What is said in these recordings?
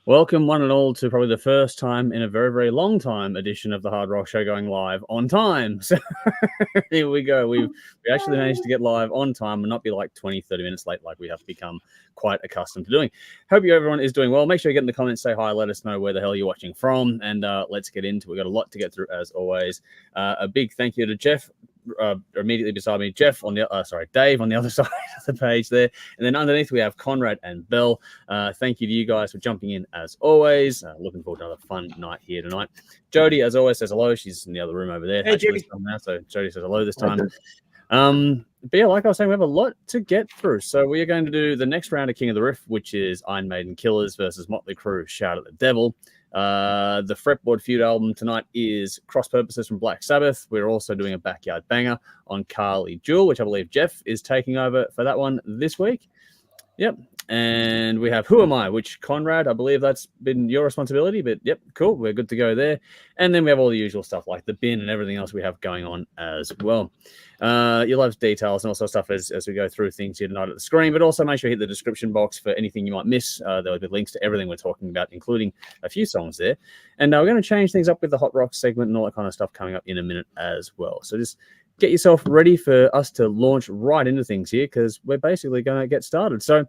Welcome, one and all, to probably the first time in a very, very long time edition of the Hard Rock Show going live on time. So here we go. We actually managed to get live on time and not be like 20, 30 minutes late like we have become quite accustomed to doing. Hope everyone is doing well. Make sure you get in the comments, say hi, let us know where the hell you're watching from, and let's get into it. We've got a lot to get through, as always. A big thank you to Jeff. Immediately beside me, Jeff on the Dave on the other side of the page there, and then underneath we have Conrad and Bell. Thank you to you guys for jumping in as always. Looking forward to another fun night here tonight. Jody, as always, says hello. She's in the other room over there. Hey, Jody. Now, so Jody says hello this time. But yeah, like I was saying, we have a lot to get through. So we are going to do the next round of King of the Riff, which is Iron Maiden Killers versus Mötley Crüe Shout at the Devil. The Fretboard Feud album tonight is Cross Purposes from Black Sabbath. We're also doing a backyard banger on Carly Jewell, which I believe Jeff is taking over for that one this week. Yep. And we have Who Am I, which Conrad, I believe that's been your responsibility, but yep, cool. We're good to go there. And then we have all the usual stuff like the bin and everything else we have going on as well. You'll have details and also stuff as we go through things here tonight at the screen, but also make sure you hit the description box for anything you might miss. There will be links to everything we're talking about, including a few songs there. And we're going to change things up with the Hot Rock segment and all that kind of stuff coming up in a minute as well. So just get yourself ready for us to launch right into things here, because we're basically going to get started. So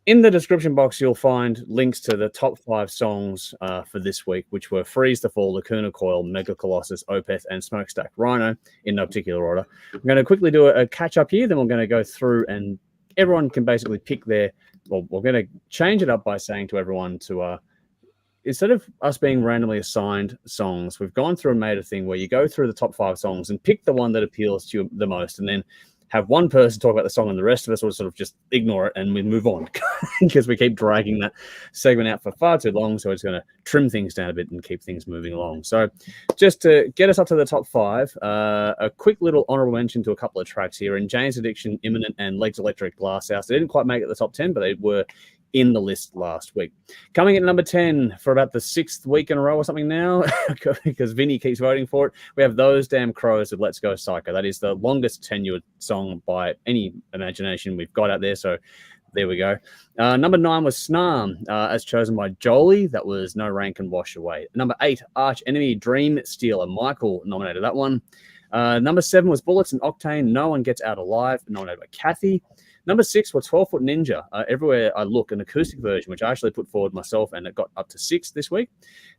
in the description box, you'll find links to the top 5 songs for this week, which were Freeze the Fall, Lacuna, Coil, Mega Colossus, Opeth, and Smokestack Rhino, in no particular order. I'm going to quickly do a catch-up here, then we're going to go through and everyone can basically pick their... Well, we're going to change it up by saying to everyone to... instead of us being randomly assigned songs, we've gone through and made a thing where you go through the top 5 songs and pick the one that appeals to you the most, and then have one person talk about the song and the rest of us will sort of just ignore it and we move on because we keep dragging that segment out for far too long. So it's going to trim things down a bit and keep things moving along. So just to get us up to the top 5, a quick little honorable mention to a couple of tracks here. In Jane's Addiction, Imminent, and Legs Electric, Glass House. They didn't quite make it the top 10, but they were in the list last week. Coming at number 10 for about the 6th week in a row or something now, because Vinny keeps voting for it, we have Those Damn Crows with Let's Go Psycho. That is the longest tenured song by any imagination we've got out there, so there we go. Number 9 was Snarm, as chosen by Jolie. That was No Rain Can Wash Away. Number 8, Arch Enemy, Dream Stealer. Michael nominated that one. Number 7 was Bullets and Octane, No One Gets Out Alive, nominated by Kathy. Number 6 was 12 Foot Ninja, Everywhere I Look, an acoustic version, which I actually put forward myself, and it got up to 6 this week.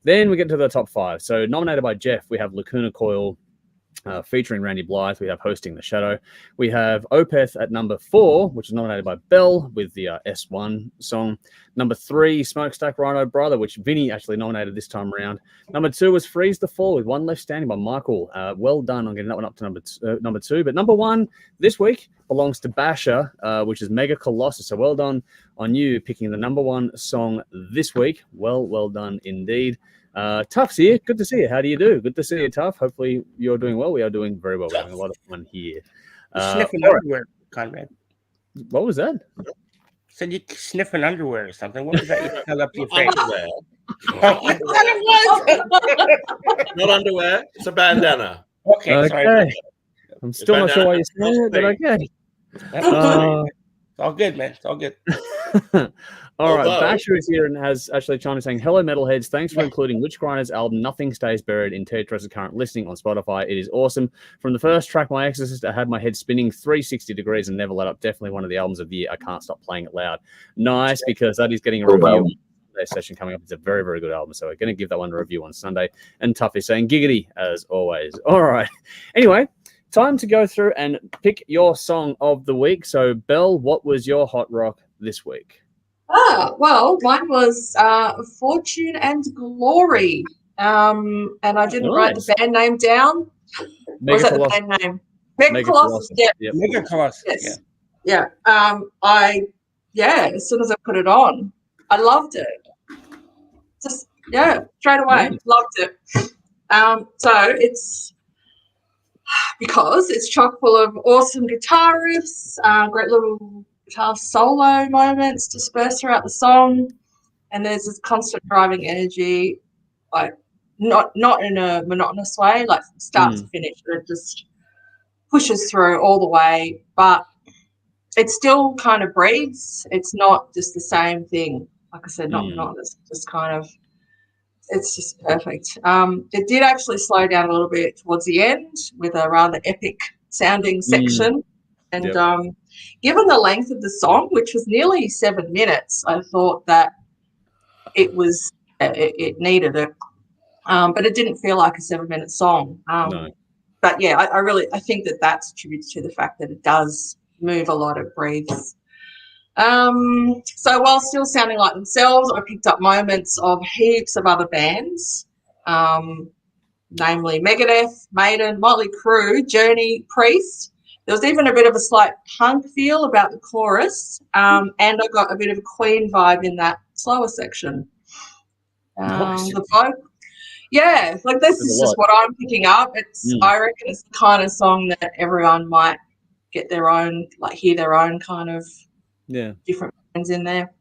Then we get to the top 5. So nominated by Jeff, we have Lacuna Coil, featuring Randy Blythe. We have Hosting the Shadow. We have Opeth at number 4, which is nominated by Bell with the S1 song. Number 3, Smokestack Rhino Brother, which Vinny actually nominated this time around. Number 2 was Freeze the Fall with One Left Standing by Michael. Well done on getting that one up to number 2. But number 1 this week belongs to Basher, which is Mega Colossus. So well done on you picking the number 1 song this week. Well done indeed. Tuff's here. Good to see you. How do you do? Good to see you, Tuff. Hopefully you're doing well. We are doing very well. We're having a lot of fun here. Sniffing underwear, Conrad. What was that? Said you sniffing underwear or something. What was that you held up to your face? Underwear. I thought it was. Not underwear. It's a bandana. Okay, sorry. I'm still not sure why you're saying it, but okay. It's all good, man. It's all good. All right, Basher is here and has actually chimed in saying, hello, metalheads. Thanks for including Witch Grinder's album, Nothing Stays Buried, in Ted Tress's current listing on Spotify. It is awesome. From the first track, My Exorcist, I had my head spinning 360 degrees and never let up. Definitely one of the albums of the year. I can't stop playing it loud. Nice, because that is getting a review on Sunday's session coming up. It's a very, very good album. So we're going to give that one a review on Sunday. And Tuff is saying, giggity, as always. All right. Anyway, time to go through and pick your song of the week. So, Belle, what was your hot rock this week? Well, mine was Fortune and Glory. And I didn't write the band name down. What was that the band name? Mega Colossus. Yeah. Yep. Mega Colossus. Yes. Yeah. As soon as I put it on, I loved it. Just straight away. Loved it. So it's because it's chock full of awesome guitar riffs, great little guitar solo moments dispersed throughout the song, and there's this constant driving energy, like not in a monotonous way, like from start to finish. It just pushes through all the way, but it still kind of breathes. It's not just the same thing Like I said, not monotonous, just kind of, it's just perfect. It did actually slow down a little bit towards the end with a rather epic sounding section. And given the length of the song, which was nearly 7 minutes, I thought that it needed it. But it didn't feel like a 7-minute song. No. But yeah, I think that that's attributed to the fact that it does move a lot, it breathes. So while still sounding like themselves, I picked up moments of heaps of other bands, namely Megadeth, Maiden, Mötley Crüe, Journey, Priest. There was even a bit of a slight punk feel about the chorus, and I got a bit of a Queen vibe in that slower section. Nice. The vocal, yeah, like this is just what I'm picking up. I reckon it's the kind of song that everyone might get their own, like hear their own kind of different bands in there.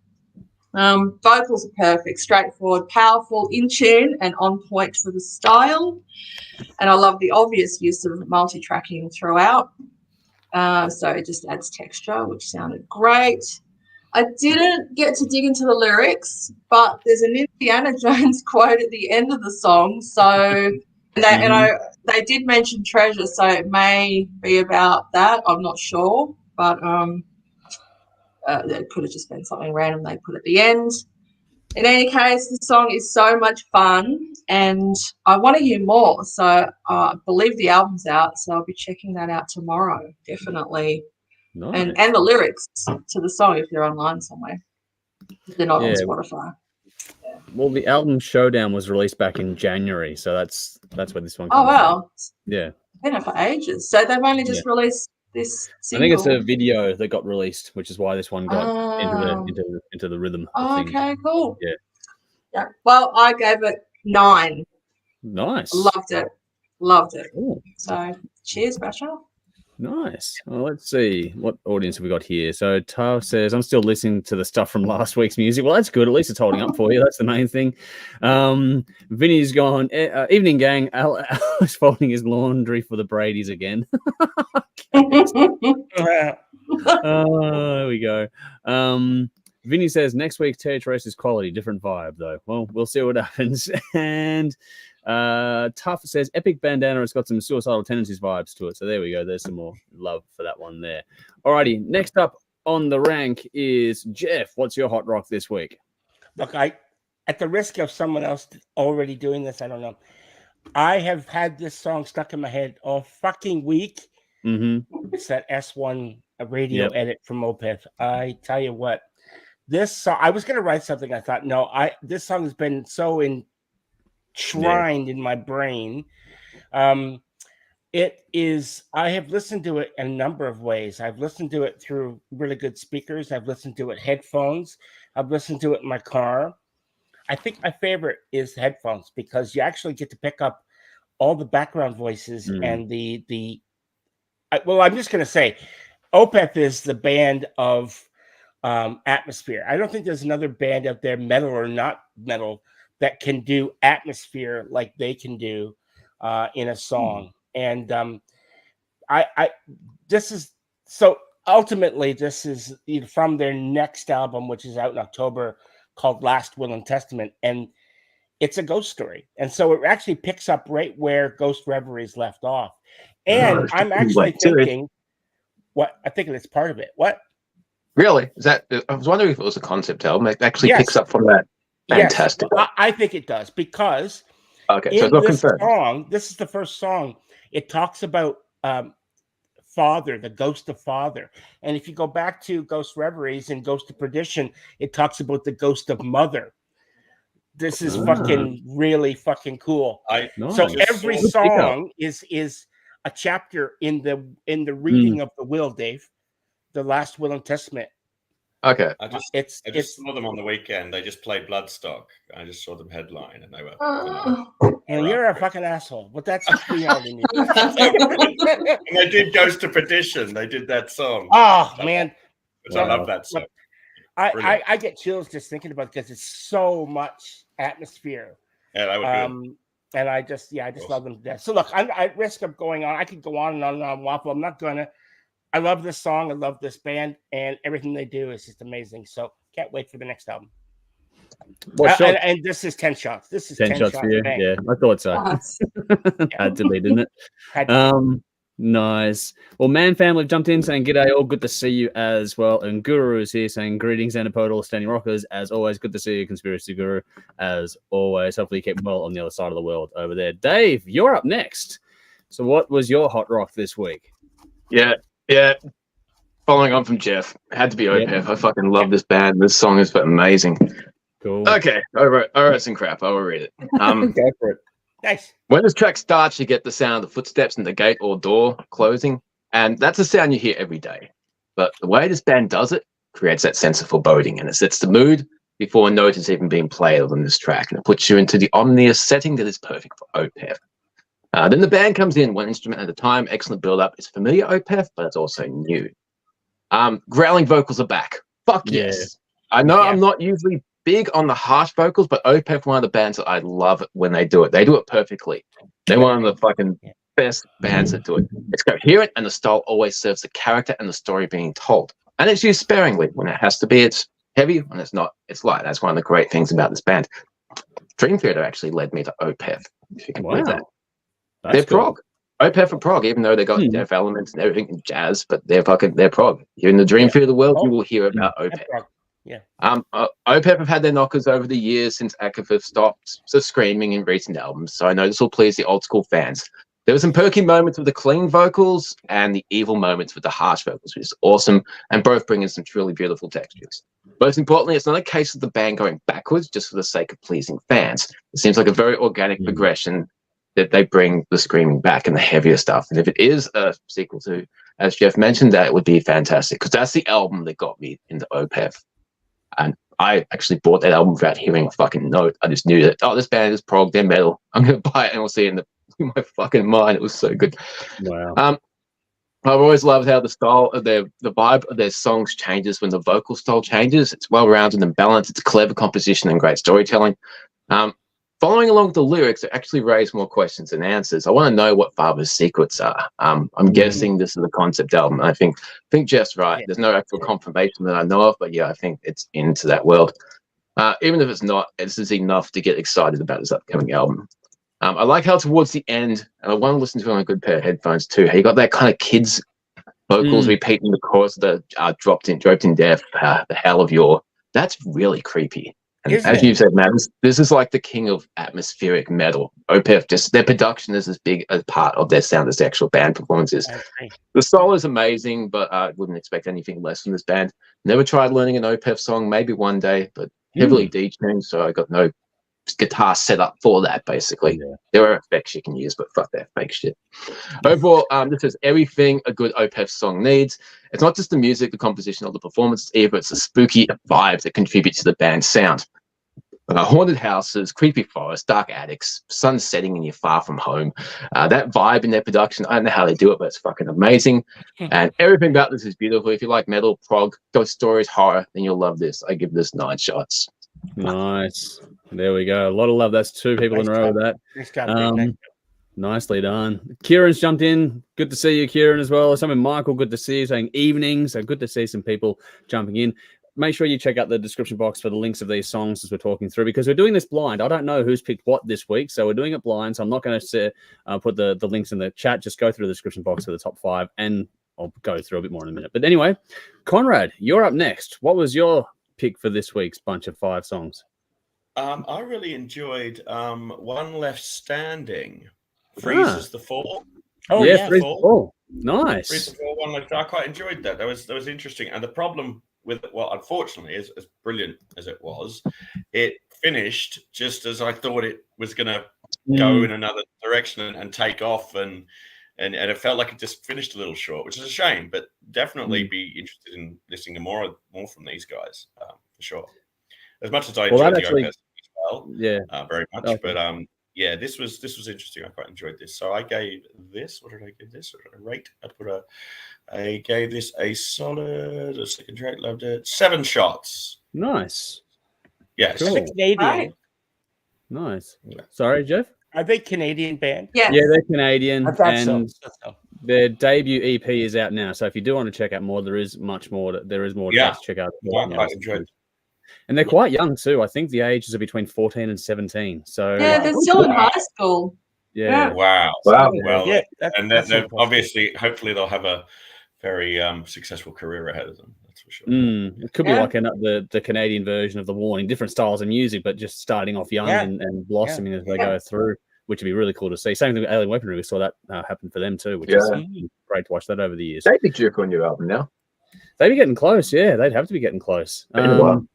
Vocals are perfect, straightforward, powerful, in tune, and on point for the style. And I love the obvious use of multi-tracking throughout. So it just adds texture, which sounded great. I didn't get to dig into the lyrics, but there's an Indiana Jones quote at the end of the song. So, they did mention treasure, so it may be about that. I'm not sure, but it could have just been something random they put at the end. In any case, the song is so much fun, and I want to hear more. So I believe the album's out, so I'll be checking that out tomorrow, definitely. Nice. And the lyrics to the song if they're online somewhere. They're not on Spotify. Yeah. Well, the album Showdown was released back in January, so that's where this one comes Oh, wow. from. Yeah. It's been out for ages. So they've only just released this single. I think it's a video that got released, which is why this one got into the rhythm. Okay, cool. Yeah. Well, I gave it 9. Nice. Loved it. Cool. So cheers, Basher. Nice. Well, let's see what audience have we got here. So Tao says, I'm still listening to the stuff from last week's music. Well, that's good. At least it's holding up for you. That's the main thing. Vinny's gone, evening gang. Al is folding his laundry for the Bradys again. There we go. Vinny says, next week's THRS is quality. Different vibe, though. Well, we'll see what happens. And Tough says, epic bandana. It's got some suicidal tendencies vibes to it. So there we go. There's some more love for that one there. Alrighty. Next up on the rank is Jeff. What's your hot rock this week? Look, at the risk of someone else already doing this, I don't know. I have had this song stuck in my head all fucking week. Mm-hmm. It's that S1 radio edit from Opeth. I tell you what, this song, I was going to write something. I thought, no, this song has been so enshrined in my brain. It is, I have listened to it in a number of ways. I've listened to it through really good speakers. I've listened to it headphones. I've listened to it in my car. I think my favorite is headphones because you actually get to pick up all the background voices and well, I'm just going to say Opeth is the band of atmosphere. I don't think there's another band out there, metal or not metal, that can do atmosphere like they can do in a song. And this is so ultimately this is from their next album, which is out in October, called Last Will and Testament, and it's a ghost story. And so it actually picks up right where Ghost Reveries left off. And I'm actually thinking, I think it's part of it. What? Really? Is that? I was wondering if it was a concept album. It actually picks up from that. Fantastic. Yes, I think it does because so it's not confirmed. Song, this is the first song. It talks about Father, the ghost of Father. And if you go back to Ghost Reveries and Ghost of Perdition, it talks about the ghost of Mother. This is fucking really fucking cool. So every song is a chapter in the reading of the will, Dave, the Last Will and Testament. Okay. I just saw them on the weekend. They just played Bloodstock. I just saw them headline, and they were. And you're a fucking asshole. But that's just reality. And they did Ghost of Perdition. They did that song. Oh man, I love that song. I get chills just thinking about it because it's so much atmosphere. Yeah, that would be. And I just love them to death. So look, I'm at risk of going on. I could go on and on and on waffle. I'm not gonna. I love this song. I love this band, and everything they do is just amazing. So can't wait for the next album. What shot? And this is 10 shots. This is 10 shots for you. bang. Yeah, I thought so. Nice. Had to be, didn't it? Had to. Nice. Well, Man Family have jumped in saying, G'day, all good to see you as well. And Guru is here saying, greetings, Antipodal, Standing Rockers. As always, good to see you, Conspiracy Guru. As always, hopefully you keep well on the other side of the world over there. Dave, you're up next. So what was your hot rock this week? Yeah. Following on from Jeff, it had to be Opeth. I fucking love this band. This song is amazing. Cool. Okay, I wrote some crap. I will read it. Go for it. Nice. When this track starts, you get the sound of footsteps in the gate or door closing, and that's a sound you hear every day. But the way this band does it creates that sense of foreboding, and it sets the mood before a note is even being played on this track, and it puts you into the ominous setting that is perfect for Opeth. Then the band comes in, one instrument at a time, excellent build-up. It's familiar Opeth, but it's also new. Growling vocals are back. Fuck yes. I know I'm not usually big on the harsh vocals, but Opeth, one of the bands that I love when they do it. They do it perfectly. They're one of the fucking best bands that do it. It's coherent, and the style always serves the character and the story being told. And it's used sparingly. When it has to be, it's heavy. When it's not, it's light. That's one of the great things about this band. Dream Theater actually led me to Opeth, if you can believe that. They're prog. Opeth are prog, even though they got deaf elements and everything in jazz, but they're prog. You're in the Dream Theater world, you will hear about Opeth. Yeah. Opeth have had their knockers over the years since Akafif stopped screaming in recent albums, so I know this will please the old school fans. There were some perky moments with the clean vocals and the evil moments with the harsh vocals, which is awesome, and both bring in some truly beautiful textures. Most importantly, it's not a case of the band going backwards just for the sake of pleasing fans. It seems like a very organic progression that they bring the screaming back and the heavier stuff. And if it is a sequel to, as Jeff mentioned, that would be fantastic, because that's the album that got me into Opeth. And I actually bought that album without hearing a fucking note. I just knew that, this band is prog, they're metal. I'm going to buy it and we'll see it in my fucking mind. It was so good. Wow. I've always loved how the style of the vibe of their songs changes when the vocal style changes. It's well-rounded and balanced. It's clever composition and great storytelling. Following along with the lyrics, it actually raised more questions than answers. I want to know what Father's secrets are. I'm guessing this is a concept album. I think Jeff's right. There's no actual confirmation that I know of, but yeah, I think it's into that world. Even if it's not, this is enough to get excited about this upcoming album. I like how towards the end, and I want to listen to it on a good pair of headphones too, how you got that kind of kids vocals repeating the chorus of the draped in death, the hell of your. That's really creepy. And as you said, Matt, this is like the king of atmospheric metal. Opeth, just their production is as big a part of their sound as the actual band performances. The solo is amazing, but I wouldn't expect anything less from this band. Never tried learning an Opeth song, maybe one day, but heavily detuned, so I got no guitar set up for that, basically. There are effects you can use, but fuck that fake shit. Overall, this is everything a good Opeth song needs. It's not just the music, the composition, or the performance, either. It's the spooky vibe that contributes to the band's sound. Haunted houses, creepy forests, dark attics, sun setting and you're far from home. That vibe in their production, I don't know how they do it, but it's fucking amazing. And everything about this is beautiful. If you like metal, prog, ghost stories, horror, then you'll love this. I give this 9 shots. Nice. There we go. A lot of love. That's 2 people in a row with that. Nice job, nicely done. Kieran's jumped in. Good to see you, Kieran, as well. Someone, Michael, good to see you, saying evening. So good to see some people jumping in. Make sure you check out the description box for the links of these songs as we're talking through, because we're doing this blind. I don't know who's picked what this week, so we're doing it blind. So I'm not going to put the links in the chat. Just go through the description box for the top 5, and I'll go through a bit more in a minute. But anyway, Conrad, you're up next. What was your pick for this week's bunch of 5 songs? I really enjoyed One Left Standing. Freezes the Fall. Oh yeah, Freeze the Fall. Nice. Freeze the Fall, One Left. I quite enjoyed that. That was interesting. And the problem with it, well, unfortunately, as brilliant as it was, it finished just as I thought it was going to go in another direction and take off, and it felt like it just finished a little short, which is a shame. But definitely be interested in listening to more from these guys for sure. As much as I enjoyed the Opeth as well, very much. Okay. But this was interesting. I quite enjoyed this. So I gave this. What did I give this? What did I rate? I gave this a solid. A second track. Loved it. 7 shots. Nice. Yes. Cool. Canadian. Right. Nice. Their Jeff? Are they Canadian band? Yes. Yeah, they're Canadian. I thought and so. Their debut EP is out now. So if you do want to check out more, there is much more. There is more to check out. I quite enjoyed it. And they're quite young too. I think the ages are between 14 and 17. So Yeah, they're still in high school. yeah. Wow. Wow. Well, Yeah, and that's then impressive. obviously, hopefully, they'll have a very successful career ahead of them. That's for sure. It could be Yeah. like the Canadian version of The Warning, different styles of music, but just starting off young Yeah. and blossoming as they Yeah. go through, which would be really cool to see. Same thing with Alien Weaponry. We saw that happen for them too, which Yeah. is great to watch that over the years. They be Duke on your album now. They'd be getting close. Yeah, they'd have to be getting close. Been a while.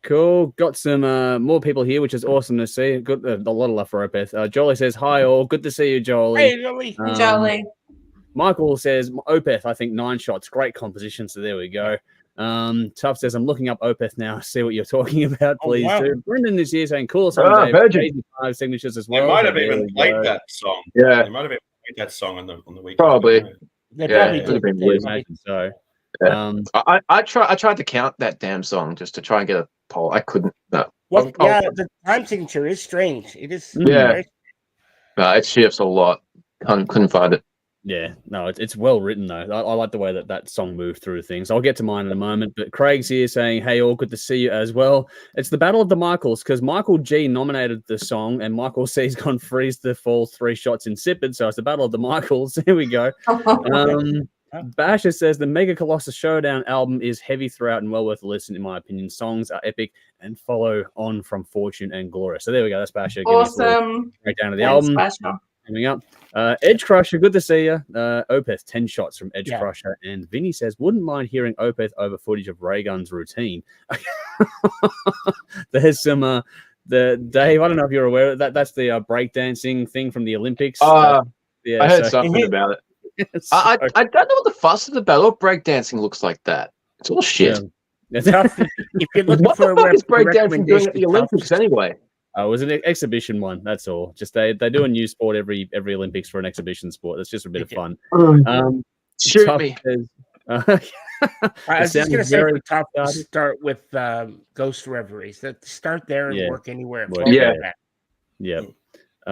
Cool. Got some more people here, which is awesome to see. Good, a lot of love for Opeth. Jolie says, hi all. Good to see you, Jolie. Hey, Joey. Jolly. Michael says, Opeth, I think 9 shots. Great composition. So there we go. Tuff says, I'm looking up Opeth now. See what you're talking about, Oh, please wow. do. Brendan is here saying, cool. Virgin. 85 signatures as They well. might So have there even we played go. that song. Yeah. They might have even played that song on the weekend. Probably. They Yeah, probably it would have did. been Yeah, weird. imagine so. Yeah. I tried to count that damn song just to try and get a poll. I couldn't. No. Well, I'll- yeah, the time signature is strange. It is. Yeah. very- No, it shifts a lot. Couldn't find it. Yeah, no, it's well written though. I like the way that song moved through things. I'll get to mine in a moment. But Craig's here saying, "Hey, all good to see you as well." It's the Battle of the Michaels because Michael G nominated the song, and Michael C's gone freeze the fall 3 shots insipid. So it's the Battle of the Michaels. Here we go. Basher says the Mega Colossus Showdown album is heavy throughout and well worth a listen, in my opinion. Songs are epic and follow on from Fortune and Gloria. So there we go. That's Basher. Awesome. Breakdown of the Thanks, album. Basher. Coming up, Edge Crusher, good to see you. Opeth, 10 shots from Edge Yeah. Crusher, and Vinny says wouldn't mind hearing Opeth over footage of Ray Gun's routine. There's some the Dave. I don't know if you're aware of that. That's the breakdancing thing from the Olympics. Yeah, I heard so- something about it. it's I so- don't know what the fuss of the battle of breakdancing looks like. That it's all shit. yeah. Tough. If you're looking What for the a fuck is breakdancing doing recommendation, at the Olympics anyway? It was an exhibition one. That's all. Just they do a new sport every Olympics for an exhibition sport. That's just a bit of fun. Shoot Tough me. says- I was just sounds going to say, very for top, started. start with Ghost Reveries. That start there and Yeah. work anywhere. Work forward Yeah. from that. yeah.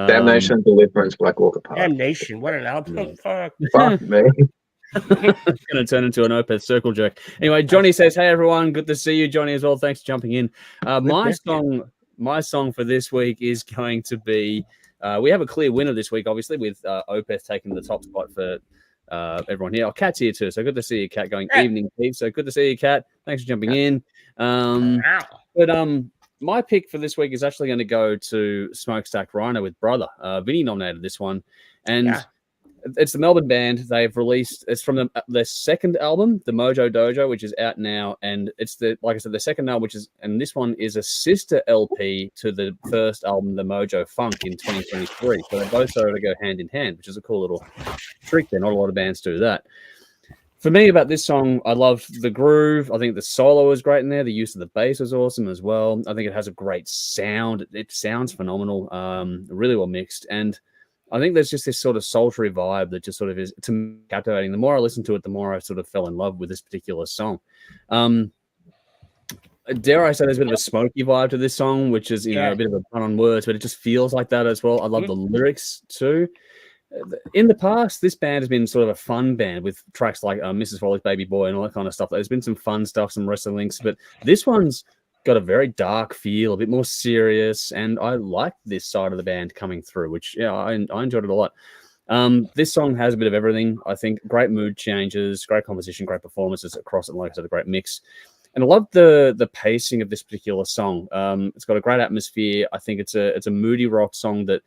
Damnation, Deliverance, Black Walker Park. Damnation! What an album! Fuck. Fuck me. It's going to turn into an Opeth circle jerk. Anyway, Johnny says, "Hey everyone, good to see you, Johnny, as well. Thanks for jumping in." My song for this week is going to be. We have a clear winner this week, obviously, with Opeth taking the top spot for everyone here. Oh, Kat's here too, so good to see you, Kat. Going evening, Pete. So good to see you, Kat. Thanks for jumping in. Wow. But my pick for this week is actually going to go to Smokestack Rhino with Brother. Vinny nominated this one, and Yeah. it's the Melbourne band. They've released. It's from their second album, the Mojo Dojo, which is out now, and it's like I said, the second album, and this one is a sister LP to the first album, the Mojo Funk, in 2023. So they both sort of go hand in hand, which is a cool little trick there. Not a lot of bands do that. For me, about this song, I loved the groove. I think the solo was great in there. The use of the bass was awesome as well. I think it has a great sound. It sounds phenomenal, really well mixed. And I think there's just this sort of sultry vibe that just sort of is to me captivating. The more I listened to it, the more I sort of fell in love with this particular song. Dare I say there's a bit of a smoky vibe to this song, which is, you know, a bit of a pun on words, but it just feels like that as well. I love the lyrics too. In the past, this band has been sort of a fun band with tracks like Mrs. Foley's Baby Boy and all that kind of stuff. There's been some fun stuff, some wrestling links, but this one's got a very dark feel, a bit more serious, and I like this side of the band coming through, which, yeah, I enjoyed it a lot. This song has a bit of everything. I think great mood changes, great composition, great performances across it, and like I said, a great mix. And I love the pacing of this particular song. It's got a great atmosphere. I think it's a moody rock song that,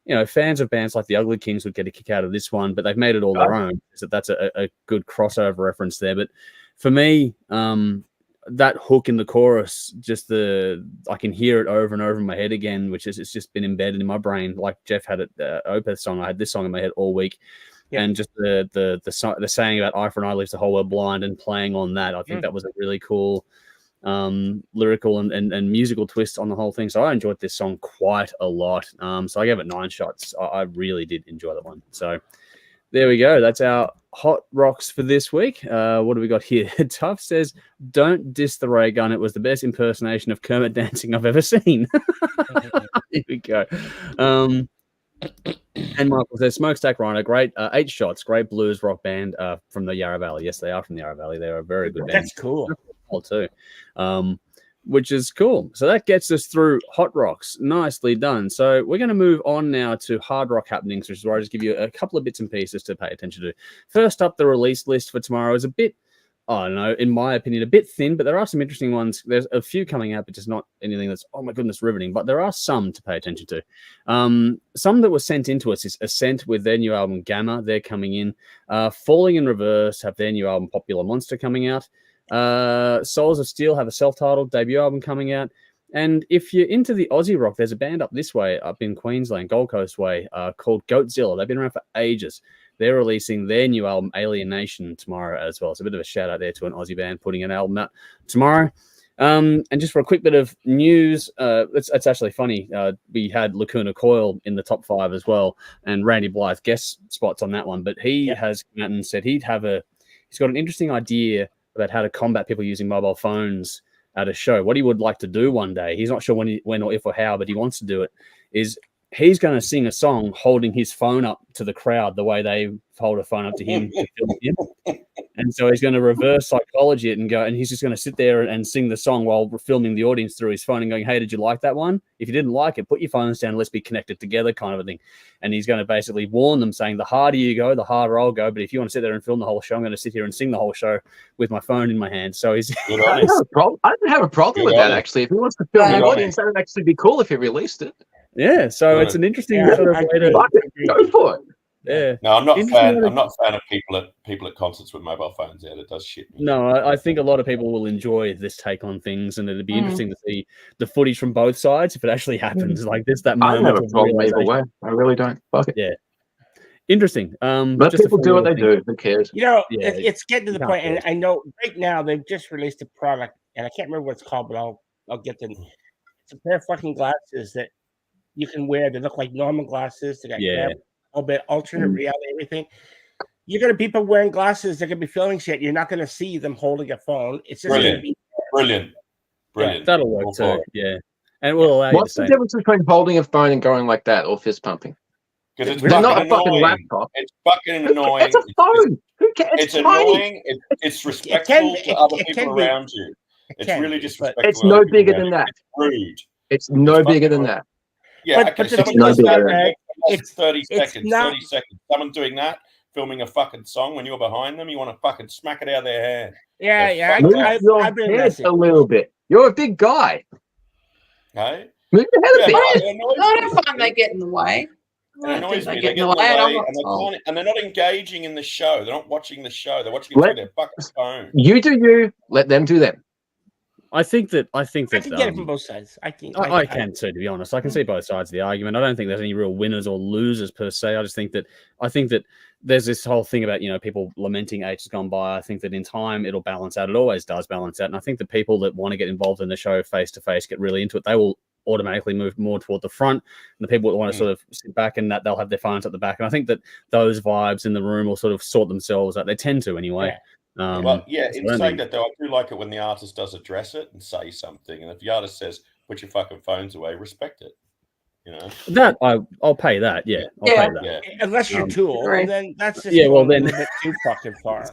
you know, fans of bands like the Ugly Kings would get a kick out of this one, but they've made it all their own. So that's a good crossover reference there. But for me, that hook in the chorus, I can hear it over and over in my head again, which is, it's just been embedded in my brain. Like Jeff had it, Opeth song. I had this song in my head all week. Yeah. And just the saying about eye for an eye leaves the whole world blind, and playing on that, I think that was a really cool lyrical and musical twist on the whole thing. So I enjoyed this song quite a lot. So I gave it 9 shots. I really did enjoy that one. So there we go. That's our hot rocks for this week. What do we got here? Tuff says, "Don't diss the ray gun. It was the best impersonation of Kermit dancing I've ever seen." Here we go. And Michael says, "Smokestack Rhino, great 8 shots, great blues rock band from the Yarra Valley." Yes, they are from the Yarra Valley. They're a very good band. That's cool. Too. which is cool. So that gets us through Hot Rocks. Nicely done. So we're going to move on now to Hard Rock happenings, which is where I just give you a couple of bits and pieces to pay attention to. First up, the release list for tomorrow is a bit, I don't know, in my opinion, a bit thin, but there are some interesting ones. There's a few coming out, but just not anything that's, oh my goodness, riveting. But there are some to pay attention to. Some that were sent into us is Ascent with their new album Gamma. They're coming in. Falling in Reverse have their new album Popular Monster coming out. Souls of Steel have a self-titled debut album coming out. And if you're into the Aussie rock, there's a band up this way, up in Queensland, Gold Coast way, called Goatzilla. They've been around for ages. They're releasing their new album, Alienation, tomorrow as well. So a bit of a shout out there to an Aussie band putting an album out tomorrow. And just for a quick bit of news, it's actually funny. We had Lacuna Coil in the top 5 as well, and Randy Blythe guest spots on that one. But he has come out and said he's got an interesting idea about how to combat people using mobile phones at a show. What he would like to do one day, he's not sure when or if or how, but he wants to do it, is he's going to sing a song holding his phone up to the crowd the way they hold a phone up to him. And so he's going to reverse psychology it and he's just going to sit there and sing the song while filming the audience through his phone and going, hey, did you like that one? If you didn't like it, put your phones down, let's be connected together, kind of a thing. And he's going to basically warn them, saying, the harder you go, the harder I'll go. But if you want to sit there and film the whole show, I'm going to sit here and sing the whole show with my phone in my hand. So he's I don't have a problem with that, actually. If he wants to film the audience, that would actually be cool if he released it. Yeah, so it's an interesting sort of way to go for it. Yeah. No, I'm not a fan. I'm not a fan of people at concerts with mobile phones. Yeah, that does shit me. No, I think a lot of people will enjoy this take on things, and it'd be interesting to see the footage from both sides if it actually happens like this. That I don't moment have a problem either way. I really don't. Fuck it. Yeah, interesting. Let people do what they do. Who cares? You know, it's getting to the point, and I know right now they've just released a product, and I can't remember what it's called, but I'll get them. It's a pair of fucking glasses that you can wear. They look like normal glasses. They got a little bit alternate reality, everything. You're gonna be people wearing glasses. They're gonna be filming shit. You're not gonna see them holding a phone. It's just brilliant. Gonna be Brilliant. Yeah, that'll work too. Yeah, and we'll allow What's the difference between holding a phone and going like that or fist pumping? Because it's not fucking a fucking annoying. laptop. It's fucking annoying. It's a phone. Who cares? It's annoying. It's respectful to other people around you. It's really disrespectful. It's no bigger than that. It's rude. It's no bigger than that. Yeah, but someone no does bigger that. than It's 30 it's seconds. not- 30 seconds. Someone doing that, filming a fucking song when you're behind them, you want to fucking smack it out of their hand. Yeah. Move your I've been head a little bit. You're a big guy. Okay? Move your head a bit. I don't find they get in the way. It annoys me. They They get get in in the way, and I'm and, not and they're not engaging in the show. They're not watching the show. They're watching it through their fucking phone. You do you. Let them do them. I think that I can get it from both sides. I can too, to be honest. I can see both sides of the argument. I don't think there's any real winners or losers per se. I think that there's this whole thing about, people lamenting age has gone by. I think that in time it'll balance out. It always does balance out. And I think the people that want to get involved in the show face to face, get really into it, they will automatically move more toward the front. And the people that want to sort of sit back and that they'll have their phones at the back. And I think that those vibes in the room will sort of sort themselves out. They tend to anyway. Yeah. In saying that though, I do like it when the artist does address it and say something. And if the artist says, "Put your fucking phones away," respect it. That I'll pay that. Yeah, I'll pay that. Yeah. Unless you're Tool, and then that's just well, then a little bit too fucking far.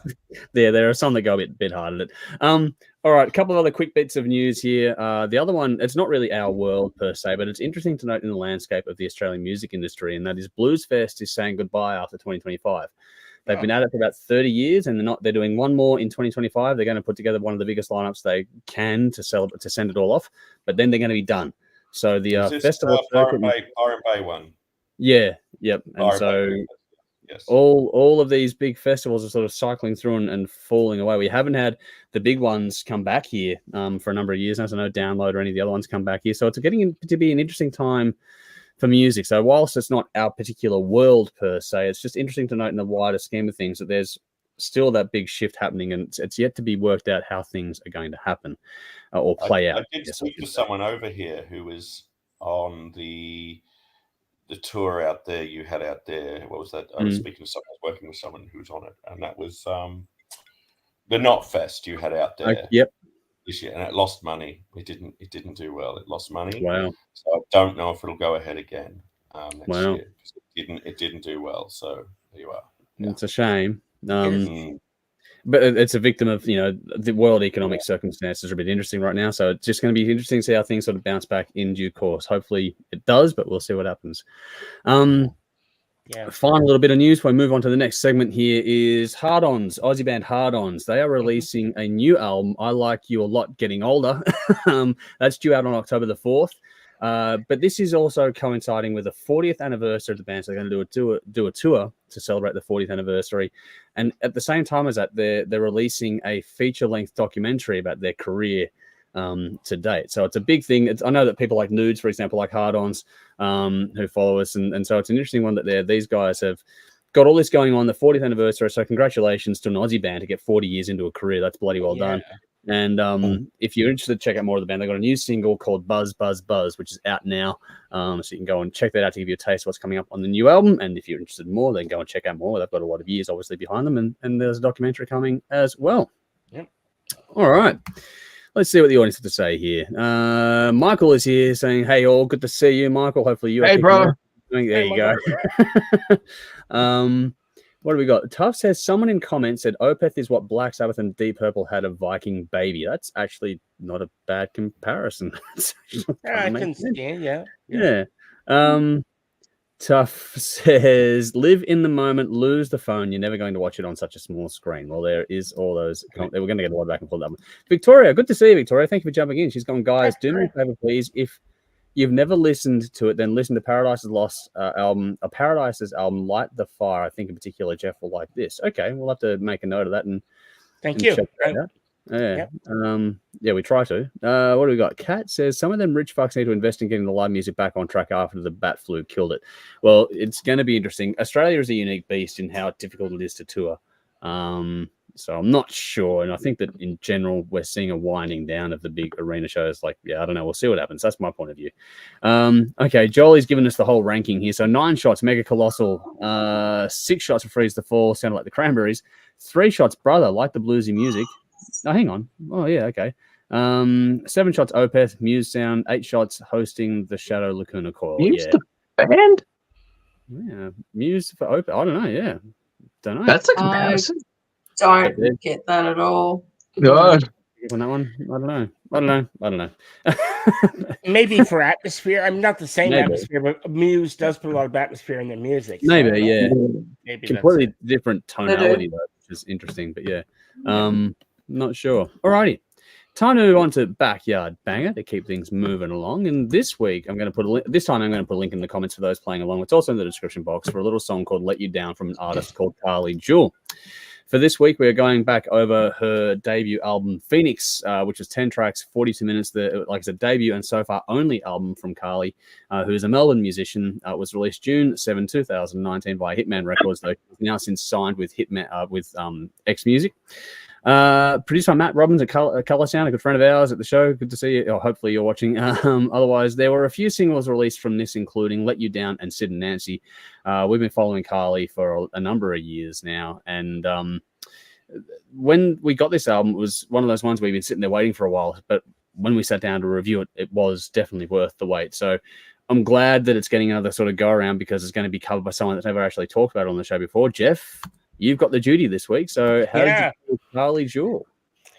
Yeah, there are some that go a bit hard at it. All right, a couple of other quick bits of news here. The other one, it's not really our world per se, but it's interesting to note in the landscape of the Australian music industry, and that is Blues Fest is saying goodbye after 2025. They've been at it for about 30 years, and they're doing one more in 2025. They're going to put together one of the biggest lineups they can to send it all off, but then they're going to be done. So the festival Byron Bay one. Yeah, yep. And Byron so Bay. Yes. all of these big festivals are sort of cycling through and falling away. We haven't had the big ones come back here for a number of years now. So no Download or any of the other ones come back here. So it's getting to be an interesting time for music. So whilst it's not our particular world per se, it's just interesting to note in the wider scheme of things that there's still that big shift happening, and it's yet to be worked out how things are going to happen or play out. I did speak to someone over here who was on the tour out there you had out there. What was that? I was speaking to someone, I was working with someone who was on it, and that was the Not Fest you had out there. Yep. This year, and it lost money. It didn't do well. It lost money. Wow. So I don't know if it'll go ahead again next Wow. year. It didn't do well. So there you are. Yeah. It's a shame. but it's a victim of, the world economic circumstances are a bit interesting right now. So it's just going to be interesting to see how things sort of bounce back in due course. Hopefully it does, but we'll see what happens. Final little bit of news before we move on to the next segment here is Hard-Ons, Aussie band Hard-Ons. They are releasing a new album, I Like You a Lot Getting Older. That's due out on October the 4th. But this is also coinciding with the 40th anniversary of the band. So they're going to do a tour to celebrate the 40th anniversary. And at the same time as that, they're releasing a feature-length documentary about their career to date. So it's a big thing. I know that people like Nudes, for example, like Hard-Ons, who follow us. And so it's an interesting one that these guys have got all this going on, the 40th anniversary. So congratulations to an Aussie band to get 40 years into a career. That's bloody well done. And if you're interested to check out more of the band, they've got a new single called Buzz, Buzz, Buzz, which is out now. So you can go and check that out to give you a taste of what's coming up on the new album. And if you're interested in more, then go and check out more. They've got a lot of years, obviously, behind them. And there's a documentary coming as well. Yep. All right. Let's see what the audience has to say here. Michael is here saying, hey, all, good to see you, Michael. Hopefully you are. Hey, bro. There you go. What do we got? Tuff says, someone in comments said Opeth is what Black Sabbath and Deep Purple had a Viking baby. That's actually not a bad comparison. I can see, yeah. Tuff says, live in the moment, lose the phone. You're never going to watch it on such a small screen. Well, there is all those. We're going to get a lot back and pull that one. Victoria, good to see you, Victoria. Thank you for jumping in. She's gone, guys, do me a favor, please. If you've never listened to it, then listen to Paradise's Lost album, Paradise's album, Light the Fire. I think in particular, Jeff will like this. Okay, we'll have to make a note of that. Thank you. Check that out. Yeah, we try to. What do we got? Kat says, some of them rich fucks need to invest in getting the live music back on track after the bat flu killed it. Well, it's going to be interesting. Australia is a unique beast in how difficult it is to tour. So I'm not sure. And I think that in general, we're seeing a winding down of the big arena shows. Like, I don't know. We'll see what happens. That's my point of view. Okay, Jolie's given us the whole ranking here. So 9 shots, Mega Colossal. 6 shots for Freeze the Fall, sounded like the Cranberries. 3 shots, Brother, like the bluesy music. Oh, hang on. Oh, yeah, okay. 7 shots, Opeth, Muse Sound. 8 shots, hosting the Shadow Lacuna Coil. Muse the band? Yeah, Muse for Opeth. I don't know, yeah. Don't know. That's a comparison. Don't get that at all. God. On that one? I don't know. Maybe for atmosphere. I'm not the same atmosphere, but Muse does put a lot of atmosphere in their music. So maybe, yeah. Maybe completely different tonality, though, which is interesting. But yeah, not sure. Alrighty. Time to move on to Backyard Banger to keep things moving along. And this week, I'm going to put a link in the comments for those playing along. It's also in the description box for a little song called "Let You Down" from an artist called Carly Jewell. For this week, we're going back over her debut album, Phoenix, which is 10 tracks, 42 minutes. Like it's a debut and so far only album from Carly, who is a Melbourne musician. It was released June 7, 2019 by Hitman Records, though now since signed with X Music. Produced by Matt Robbins at Colour Sound, a good friend of ours at the show. Good to see you. Oh, hopefully you're watching. Otherwise, there were a few singles released from this, including Let You Down and Sid and Nancy. We've been following Carly for a number of years now. And when we got this album, it was one of those ones we've been sitting there waiting for a while. But when we sat down to review it, it was definitely worth the wait. So I'm glad that it's getting another sort of go around because it's going to be covered by someone that's never actually talked about it on the show before. Jeff, you've got the duty this week. So how did you feel Carly Jewell?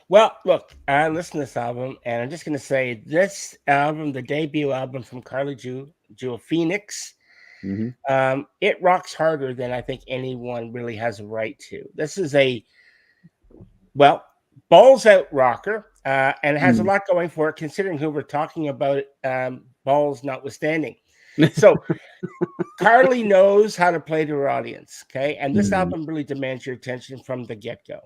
Well, look, I listened to this album, and I'm just going to say this album, the debut album from Carly Jewell, Phoenix, it rocks harder than I think anyone really has a right to. This is a, balls out rocker, and it has a lot going for it, considering who we're talking about, balls notwithstanding. So Carly knows how to play to her audience, okay? And this album really demands your attention from the get-go.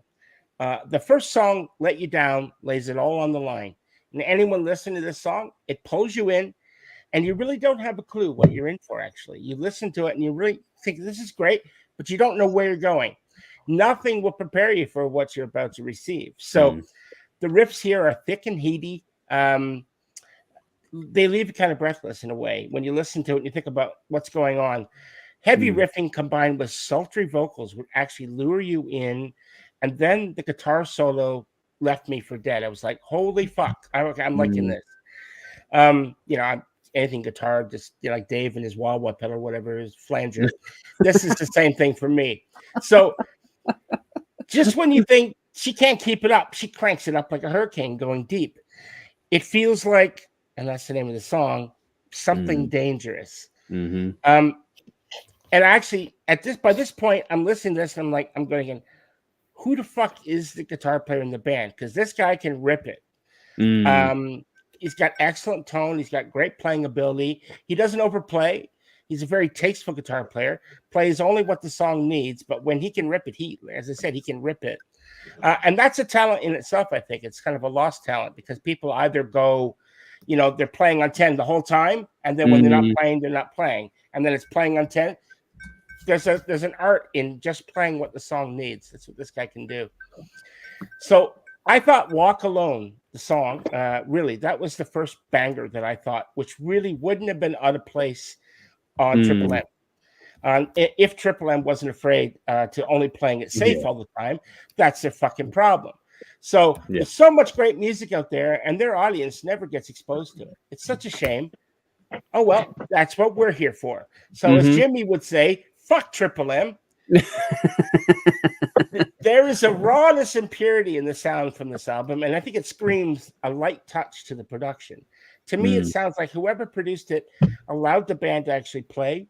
The first song, Let You Down, lays it all on the line. And anyone listening to this song, it pulls you in, and you really don't have a clue what you're in for, actually. You listen to it, and you really think, this is great, but you don't know where you're going. Nothing will prepare you for what you're about to receive. So the riffs here are thick and heady. They leave you kind of breathless in a way. When you listen to it and you think about what's going on. Heavy riffing combined with sultry vocals would actually lure you in. And then the guitar solo left me for dead. I was like, holy fuck. I'm liking this. Anything guitar, just like Dave and his wah-wah pedal, whatever, his flanger. This is the same thing for me. So just when you think she can't keep it up. She cranks it up like a hurricane going deep. It feels like, and that's the name of the song, Something Dangerous. Mm-hmm. And actually, by this point, I'm listening to this and I'm going, who the fuck is the guitar player in the band? Because this guy can rip it. He's got excellent tone. He's got great playing ability. He doesn't overplay. He's a very tasteful guitar player. Plays only what the song needs, but when he can rip it, as I said, he can rip it. And that's a talent in itself, I think. It's kind of a lost talent because people either go, they're playing on 10 the whole time, and then when they're not playing, they're not playing. And then it's playing on 10. There's an art in just playing what the song needs. That's what this guy can do. So I thought Walk Alone, the song, really, that was the first banger that I thought, which really wouldn't have been out of place on Triple M. If Triple M wasn't afraid to only playing it safe all the time, that's their fucking problem. So there's so much great music out there, and their audience never gets exposed to it. It's such a shame. Oh, well, that's what we're here for. So as Jimmy would say, fuck Triple M. There is a rawness and purity in the sound from this album, and I think it screams a light touch to the production. To me, it sounds like whoever produced it allowed the band to actually play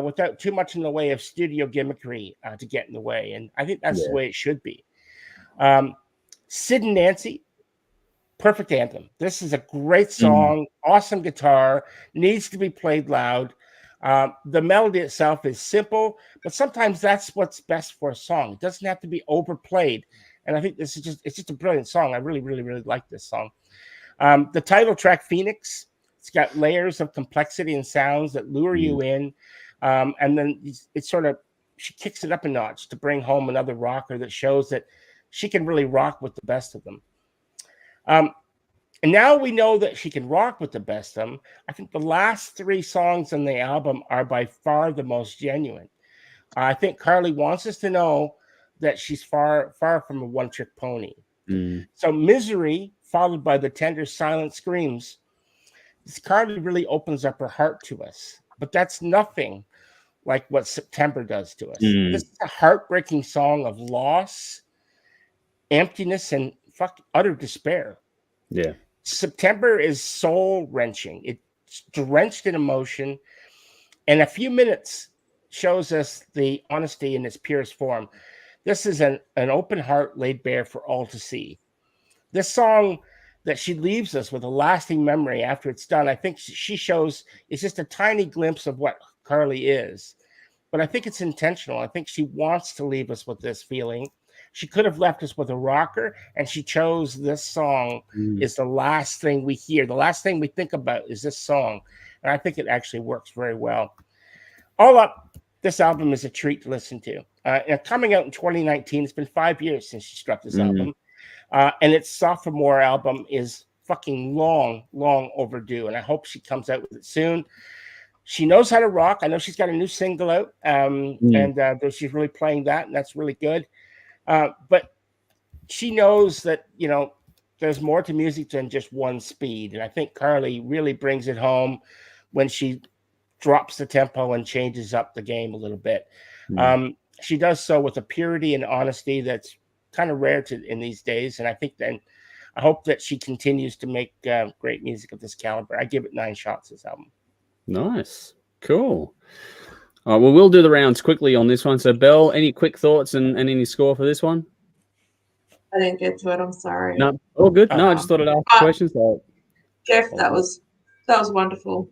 without too much in the way of studio gimmickry to get in the way, and I think that's the way it should be. Sid and Nancy, perfect anthem. This is a great song, awesome guitar, needs to be played loud. The melody itself is simple, but sometimes that's what's best for a song. It doesn't have to be overplayed. And I think it's just a brilliant song. I really, really, really like this song. The title track, Phoenix, it's got layers of complexity and sounds that lure you in. And then she kicks it up a notch to bring home another rocker that shows that she can really rock with the best of them. And now we know that she can rock with the best of them. I think the last 3 songs on the album are by far the most genuine. I think Carly wants us to know that she's far, far from a one-trick pony. So Misery, followed by the tender silent screams, this Carly really opens up her heart to us. But that's nothing like what September does to us. This is a heartbreaking song of loss, emptiness, and utter despair. Yeah. September is soul-wrenching. It's drenched in emotion, and a few minutes shows us the honesty in its purest form. This is an open heart laid bare for all to see. This song that she leaves us with a lasting memory after it's done, I think she shows it's just a tiny glimpse of what Carly is. But I think it's intentional. I think she wants to leave us with this feeling. She could have left us with a rocker, and she chose this song is the last thing we hear. The last thing we think about is this song. And I think it actually works very well. All up, this album is a treat to listen to. And coming out in 2019, it's been 5 years since she struck this album. And its sophomore album is fucking long, long overdue. And I hope she comes out with it soon. She knows how to rock. I know she's got a new single out. And she's really playing that, and that's really good. But she knows that, there's more to music than just one speed. And I think Carly really brings it home when she drops the tempo and changes up the game a little bit. She does so with a purity and honesty that's kind of rare in these days. And I think I hope that she continues to make great music of this caliber. I give it 9 shots, this album. Nice. Cool. All right, well, we'll do the rounds quickly on this one. So, Belle, any quick thoughts and any score for this one? I didn't get to it. I'm sorry. No, all good. No, I just thought I'd ask questions. Jeff, that was wonderful.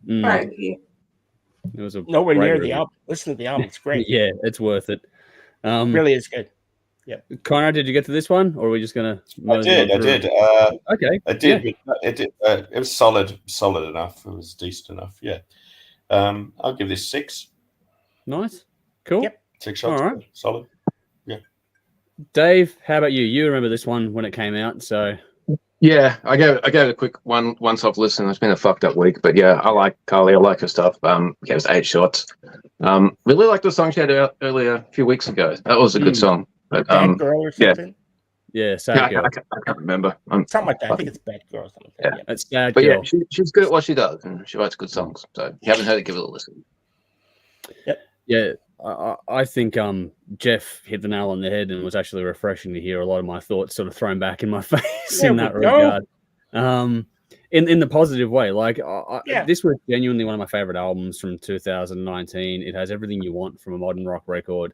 Thank you. It was nowhere near the album. Listen to the album; it's great. Yeah, it's worth it. Really is good. Yeah, Conrad, did you get to this one, or are we just gonna? I did. Okay. I did. Yeah. It did. It was solid enough. It was decent enough. Yeah. I'll give this 6. Nice. Cool. Yep. 6 shots. All right. Solid. Yeah. Dave, how about you? You remember this one when it came out, so. Yeah, I gave it a quick once-off listen. It's been a fucked up week, but yeah, I like Carly. I like her stuff. Gave us 8 shots. Really liked the song she had out earlier a few weeks ago. That was a good song. But Bad Girl or something? Yeah, Sad Girl. I can't remember. Something like that. I think it's Bad Girl or something. Yeah. It's Sad But Girl. yeah, she's good at what she does, and she writes good songs. So if you haven't heard it, give it a listen. Yeah, I think Jeff hit the nail on the head, and it was actually refreshing to hear a lot of my thoughts sort of thrown back in my face in that regard. In the positive way. Like this was genuinely one of my favorite albums from 2019. It has everything you want from a modern rock record.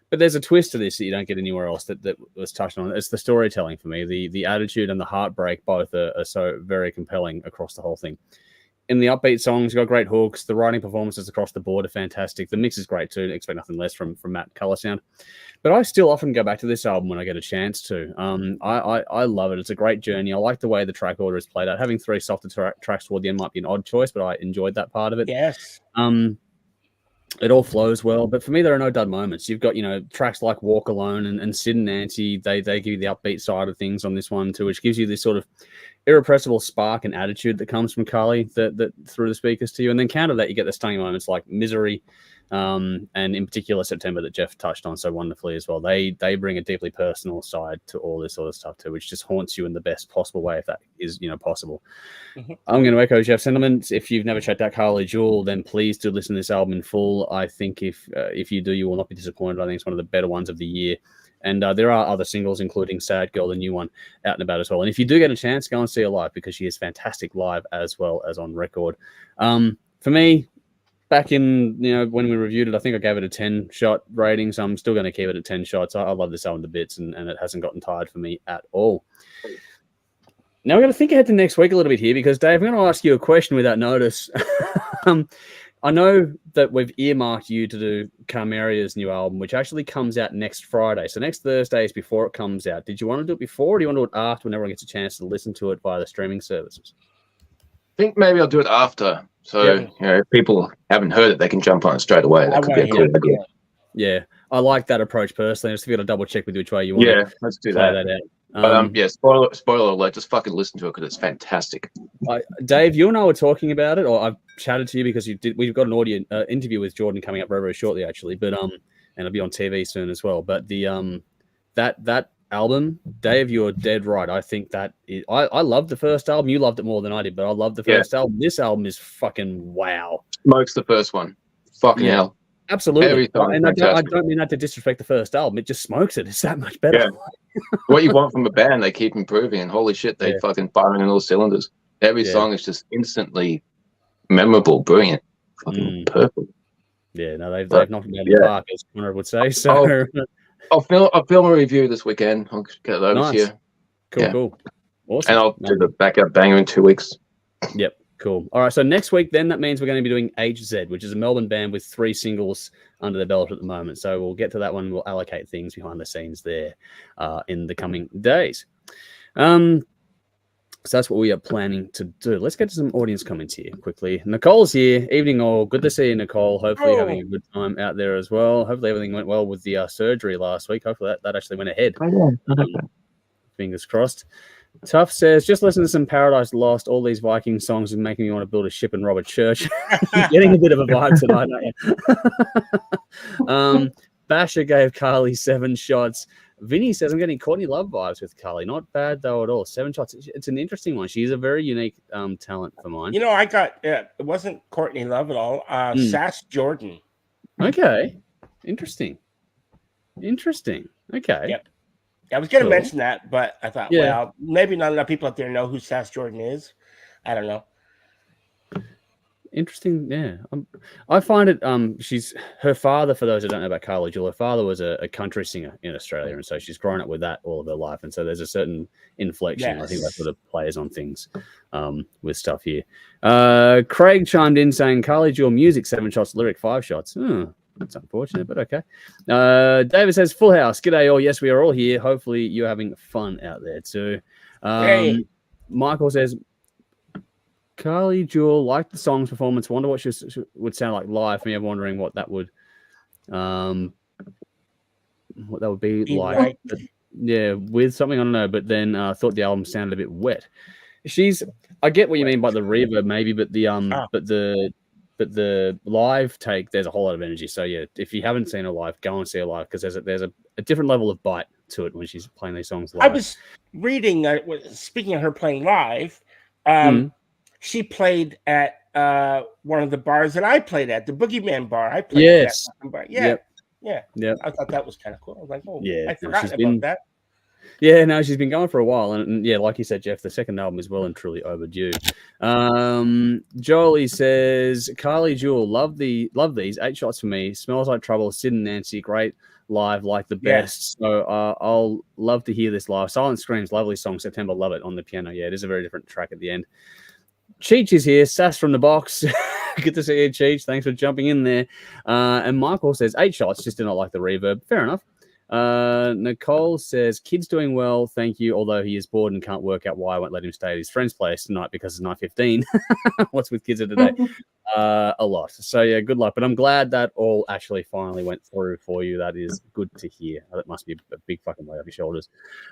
But there's a twist to this that you don't get anywhere else that was touched on. It's the storytelling for me. The attitude and the heartbreak both are so very compelling across the whole thing. In the upbeat songs, you've got great hooks. The writing performances across the board are fantastic. The mix is great too. Expect nothing less from Matt Color Sound. But I still often go back to this album when I get a chance to. I love it. It's a great journey. I like the way the track order is played out. Having 3 softer tracks toward the end might be an odd choice, but I enjoyed that part of it. Yes. It all flows well, but for me, there are no dud moments. You've got, tracks like Walk Alone and Sid and Nancy. They give you the upbeat side of things on this one too, which gives you this sort of irrepressible spark and attitude that comes from Carly that through the speakers to you. And then counter that, you get the stunning moments like Misery, and in particular September that Jeff touched on so wonderfully as well. They bring a deeply personal side to all this sort of stuff too, which just haunts you in the best possible way, if that is possible. Mm-hmm. I'm going to echo Jeff's sentiments. If you've never checked out Carly Jewell, then please do listen to this album in full. I think if you do, you will not be disappointed. I think it's one of the better ones of the year. And there are other singles, including Sad Girl, the new one, out and about as well. And if you do get a chance, go and see her live, because she is fantastic live as well as on record. For me, back in, when we reviewed it, I think I gave it a 10-shot rating, so I'm still going to keep it at 10 shots. I love this album to bits, and it hasn't gotten tired for me at all. Now we're going to think ahead to next week a little bit here, because, Dave, I'm going to ask you a question without notice. I know that we've earmarked you to do Carmeria's new album, which actually comes out next Friday. So next Thursday is before it comes out. Did you want to do it before, or do you want to do it after, when everyone gets a chance to listen to it via the streaming services? I think maybe I'll do it after. So, if people haven't heard it, they can jump on it straight away. That could be a cool idea. Yeah, I like that approach personally. I just got to double check with you which way you want to let's do that out. But spoiler alert, just fucking listen to it because it's fantastic. Dave, you and I were talking about it, or I've chatted to you because we've got an audio interview with Jordan coming up very, very shortly, actually. But and it'll be on TV soon as well. But the that album, Dave, you're dead right. I think that I loved the first album. You loved it more than I did, but I loved the first album. This album is fucking wow. Smokes the first one. Fucking hell. Absolutely. And I don't mean that to disrespect the first album. It just smokes it. It's that much better. Yeah. What you want from a band, they keep improving, and holy shit, they fucking firing on all cylinders. Every song is just instantly memorable, brilliant, fucking perfect. Yeah, no, they've knocked it out of the park, as Conrad would say. So I'll film a review this weekend. I'll get it over to you. Cool. Awesome. And I'll do the backup banger in 2 weeks. Yep. Cool. All right. So next week, then, that means we're going to be doing HZ, which is a Melbourne band with 3 singles under their belt at the moment. So we'll get to that one. We'll allocate things behind the scenes there in the coming days. So that's what we are planning to do. Let's get to some audience comments here quickly. Nicole's here. Evening all. Good to see you, Nicole. Hopefully having a good time out there as well. Hopefully everything went well with the surgery last week. Hopefully that actually went ahead. Fingers crossed. Tough says, just listen to some Paradise Lost. All these Viking songs are making me want to build a ship and rob a church. You're getting a bit of a vibe tonight, aren't you? Basher gave Carly 7 shots. Vinny says, I'm getting Courtney Love vibes with Carly. Not bad, though, at all. 7 shots. It's an interesting one. She's a very unique talent for mine. I got, it wasn't Courtney Love at all. Sass Jordan. Okay. Interesting. Okay. Yep. I was going to mention that, but I thought, well, maybe not enough people out there know who Sass Jordan is. I don't know. Interesting, yeah. I find it. She's her father. For those who don't know about Carly Jewell, her father was a country singer in Australia, and so she's grown up with that all of her life. And so there's a certain inflection. I think that sort of plays on things with stuff here. Craig chimed in saying, "Carly Jewell music 7 shots, lyric 5 shots." That's unfortunate, but okay. David says, "Full house. G'day all. Yes, we are all here. Hopefully you're having fun out there too." Michael says, Carly Jewell liked the song's performance. Wonder what she would sound like live. For me, I'm wondering what that would be like. But, with something, I don't know. But then thought the album sounded a bit wet. I get what you mean by the reverb, maybe, but the live take, there's a whole lot of energy. So yeah, if you haven't seen her live, go and see her live, because there's a different level of bite to it when she's playing these songs live. I was reading, speaking of her playing live, she played at one of the bars that I played at, the Boogeyman bar. I played Yes. at that bar. Yeah. Yep. Yeah. I thought that was kind of cool. I was like, oh, Yeah, I forgot about that. Yeah, no, she's been going for a while, and yeah, like you said, Jeff, the second album is well and truly overdue. Jolie says, Carly Jewell, love these 8 shots for me. Smells Like Trouble, Sid and Nancy, great live, like the best. So I'll love to hear this live. Silent Screams, lovely song. September, love it on the piano. Yeah, it is a very different track at the end. Cheech is here, Sass from the box. Good to see you, Cheech. Thanks for jumping in there. And Michael says 8 shots, just do not like the reverb. Fair enough. Nicole says, kids doing well, thank you, although he is bored and can't work out why I won't let him stay at his friend's place tonight because it's 9:15. What's with kids of today? A lot. So yeah, good luck, but I'm glad that all actually finally went through for you. That is good to hear. That must be a big fucking weight off your shoulders.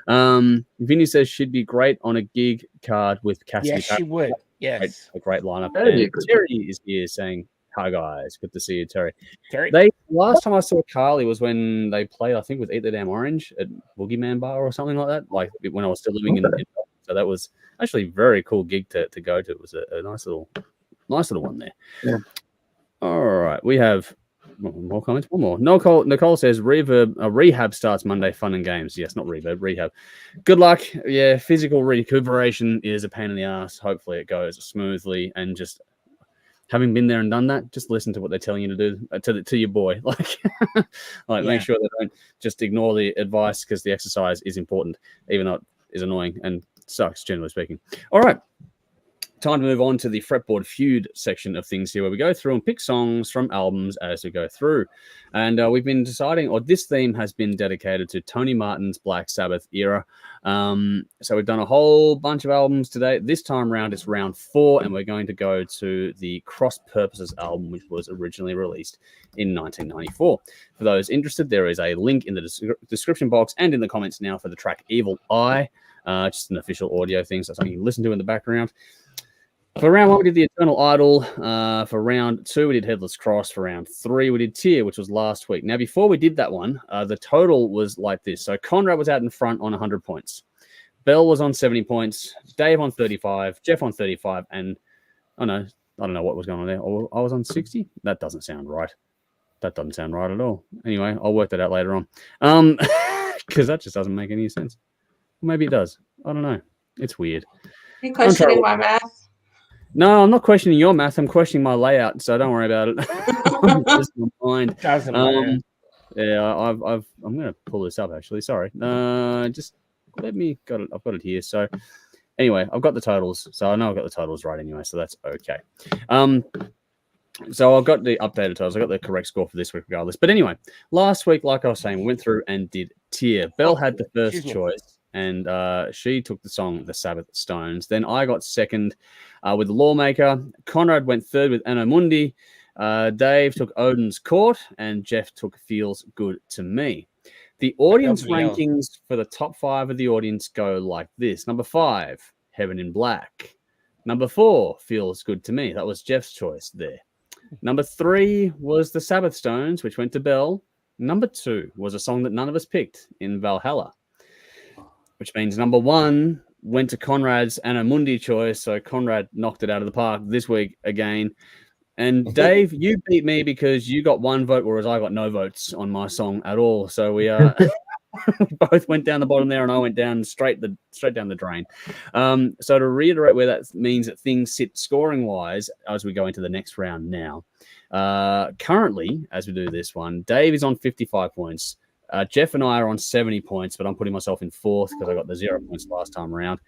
Vinny says she'd be great on a gig card with Cassidy. Yes, she would. Yes, a great lineup. Yeah, Terry is here saying, hi guys, good to see you, Terry. Terry? Last time I saw Carly was when they played, I think, with Eat the Damn Orange at Boogeyman Bar or something like that. Like when I was still living in so that was actually a very cool gig to go to. It was a nice little one there. Yeah. All right, we have more comments. One more. Nicole says rehab starts Monday. Fun and games. Yes, not reverb. Rehab. Good luck. Yeah, physical recuperation is a pain in the ass. Hopefully, it goes smoothly and just. Having been there and done that, just listen to what they're telling you to do to your boy. Make sure they don't just ignore the advice because the exercise is important, even though it is annoying and sucks, generally speaking. All right. Time to move on to the Fretboard Feud section of things here, where we go through and pick songs from albums as we go through. And we've been deciding, or this theme has been dedicated to Tony Martin's Black Sabbath era. So we've done a whole bunch of albums today. This time round, it's round 4, and we're going to go to the Cross Purposes album, which was originally released in 1994. For those interested, there is a link in the description box and in the comments now for the track Evil Eye, just an official audio thing, so something you can listen to in the background. For round 1, we did The Eternal Idol. For round 2, we did Headless Cross. For round 3, we did Tear, which was last week. Now, before we did that one, the total was like this. So Conrad was out in front on 100 points. Bell was on 70 points. Dave on 35. Jeff on 35. And, I don't know what was going on there. I was on 60? That doesn't sound right. That doesn't sound right at all. Anyway, I'll work that out later on. Because that just doesn't make any sense. Maybe it does. I don't know. It's weird. You're questioning my math. No, I'm not questioning your math. I'm questioning my layout, so don't worry about it. Just my mind. Doesn't matter. Yeah, I'm going to pull this up, actually. Sorry. Just let me got it. I've got it here. So anyway, I've got the totals. So I know I've got the totals right anyway, so that's okay. So I've got the updated totals. I got the correct score for this week regardless. But anyway, last week, like I was saying, we went through and did Tear. Belle had the first choice, and she took the song The Sabbath Stones. Then I got second with The Lawmaker. Conrad went third with Anno Mundi. Dave took Odin's Court, and Jeff took Feels Good to Me. The audience rankings for the top 5 of the audience go like this. Number 5, Heaven in Black. Number 4, Feels Good to Me. That was Jeff's choice there. Number 3 was The Sabbath Stones, which went to Bell. Number 2 was a song that none of us picked, In Valhalla, which means number 1 went to Conrad's Anno Mundi choice. So Conrad knocked it out of the park this week again. And Dave, you beat me because you got 1 vote, whereas I got no votes on my song at all. So we both went down the bottom there, and I went down straight down the drain. So to reiterate where that means that things sit scoring wise as we go into the next round now. Currently, as we do this one, Dave is on 55 points. Jeff and I are on 70 points, but I'm putting myself in 4th because I got the 0 points last time around.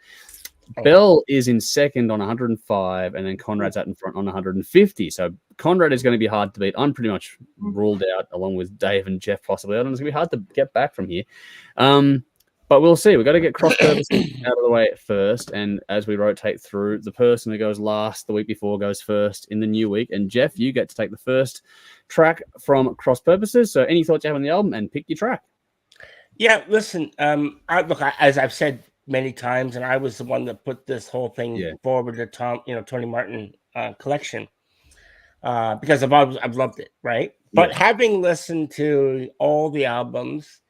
Bell is in second on 105, and then Conrad's out in front on 150. So Conrad is going to be hard to beat. I'm pretty much ruled out, along with Dave and Jeff possibly. I don't know, it's going to be hard to get back from here. But we'll see. We've got to get cross purposes out of the way at first. And as we rotate through, the person who goes last the week before goes first in the new week. And Jeff, you get to take the first track from Cross Purposes. So any thoughts you have on the album, and pick your track. Yeah, listen, as I've said many times, and I was the one that put this whole thing forward to Tony Martin collection because I've loved it, right? But having listened to all the albums,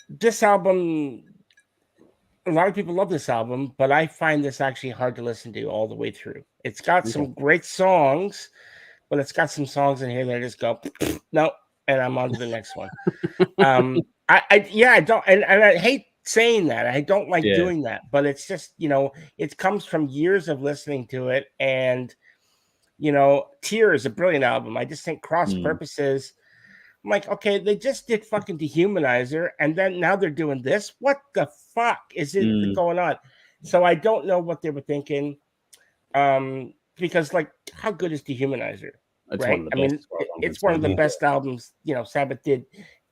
this album a lot of people love this album, but I find this actually hard to listen to all the way through. It's got some great songs, but it's got some songs in here that I just go, no, and I'm on to the next one. I don't, and I hate saying that. I don't like doing that, but it's just, it comes from years of listening to it. And, Tear is a brilliant album. I just think Cross Purposes, I'm like, okay, they just did fucking Dehumanizer, and then now they're doing this. What the fuck is it going on? So I don't know what they were thinking. Because like, how good is Dehumanizer? Right? I mean, it's one of the best albums, Sabbath did,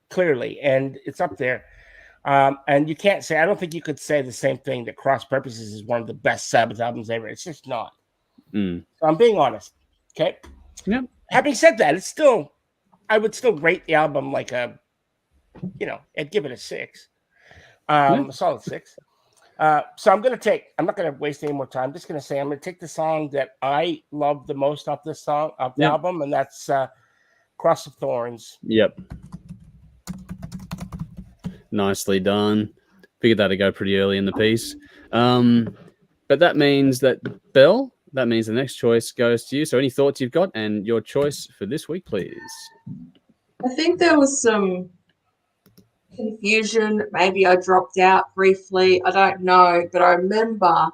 clearly, and it's up there. And you can't say, I don't think you could say the same thing that Cross Purposes is one of the best Sabbath albums ever. It's just not. So I'm being honest. Okay. Yep. Having said that, it's still, I would still rate the album like a, I'd give it a 6. A solid 6. So I'm not going to waste any more time. I'm just going to say I'm going to take the song that I love the most off this song, of the album, and that's Cross of Thorns. Yep. Nicely done. Figured that'd go pretty early in the piece. But that means that, Belle, that means the next choice goes to you. So any thoughts you've got and your choice for this week, please? I think there was some confusion. Maybe I dropped out briefly. I don't know. But I remember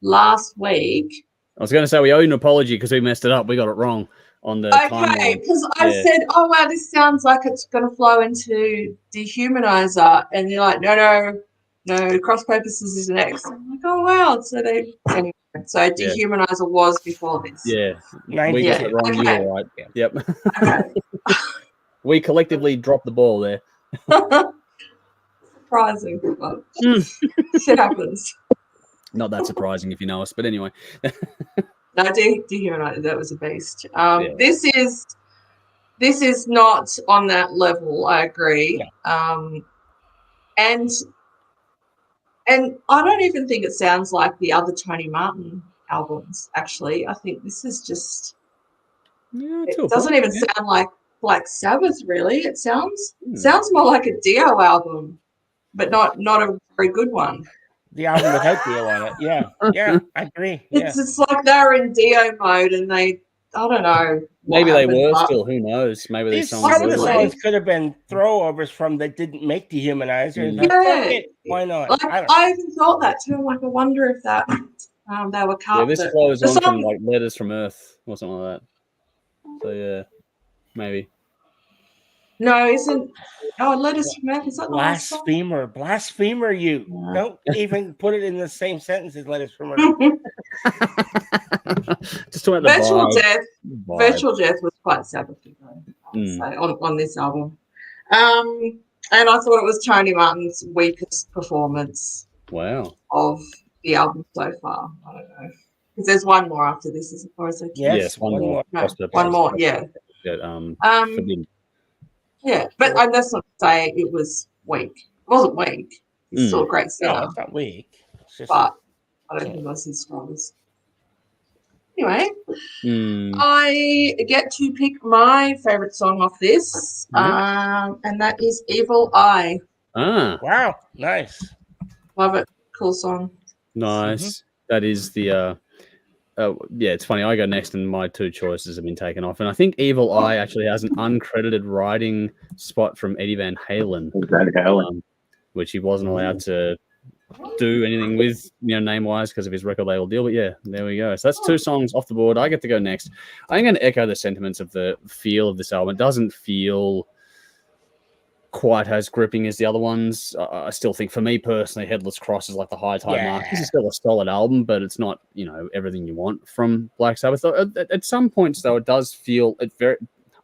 last week. I was going to say we owe you an apology because we messed it up. We got it wrong on the timeline. Because I said, oh, wow, this sounds like it's going to flow into Dehumanizer. And you're like, no, Cross Purposes is next. I'm like, oh, wow. So anyway, so Dehumanizer was before this. Yeah. We got it wrong. You were right. Yep. Okay. We collectively dropped the ball there. Surprising. But shit happens. Not that surprising if you know us, but anyway. No, Dehumanizer, that was a beast. This is not on that level, I agree. Yeah. And I don't even think it sounds like the other Tony Martin albums, actually. I think this is just it doesn't even sound like Black Sabbath, really. It sounds more like a Dio album, but not a very good one. The album without Dio on it. Yeah, I agree. It's like they're in Dio mode and I don't know. Maybe they were still, who knows? Maybe these songs could have been throwovers from that didn't make Dehumanizer. Why not? Like, I even thought that too. I'm like, I wonder if that they were cut. Yeah, this flows on from like Letters from Earth or something like that. So yeah, maybe. No, isn't. Oh, Letters from Earth. Is that the last song? Blasphemer! You don't even put it in the same sentence as Letters from Earth. Just talking about Virtual Death. Virtual Death was quite Sabbathy, on this album. And I thought it was Tony Martin's weakest performance. Wow. Of the album so far. I don't know. Because there's one more after this, as far as I can. Yes, one more. No, one more, yeah. Yeah, but that's not to say it was weak. It wasn't weak. It's still a great singer. No, it's not weak. It's just... But I don't think it was his strongest. Anyway, I get to pick my favorite song off this, and that is Evil Eye. Wow, nice. Love it. Cool song. Nice. That is the it's funny. I go next, and my two choices have been taken off. And I think Evil Eye actually has an uncredited writing spot from Eddie Van Halen, which he wasn't allowed to do anything with, name-wise because of his record label deal. But yeah, there we go. So that's two songs off the board. I get to go next. I'm going to echo the sentiments of the feel of this album. It doesn't feel quite as gripping as the other ones. I still think, for me personally, Headless Cross is like the high tide mark. This is still a solid album, but it's not, everything you want from Black Sabbath. At some points, though, it does feel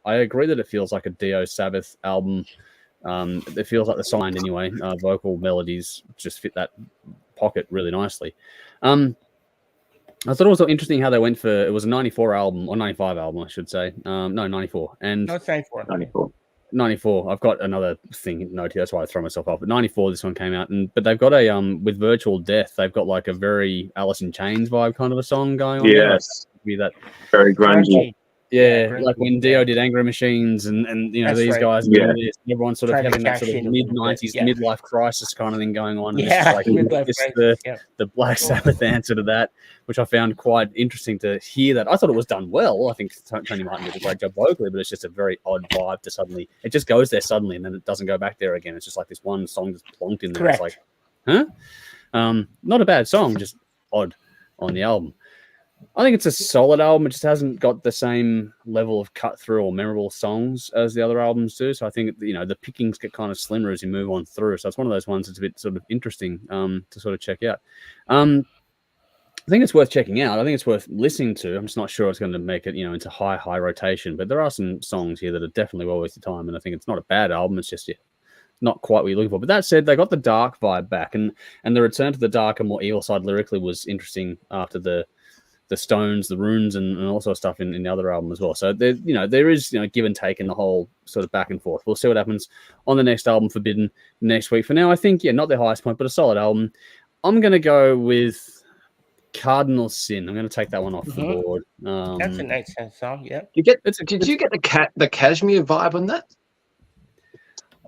I agree that it feels like a Dio Sabbath album. It feels like the sound anyway. Vocal melodies just fit that pocket really nicely. I thought it was interesting how they went for, it was a 94 album, or 95 album, I should say. No, 94. And no, 94. 94. I've got another thing note here. That's why I throw myself off. But 94, this one came out, but they've got a with Virtual Death, they've got like a very Alice in Chains vibe kind of a song going on. Yes, be that very grungy. Yeah, like when Dio did Angry Machines and you know, That's these right. guys, Yeah. and everyone's sort of Trying to having that cash sort of in a little bit, mid-90s yeah. midlife crisis kind of thing going on. And Yeah, it's like midlife this crisis, yeah. the Black Sabbath answer to that, which I found quite interesting to hear that. I thought it was done well. I think Tony Martin did a great job vocally, but it's just a very odd vibe to suddenly, it just goes there suddenly and then it doesn't go back there again. It's just like this one song that's plonked in there. Correct. It's like, huh? Not a bad song, just odd on the album. I think it's a solid album. It just hasn't got the same level of cut through or memorable songs as the other albums do. So I think, you know, the pickings get kind of slimmer as you move on through. So it's one of those ones that's a bit sort of interesting to sort of check out. I think it's worth checking out. I think it's worth listening to. I'm just not sure it's going to make it, you know, into high rotation. But there are some songs here that are definitely well worth your time. And I think it's not a bad album. It's just not quite what you're looking for. But that said, they got the dark vibe back. And the return to the darker, more evil side lyrically was interesting after the Stones, the Runes, and all sorts of stuff in the other album as well. So there, you know, there is, you know, give and take in the whole sort of back and forth. We'll see what happens on the next album, Forbidden, next week. For now, I think, not their highest point, but a solid album. I'm going to go with Cardinal Sin. I'm going to take that one off the board. That's a nice song, yeah. Did you get the Kashmir vibe on that?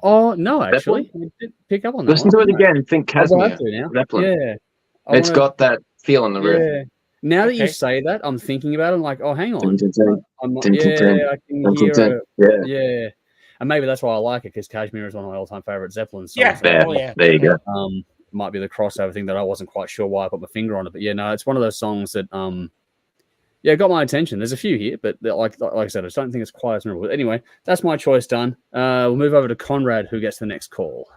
Oh, no, actually. I did pick up on that. Listen to it again and think Kashmir. Yeah. It's got that feel on the riff. Yeah. Now that you say that, I'm thinking about it. I'm like, oh, hang on. I can hear yeah. And maybe that's why I like it, because Kashmir is one of my all-time favorite Zeppelin songs. Yeah, there you go. Might be the crossover thing that I wasn't quite sure why I put my finger on it. But yeah, no, it's one of those songs that got my attention. There's a few here, but like I said, I just don't think it's quite as memorable. But anyway, that's my choice done. We'll move over to Conrad, who gets the next call.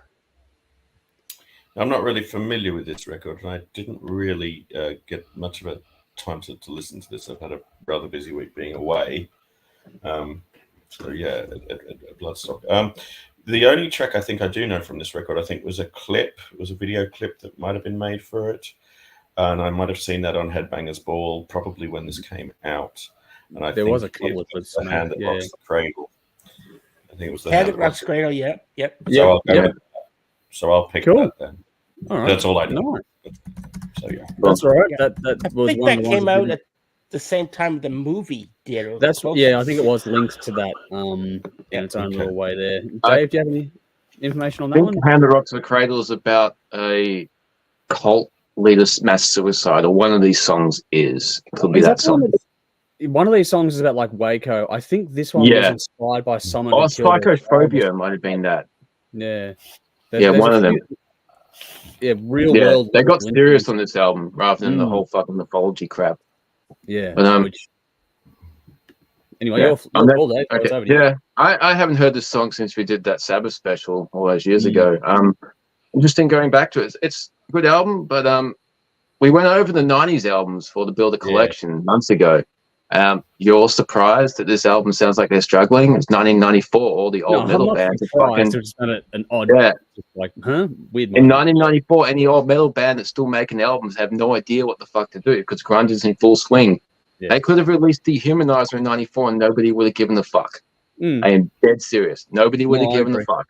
I'm not really familiar with this record, and I didn't really get much of a time to listen to this. I've had a rather busy week being away. So yeah, at Bloodstock. The only track I think I do know from this record, I think, was a clip. It was a video clip that might have been made for it. And I might have seen that on Headbangers Ball, probably when this came out. And I think was a couple of clips. The Hand That Rocks the Cradle. I think it was the Hand That Rocks the Cradle, yep. So I'll pick that then. All right. That's all I know. Nice. So yeah, that's all right. Yeah. That I was think one that of the came ones out at the same time the movie did. That's I think it was linked to that in its own little way there. Dave, do you have any information on that one? Hand That Rocks the Cradle is about a cult leader's mass suicide, or one of these songs is. It could be that song. One of these songs is about like Waco. I think this one was inspired by someone. Oh, Psychophobia might have been that. Yeah. One of them. Real world. They got serious on this album rather than the whole fucking mythology crap. Yeah. But, anyway, you're all day. Okay. I haven't heard this song since we did that Sabbath special all those years ago. Interesting going back to it. It's a good album, but we went over the 90s albums for the Builder collection months ago. You're all surprised that this album sounds like they're struggling. It's 1994. All the old metal bands are fucking. It's an odd, like, weird. In 1994, any old metal band that's still making albums have no idea what the fuck to do because grunge is in full swing. Yeah. They could have released Dehumanizer in '94 and nobody would have given a fuck. I am dead serious. Nobody would have given a fuck.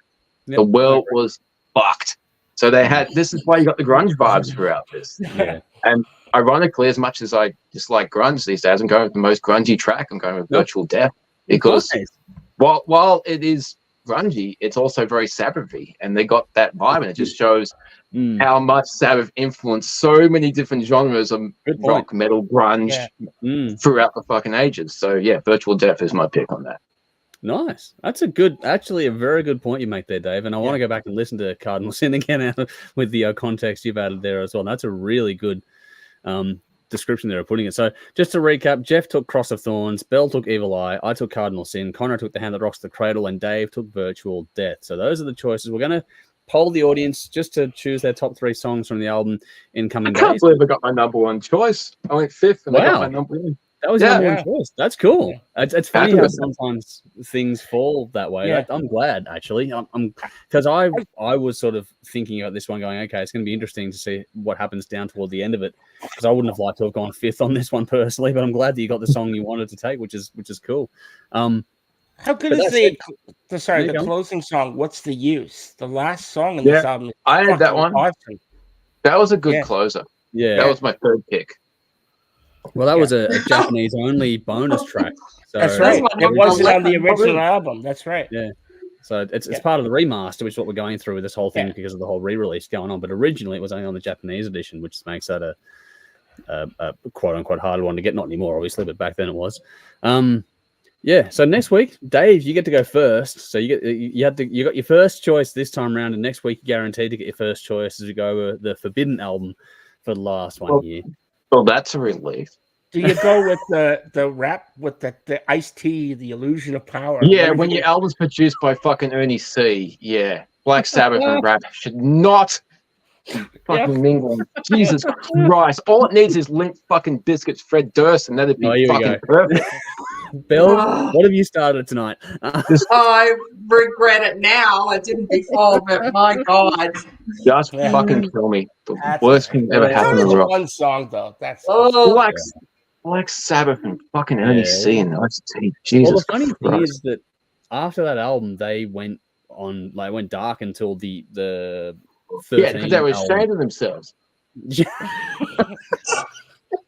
Yep. The world was fucked. So they had. This is why you got the grunge vibes throughout this. Yeah. And ironically, as much as I dislike grunge these days, I'm going with the most grungy track. I'm going with Virtual Death because while it is grungy, it's also very Sabbath-y, and they got that vibe, and it just shows how much Sabbath influenced so many different genres of rock, metal, grunge throughout the fucking ages. So yeah, Virtual Death is my pick on that. Nice. That's a very good point you make there, Dave. And I want to go back and listen to Cardinal Sin again with the context you've added there as well. And that's a really good description there of putting it. So just to recap, Jeff took Cross of Thorns, Bell took Evil Eye, I took Cardinal Sin, Connor took The Hand That Rocks the Cradle, and Dave took Virtual Death. So those are the choices. We're going to poll the audience just to choose their top 3 songs from the album in coming days. I can't believe I got my number 1 choice. I went 5th and I got my number 1. That was your number 1 choice. That's cool. It's funny how sometimes things fall that way. Yeah. I'm glad, actually. I'm because I was sort of thinking about this one going, okay, it's going to be interesting to see what happens down toward the end of it, because I wouldn't have liked to have gone 5th on this one personally, but I'm glad that you got the song you wanted to take, which is cool. How good is the closing song? What's the Use? The last song in this album. I had that one. Awesome. That was a good closer. Yeah. That was my 3rd pick. Well, that was a Japanese only bonus track. So That's right. That's what It wasn't on the I'm original like. album. That's right. Yeah. So it's part of the remaster, which is what we're going through with this whole thing because of the whole re-release going on. But originally, it was only on the Japanese edition, which makes that a quote-unquote hard one to get. Not anymore, obviously, but back then it was. Yeah. So next week, Dave, you get to go first. So you got your first choice this time around, and next week you're guaranteed to get your first choice as we go over the Forbidden album for the last one year. Well, that's a relief. Do you go with the rap with the iced tea, the illusion of power? Yeah, when your album's produced by fucking Ernie C. Yeah, Black Sabbath and rap should not fucking mingle. Jesus Christ! All it needs is Limp fucking Biscuits, Fred Durst, and that'd be fucking perfect. Bill, what have you started tonight? I regret it now. I didn't before, but my God. Just fucking kill me. The worst thing ever happened in the rock. One song though. That's Black Sabbath and fucking Ernie C. and Ice T. Jesus. Well, the funny Christ. thing is that after that album, they went dark until the 13th because they were album. ashamed of themselves.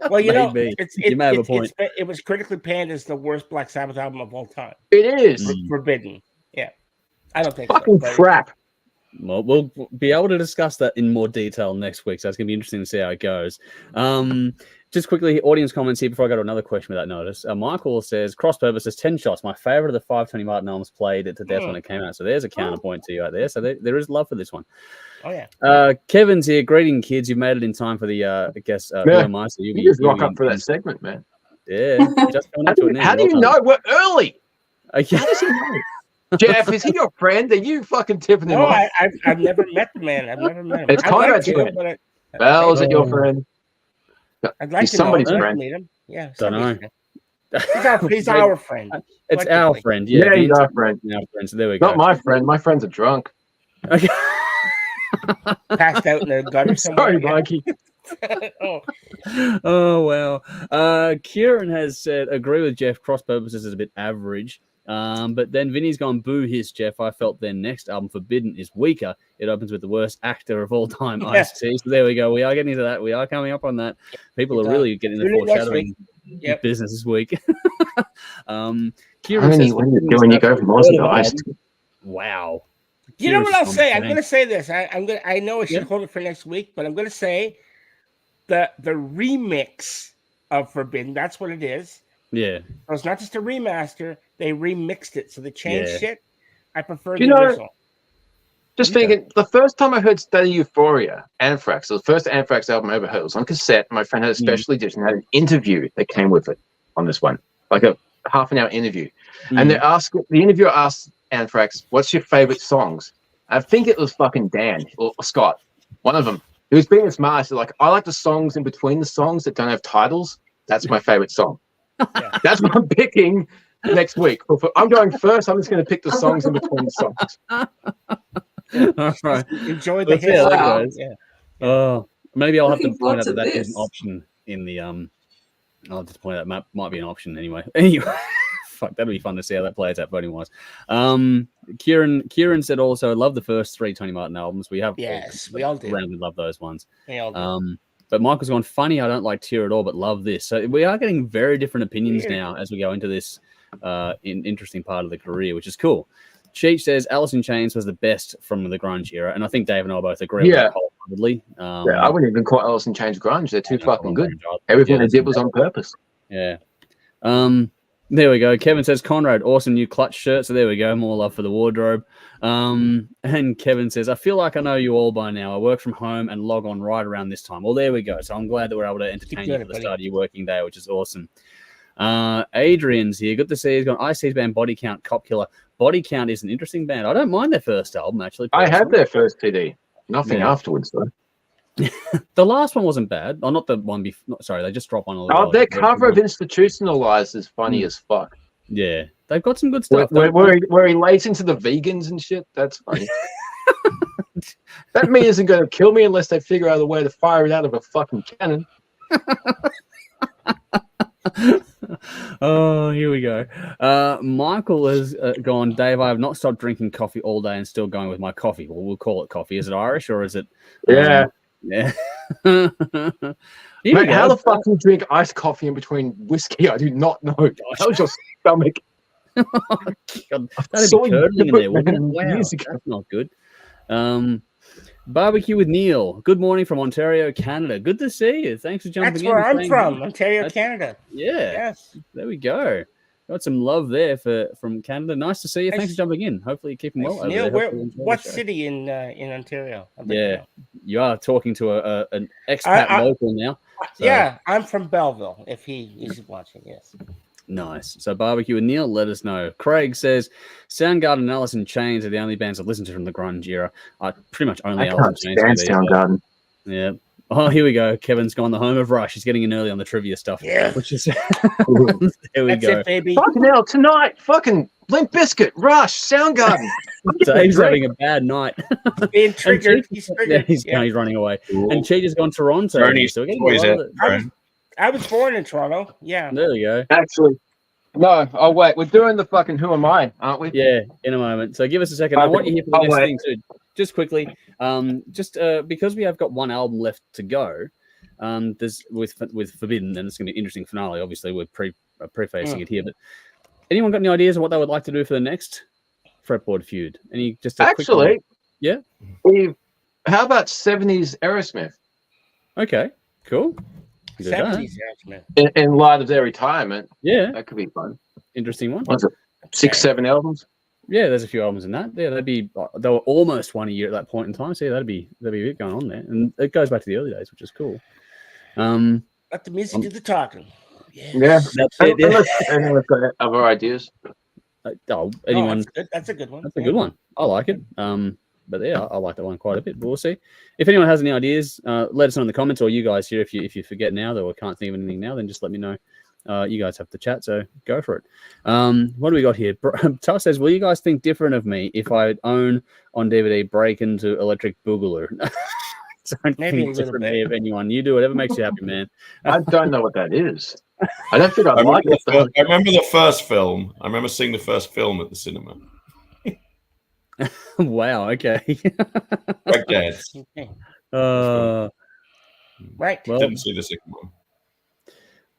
Well, you know, you may have a point. It was critically panned as the worst Black Sabbath album of all time. It is Forbidden. Yeah, I don't think fucking so, crap. Well, we'll be able to discuss that in more detail next week, so it's going to be interesting to see how it goes. Just quickly, audience comments here before I go to another question without notice. Michael says, Cross Purposes, 10 shots. My favorite of the 520 Martin albums played it to death when it came out. So there's a counterpoint to you out there. So there is love for this one. Oh, yeah. Kevin's here. Greeting, kids. You've made it in time for the, I guess, You just rock up for that segment, man. Yeah. Just coming up to it now. How do you know? We're early. Okay. How does he know? Jeff, is he your friend? Are you fucking tipping him No, off? I've never met the man. I've never met him. It's Conrad's friend. Well, is it your friend? I'd like He's to somebody's know. friend. Meet him. Yeah. Don't know. He's our friend. It's our friend. Yeah, he's our friend. Our friend. So there we go. Not my friend. My friends are drunk. Okay. Passed out in the gutter somewhere. Sorry, Mikey. Oh, well. Kieran has said, agree with Jeff, Cross Purposes is a bit average. But then Vinny's gone, boo hiss, Jeff. I felt their next album, Forbidden, is weaker. It opens with the worst actor of all time, Ice-T. So there we go. We are getting into that. We are coming up on that. People are really getting the foreshadowing business this week. Kieran says, when you go from Aussie to Ice-T. Wow. You know what I'll say? I'm going to say this. I know I should hold it for next week, but I'm going to say the remix of Forbidden. That's what it is. Yeah. So it's not just a remaster. They remixed it. So they changed it. I prefer the original. Just thinking, the first time I heard State of Euphoria, Anthrax, the first Anthrax album I ever heard, was on cassette. My friend had a special edition, had an interview that came with it on this one, like a half-an-hour interview. And the interviewer asked Anthrax, what's your favorite songs? I think it was fucking Dan or Scott, one of them. He was being smart. He's like, I like the songs in between the songs that don't have titles. That's my favorite song. That's what I'm picking next week. I'm going first. I'm just going to pick the songs in between the songs. All right. Enjoy the hit. Oh, maybe I'll have to point out that is an option in the I'll just point out that might be an option anyway. Anyway, fuck, that'll be fun to see how that plays out voting wise. Kieran said also, love the first 3 Tony Martin albums. We all did. Roundly love those ones. We all did. But Michael's gone, funny, I don't like Tear at all, but love this. So we are getting very different opinions now as we go into this interesting part of the career, which is cool. Cheech says Alice in Chains was the best from the grunge era, and I think Dave and I both agree with that wholeheartedly. I wouldn't even call Alice in Chains grunge. They're too fucking good. Everything they did was on purpose. Yeah. There we go. Kevin says, Conrad, awesome new clutch shirt. So there we go. More love for the wardrobe. And Kevin says, I feel like I know you all by now. I work from home and log on right around this time. Well, there we go. So I'm glad that we're able to entertain you for the start of your working day, which is awesome. Adrian's here. Good to see you. He's gone, Ice-T's band Body Count, Cop Killer. Body Count is an interesting band. I don't mind their first album, actually. I had their first CD. Nothing afterwards, though. The last one wasn't bad. Oh, not the one before. Sorry, they just dropped one. Their cover of Institutionalized is funny as fuck. Yeah, they've got some good stuff. Where he lays into the vegans and shit. That's funny. That meat isn't going to kill me unless they figure out a way to fire it out of a fucking cannon. Oh, here we go. Michael has gone, Dave, I have not stopped drinking coffee all day and still going with my coffee. Well, we'll call it coffee. Is it Irish or is it... Yeah. Yeah. Mate, how the fuck do you drink iced coffee in between whiskey? I do not know. How was your stomach? God, that'd be curdling in there, wouldn't it? Wow, that's not good. Barbecue with Neil. Good morning from Ontario, Canada. Good to see you. Thanks for jumping in. That's where I'm from, Ontario, Canada. Yeah. Yes. There we go. Got some love there from Canada. Nice to see you. Thanks for jumping in. Hopefully you're keeping well. Neil, what city in Ontario? Yeah, you are talking to an expat local now. So. Yeah, I'm from Belleville. If he's watching, yes. Nice. So barbecue with Neil, let us know. Craig says Soundgarden and Alice in Chains are the only bands I've listened to from the grunge era. I pretty much only Alice in Chains. Soundgarden. Yeah. Oh, here we go. Kevin's gone the home of Rush. He's getting in early on the trivia stuff. Yeah. Which is there we go. It, baby. Fucking hell, tonight. Fucking Limp Bizkit, Rush, Soundgarden. Dave's having a bad night. Being triggered. He's triggered. Yeah, he's running away. Ooh. And Cheetah's gone Toronto. So I was born in Toronto. Yeah. There we go. Actually, no. Oh, wait. We're doing the fucking Who Am I, aren't we? Yeah, in a moment. So give us a second. I want you here for the next thing, too. Just quickly. Because we have got one album left to go, there's with Forbidden, and it's going to be an interesting finale. Obviously, we're prefacing it here. But anyone got any ideas of what they would like to do for the next Fretboard Feud? Any just actually? Yeah. How about 70s Aerosmith? Okay, cool. 70s Aerosmith. In light of their retirement. Yeah. That could be fun. Interesting one. What's it? 6-7 albums? Yeah, there's a few albums in that. Yeah, they were almost 1 a year at that point in time. So yeah, that'd be a bit going on there. And it goes back to the early days, which is cool. Let the music do the talking. Yeah. That's it. Yeah. Anyone's got other ideas? Anyone? That's a good one. That's a good one. I like it. But yeah, I like that one quite a bit. But we'll see. If anyone has any ideas, let us know in the comments, or you guys here. If you forget now, though, or can't think of anything now, then just let me know. You guys have to chat, so go for it. What do we got here? Tuff says, will you guys think different of me if I own on DVD Break Into Electric Boogaloo? Don't Maybe think differently of anyone. You do whatever makes you happy, man. I don't know what that is. I don't think I like it. I remember the first film. I remember seeing the first film at the cinema. Wow, okay. Right, Dance. Right. Well, didn't see the second one.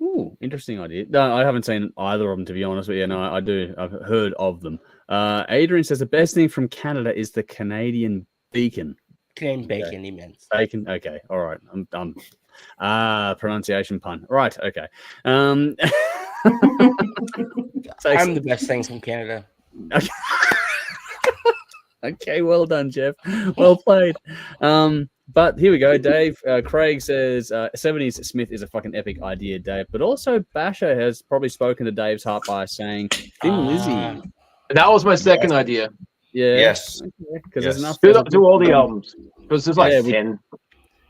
Ooh, interesting idea. No, I haven't seen either of them, to be honest. But yeah, no, I do. I've heard of them. Adrian says the best thing from Canada is the Canadian bacon. Canadian bacon, he meant. Bacon. Okay, all right. I'm pronunciation pun. Right. Okay. I'm the best thing from Canada. Okay. Okay, well done, Jeff. Well played. But here we go, Dave. Craig says 70s Smith is a fucking epic idea, Dave. But also Basher has probably spoken to Dave's heart by saying Thin Lizzy. That was my second idea. Yeah. Yes. Because there's enough. Do all the albums. Because there's like 10.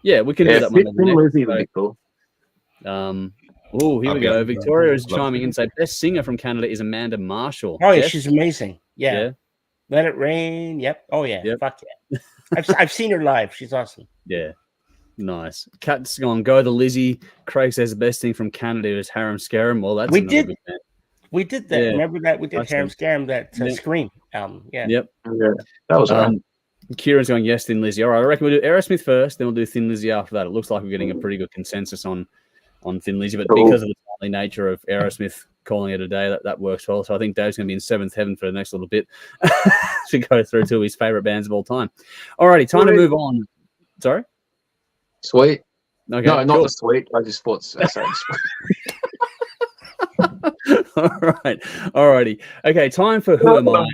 Yeah, we can do that one. Thin Lizzy would be cool. Oh, here we go. Victoria is chiming in. Say best singer from Canada is Amanda Marshall. Oh yeah, she's amazing. Yeah. Let It Rain. Yep. Oh yeah. Yep. Fuck yeah. I've seen her live. She's awesome. Yeah. Nice. Cat's gone. Go the Lizzie. Craig says the best thing from Canada is Harem Scarum. Well, that's we did that. Yeah. Remember that we did Harem Scarum, that Scream album. Yeah. Yep. Yeah. That was Kieran's going yes, Thin Lizzy. All right, I reckon we'll do Aerosmith first, then we'll do Thin Lizzy after that. It looks like we're getting a pretty good consensus on Thin Lizzy, but because of the timely nature of Aerosmith calling it a day, that works well. So I think Dave's going to be in seventh heaven for the next little bit to go through two of his favorite bands of all time. Alrighty, time to move on. Sorry? Sweet. Okay, no, not the sweet. I just thought so. Alrighty. Okay, time for Who Am I?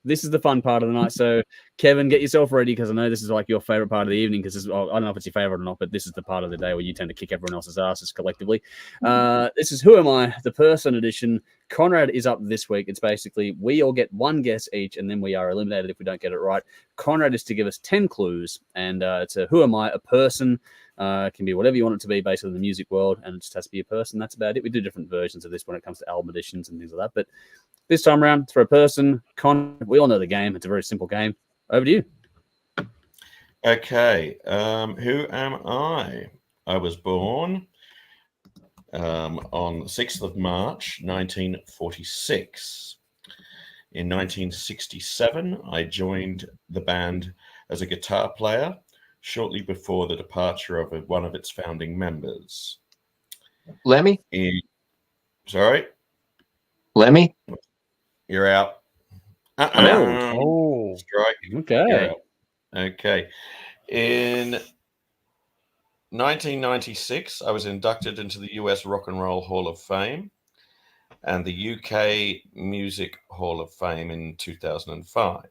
This is the fun part of the night. So, Kevin, get yourself ready because I know this is like your favorite part of the evening because I don't know if it's your favorite or not, but this is the part of the day where you tend to kick everyone else's asses collectively. This is Who Am I? The person edition. Conrad is up this week. It's basically we all get one guess each and then we are eliminated if we don't get it right. Conrad is to give us 10 clues and it's a Who Am I? A person. Can be whatever you want it to be based on the music world, and it just has to be a person. That's about it. We do different versions of this when it comes to album editions and things like that. But this time around, it's for a person. We all know the game. It's a very simple game. Over to you. Okay. Who am I? I was born on the 6th of March, 1946. In 1967, I joined the band as a guitar player shortly before the departure of one of its founding members? Lemmy? Sorry? Lemmy? You're out. Oh. Strike. Okay. You're out. Okay. In 1996, I was inducted into the US Rock and Roll Hall of Fame and the UK Music Hall of Fame in 2005.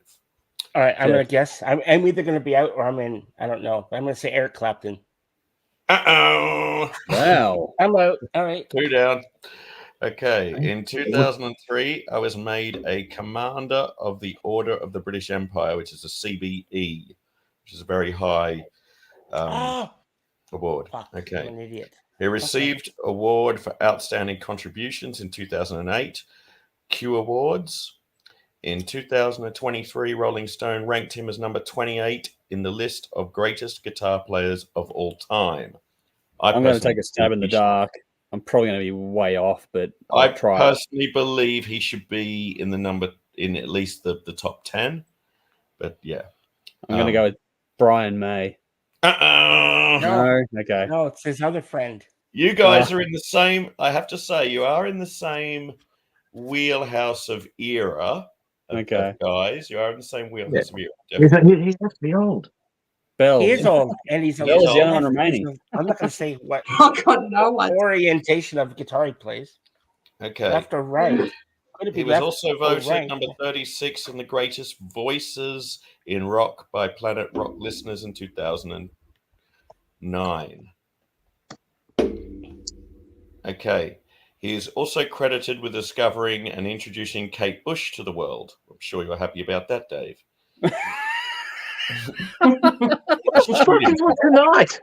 All right, I'm going to guess. I'm either going to be out or I'm in. I don't know. I'm going to say Eric Clapton. Uh-oh. Wow. I'm out. All right. 2 down. Okay. In 2003, I was made a Commander of the Order of the British Empire, which is a CBE, which is a very high award. Fuck, Okay. I'm an idiot. He received award for outstanding contributions in 2008, Q Awards. In 2023, Rolling Stone ranked him as number 28 in the list of greatest guitar players of all time. I'm going to take a stab in the dark. I'm probably going to be way off, but I I'll try. personally believe he should be in at least the top 10. But yeah. I'm going to go with Brian May. No. Okay. No, it's his other friend. You guys are in the same, I have to say, you are in the same wheelhouse of era. Of guys, you are in the same wheelhouse of era. He's actually old. Bell. He is old, and he's Bell is the only one remaining. I'm not going to say what Oh God, no one. orientation of guitar he plays. Okay. Left or right. Could it be He was left also or voted right? number 36 in the greatest voices in rock by Planet Rock listeners in 2009. Okay. He is also credited with discovering and introducing Kate Bush to the world. I'm sure you're happy about that, Dave. Tonight.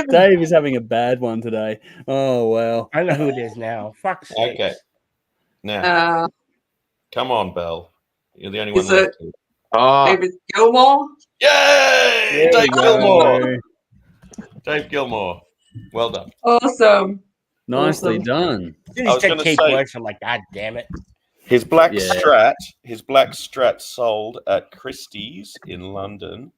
Dave is having a bad one today. Oh, wow. I know who it is now. Fuck. Okay. Now, come on, Belle. You're the only one left. David Gilmour. Yay! There Dave we go. Gilmour. Dave Gilmour. Well done. Awesome. Nicely Awesome. done. He I was said gonna Kate say- Bush. I'm like, God damn it. His black Strat sold at Christie's in London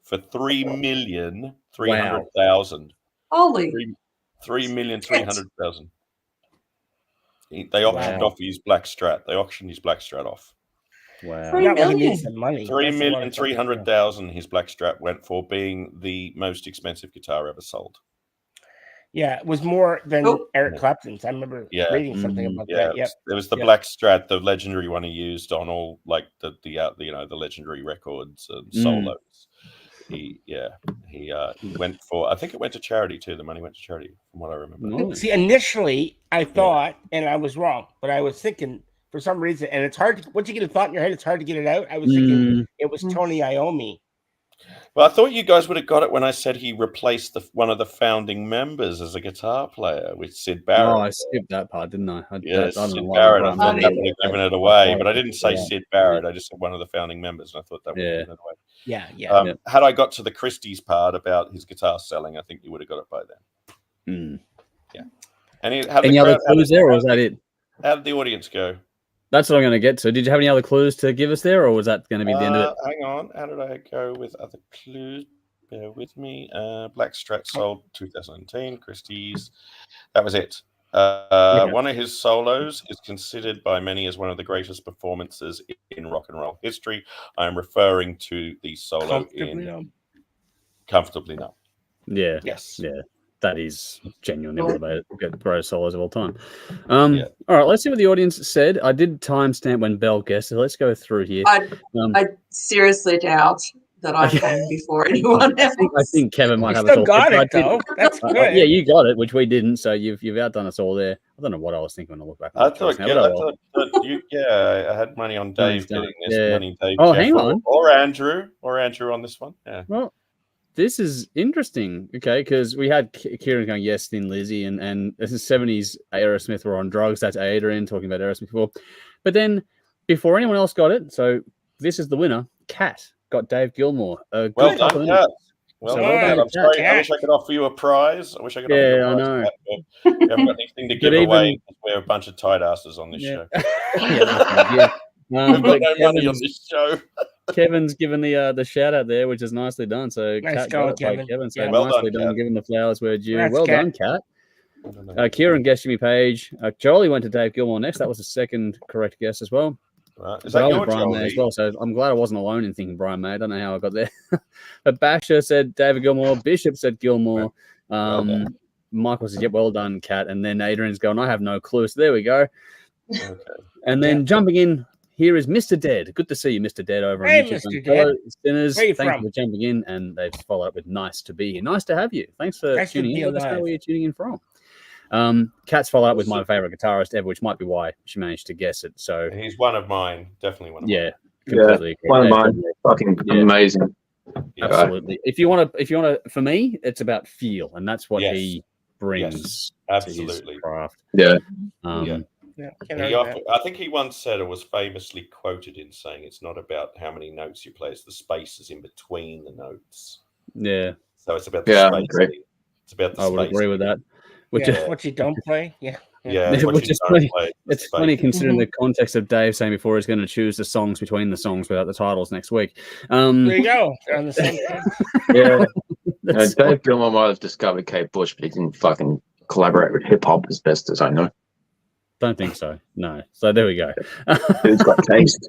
for 3,300,000. Holy. 3,300,000. They auctioned off his black Strat. They auctioned his black Strat off. Wow. Three Not when he million. needs the money. 3,300,000 his black Strat went for, being the most expensive guitar ever sold. Yeah, it was more than Eric Clapton's. I remember Yeah. reading something about Yeah, that. Yep. it was the Yep. black Strat, the legendary one he used on all like the legendary records and solos. He went for, I think it went to charity too. The money went to charity, from what I remember. Nice. See, initially I thought, and I was wrong, but I was thinking for some reason, and it's hard to, once you get a thought in your head, it's hard to get it out. I was thinking it was Tony Iommi. Well, I thought you guys would have got it when I said he replaced one of the founding members as a guitar player with Sid Barrett. Oh, I skipped that part, didn't I? Yes, I don't know Sid why. Barrett. I thought that Funny. would have given it away, but I didn't say Sid Barrett. I just said one of the founding members, and I thought that would have given it away. Yeah. Had I got to the Christie's part about his guitar selling, I think you would have got it by then. Yeah. Any other clues there, or was that it? How did the audience go? That's what I'm going to get to. Did you have any other clues to give us there, or was that going to be the end of it? Hang on. How did I go with other clues? Bear with me. Black Strat sold 2010, Christie's. That was it. One of his solos is considered by many as one of the greatest performances in rock and roll history. I am referring to the solo in Comfortably Numb. Yeah. Yes. Yeah. That is genuinely one of the greatest solos of all time. All right, let's see what the audience said. I did timestamp when Bell guessed, so let's go through here. I seriously doubt that I came before anyone else. I think Kevin might have still us all. got I it, though. That's good. Yeah, you got it, which we didn't, so you've outdone us all there. I don't know what I was thinking when I look back. I thought I had money on Dave getting this. Yeah. Money, Dave. Oh, Jeff, hang on. Or Andrew on this one. Yeah. Well, this is interesting, okay, because we had Kieran going, yes, Thin Lizzy, and this is 70s Aerosmith were on drugs. That's Adrian talking about Aerosmith before. But then, before anyone else got it, so this is the winner, Kat got Dave Gilmour. Well done, Kat. Well So done, well Kat. done, I'm sorry. Kat. I wish I could offer you a prize. I wish I could offer you a prize. I know. Kat, but we haven't got anything to give away. We're a bunch of tight asses on this show. Yeah. We've got But no money on this show. Kevin's given the shout out there, which is nicely done. So Nice Kat going, got it by Kevin. Kevin. So Yeah. Well nicely done, done, Kat. giving the flowers where due. Congrats, Well Kat. done, Kat. Kieran guessed Jimmy Page. Jolie went to Dave Gilmore next. That was the second correct guess as well. Right. Is But that I your went Brian May Jolie? as well, so I'm glad I wasn't alone in thinking Brian May. I don't know how I got there. But Basher said David Gilmore. Bishop said Gilmore. Well done. Michael says, yep, well done, Kat. And then Adrian's going, I have no clue. So there we go. Okay. And then jumping in, here is Mr. Dead. Good to see you, Mr. Dead, over Hey, on YouTube. Mr. And fellow Dead. Sinners, Where you thank from? you for jumping in. And they've followed up with nice to be here. Nice to have you. Thanks for Nice to tuning be in. Let us know alive. where you're tuning in from. Kat's followed up with my favorite guitarist ever, which might be why she managed to guess it. So He's one of mine. Definitely one of yeah, mine. completely agree. One of Dave mine. Gilmore. Fucking Yeah. amazing. Yeah. Absolutely. If you want to, for me, it's about feel, and that's what Yes. he brings to Absolutely. his craft. Yeah. Yeah. Yeah, can't He argue often, I think he once said, or was famously quoted in saying, it's not about how many notes you play, it's the spaces in between the notes. Yeah, So it's about the Yeah, I space. agree. It's about the I would space. agree with that. Which yeah, is, what you don't play. Yeah. Yeah, Which what you is don't funny. play, it's space. funny considering the context of Dave saying before he's going to choose the songs between the songs without the titles next week. There you go. They're on the same page. Yeah. That's Dave Gilmore might have discovered Kate Bush, but he didn't fucking collaborate with hip hop as best as I know. Don't think so. No. So there we go. Dude's got taste.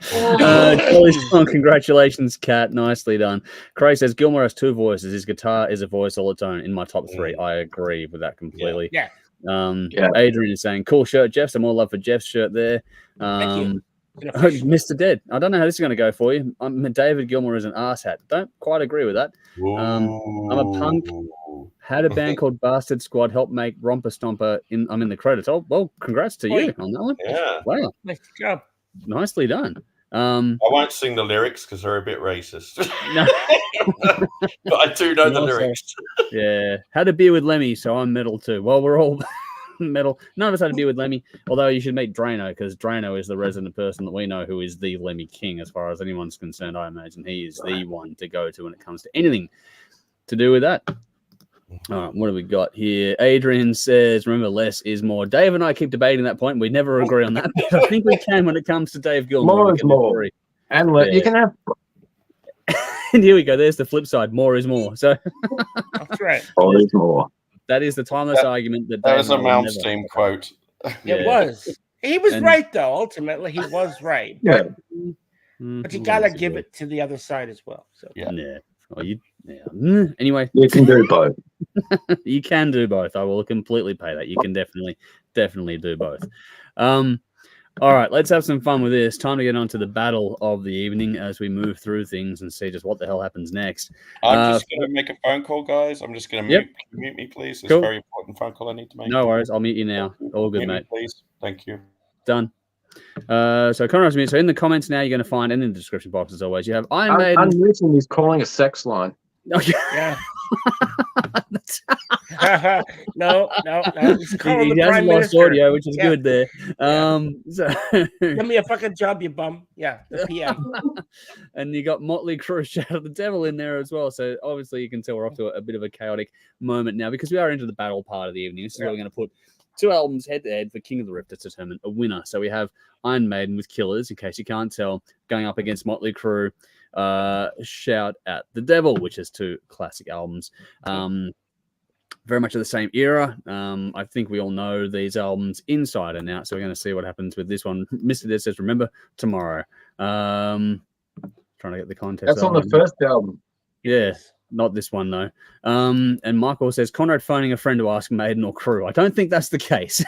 Jolly's song, congratulations, Kat. Nicely done. Cray says Gilmore has two voices. His guitar is a voice all its own. In my top three, I agree with that completely. Yeah. Yeah. Adrian is saying, cool shirt, Jeff. Some more love for Jeff's shirt there. Thank you. An official. Mr. Dead. I don't know how this is going to go for you. David Gilmore is an arse hat. Don't quite agree with that. I'm a punk. Had a band called Bastard Squad help make Romper Stomper. I'm in the credits. Oh, well, congrats to you on that one. Yeah. Wow. Nice job. Nicely done. I won't sing the lyrics because they're a bit racist. No. But I do know the Also- lyrics. Yeah. Had a beer with Lemmy, so I'm metal too. Well, we're all metal. None of us had a beer with Lemmy, although you should meet Drano because Drano is the resident person that we know who is the Lemmy King as far as anyone's concerned. I imagine he is the one to go to when it comes to anything to do with that. All right, what do we got here? Adrian says, remember, less is more. Dave and I keep debating that point. We never agree on that. But I think we can when it comes to Dave Gilmore. More We is can more. agree. And Yeah. you can have And here we go. There's the flip side. More is more. So That's right. more is more. that is the timeless argument that That Dave was a and I will Malmsteen never- quote. Yeah. It was. He was And- right, though. Ultimately, he was right. Yeah. But you got to give it to the other side as well. So Yeah. Yeah. Well, anyway, You can do both. you can do both. I will completely pay that. You can definitely do both. All right, let's have some fun with this. Time to get on to the battle of the evening as we move through things and see just what the hell happens next. I'm just going to make a phone call, guys. I'm just going to Yep. mute me, please. It's Cool. a very important phone call I need to make. No worries. I'll mute you now. All good, Mute me, mate. please. Thank you. Done. So Conrad's mute. So in the comments now, you're going to find, and in the description box as always, you have Iron Maiden. Unmuting is calling a sex line. Okay. yeah. no. He's calling He the hasn't prime lost minister. audio, which is Yeah. good there. So Give me a fucking job, you bum. Yeah, the PM. and you got Mötley Crüe, Shout of the Devil in there as well. So obviously you can tell we're off to a bit of a chaotic moment now because we are into the battle part of the evening. This is where we're going to put two albums head to head for King of the Riff to determine a winner. So we have Iron Maiden with Killers, in case you can't tell, going up against Mötley Crüe, Shout at the Devil, which is two classic albums. Very much of the same era. I think we all know these albums inside and out, so we're going to see what happens with this one. Mr. Dead says, remember, tomorrow. Trying to get the context. That's on the first album. Yeah, not this one, though. And Michael says, Conrad phoning a friend to ask Maiden or Crüe. I don't think that's the case,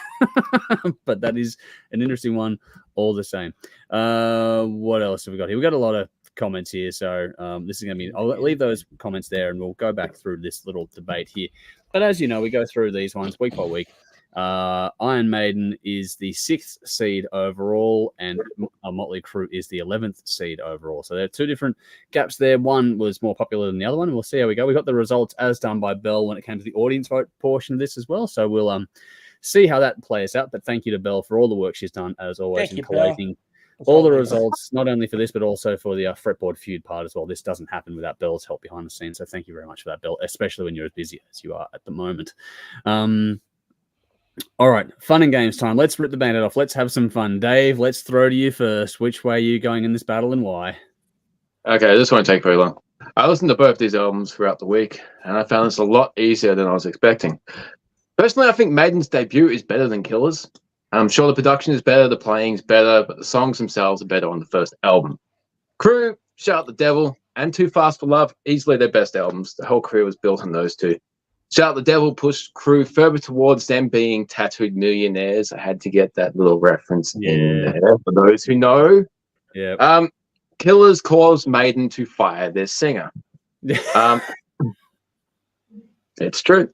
but that is an interesting one all the same. What else have we got here? We've got a lot of comments here, so this is going to be, I'll leave those comments there and we'll go back through this little debate here. But as you know, we go through these ones week by week. Iron Maiden is the 6th seed overall, and Mötley Crüe is the 11th seed overall. So there are two different gaps there. One was more popular than the other one. We'll see how we go. We got the results as done by Belle when it came to the audience vote portion of this as well. So we'll see how that plays out. But thank you to Belle for all the work she's done as always in collating all the results, not only for this, but also for the Fretboard Feud part as well. This doesn't happen without Belle's help behind the scenes. So thank you very much for that, Belle, especially when you're as busy as you are at the moment. All right, fun and games time. Let's rip the bandit off. Let's have some fun. Dave, let's throw to you first. Which way are you going in this battle and why? Okay, this won't take very long. I listened to both these albums throughout the week, and I found this a lot easier than I was expecting. Personally, I think Maiden's debut is better than Killer's. I'm sure the production is better, the playing's better, but the songs themselves are better on the first album. Crüe, Shout at the Devil, and Too Fast for Love, easily their best albums. The whole career was built on those two. Shout at the Devil pushed Crüe further towards them being tattooed millionaires. I had to get that little reference in there for those who know. Yeah. Killers caused Maiden to fire their singer. It's true.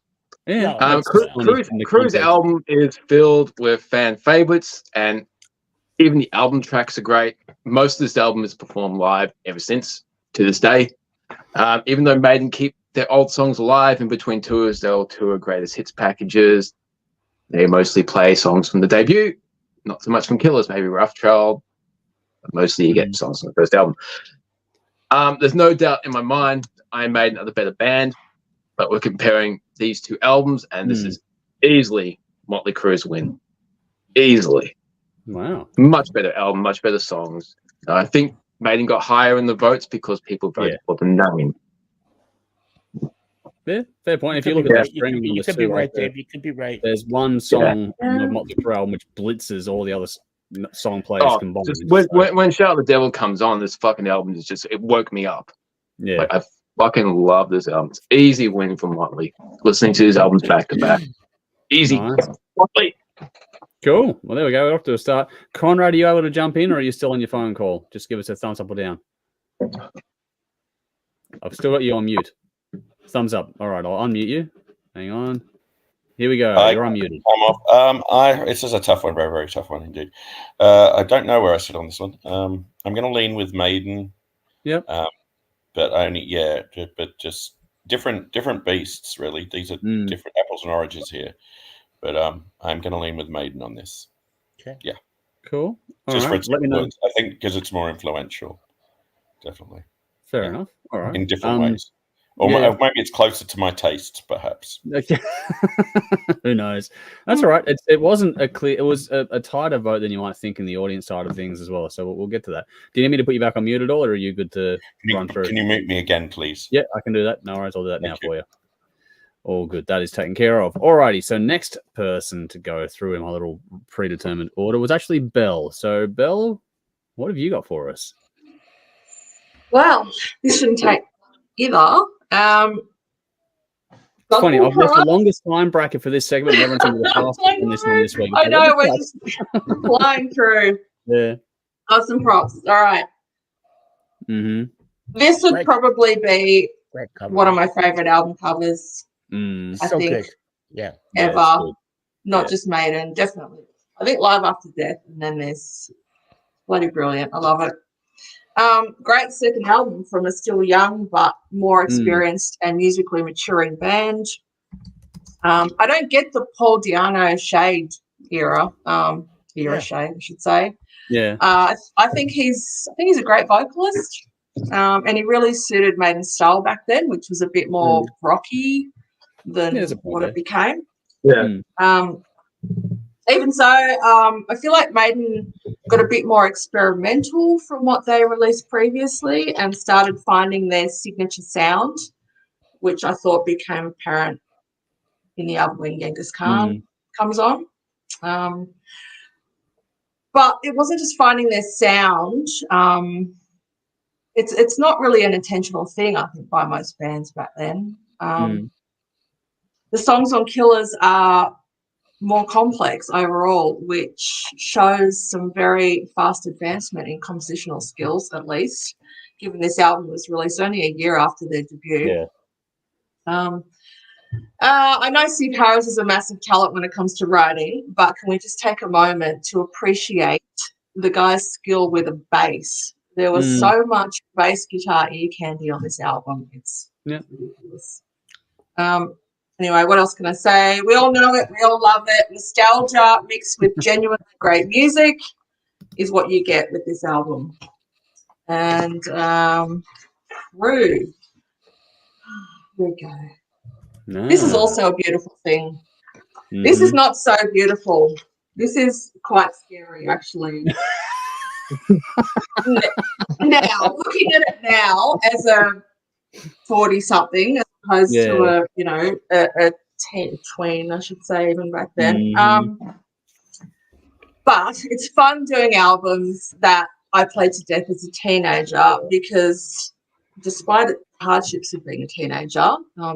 Yeah. Crüe's album is filled with fan favorites, and even the album tracks are great. Most of this album is performed live ever since to this day. Even though Maiden keep their old songs alive in between tours, they'll tour greatest hits packages. They mostly play songs from the debut, not so much from Killers, maybe Wrathchild. But mostly you get songs from the first album. There's no doubt in my mind Iron Maiden are the better band, but we're comparing these two albums, and this is easily Mötley Crüe's win. Easily. Wow. Much better album, much better songs. I think Maiden got higher in the votes because people voted for the name. Yeah, fair point. If you look at that streaming you numbers could be too, right, like, Dave. You could be right. there's one song on the Mötley Crüe album which blitzes all the other song players combined. Just when Shout at the Devil comes on, this fucking album is just, it woke me up. Yeah. Like, I fucking love this album. It's easy win from Mötley. Listening to these albums back to back. Easy. Nice. Mötley. Cool. Well, there we go. We're off to a start. Conrad, are you able to jump in, or are you still on your phone call? Just give us a thumbs up or down. I've still got you on mute. Thumbs up. All right, I'll unmute you. Hang on. Here we go. You're unmuted. I'm off. This is a tough one, very, very tough one indeed. I don't know where I sit on this one. I'm going to lean with Maiden. Yep. But just different beasts, really. These are different apples and oranges here. But I'm going to lean with Maiden on this. Okay. Yeah. Cool. Just for Let me know. I think because it's more influential. Definitely. Fair enough. All right. In different ways. Or maybe it's closer to my tastes, perhaps. Okay. Who knows? That's all right. It wasn't a clear. It was a tighter vote than you might think in the audience side of things as well. So we'll get to that. Do you need me to put you back on mute at all, or are you good to run through? Can you mute me again, please? Yeah, I can do that. No worries. I'll do that now for you. All good. That is taken care of. Alrighty. So next person to go through in my little predetermined order was actually Belle. So Belle, what have you got for us? Well, this shouldn't take either. It's funny. I've left the longest time bracket for this segment. Everyone's going to the fastest on this one this week. I know. We're just flying through. Yeah. Got some props. All right. Mm-hmm. This would probably be one of my favorite album covers. I think. Good. Yeah. Ever. Not just Maiden. Definitely. I think Live After Death. And then there's bloody brilliant. I love it. Great second album from a still young but more experienced and musically maturing band. I don't get the Paul Di'Anno Shade era. Shade, I should say. Yeah. I think he's a great vocalist. And he really suited Maiden's style back then, which was a bit more rocky than what it became. Yeah. Even so, I feel like Maiden got a bit more experimental from what they released previously and started finding their signature sound, which I thought became apparent in the album when Genghis Khan comes on. But it wasn't just finding their sound. It's not really an intentional thing, I think, by most bands back then. The songs on Killers are more complex overall, which shows some very fast advancement in compositional skills, at least, given this album was released only a year after their debut. Yeah. I know Steve Harris is a massive talent when it comes to writing, but can we just take a moment to appreciate the guy's skill with a bass? There was so much bass guitar ear candy on this album. It's ridiculous. Anyway, what else can I say? We all know it. We all love it. Nostalgia mixed with genuine great music is what you get with this album. And Crüe. Here we go. No. This is also a beautiful thing. This is not so beautiful. This is quite scary, actually. Now, looking at it now as a 40-something, as opposed to a tween, I should say, even back then. But it's fun doing albums that I played to death as a teenager, because despite the hardships of being a teenager,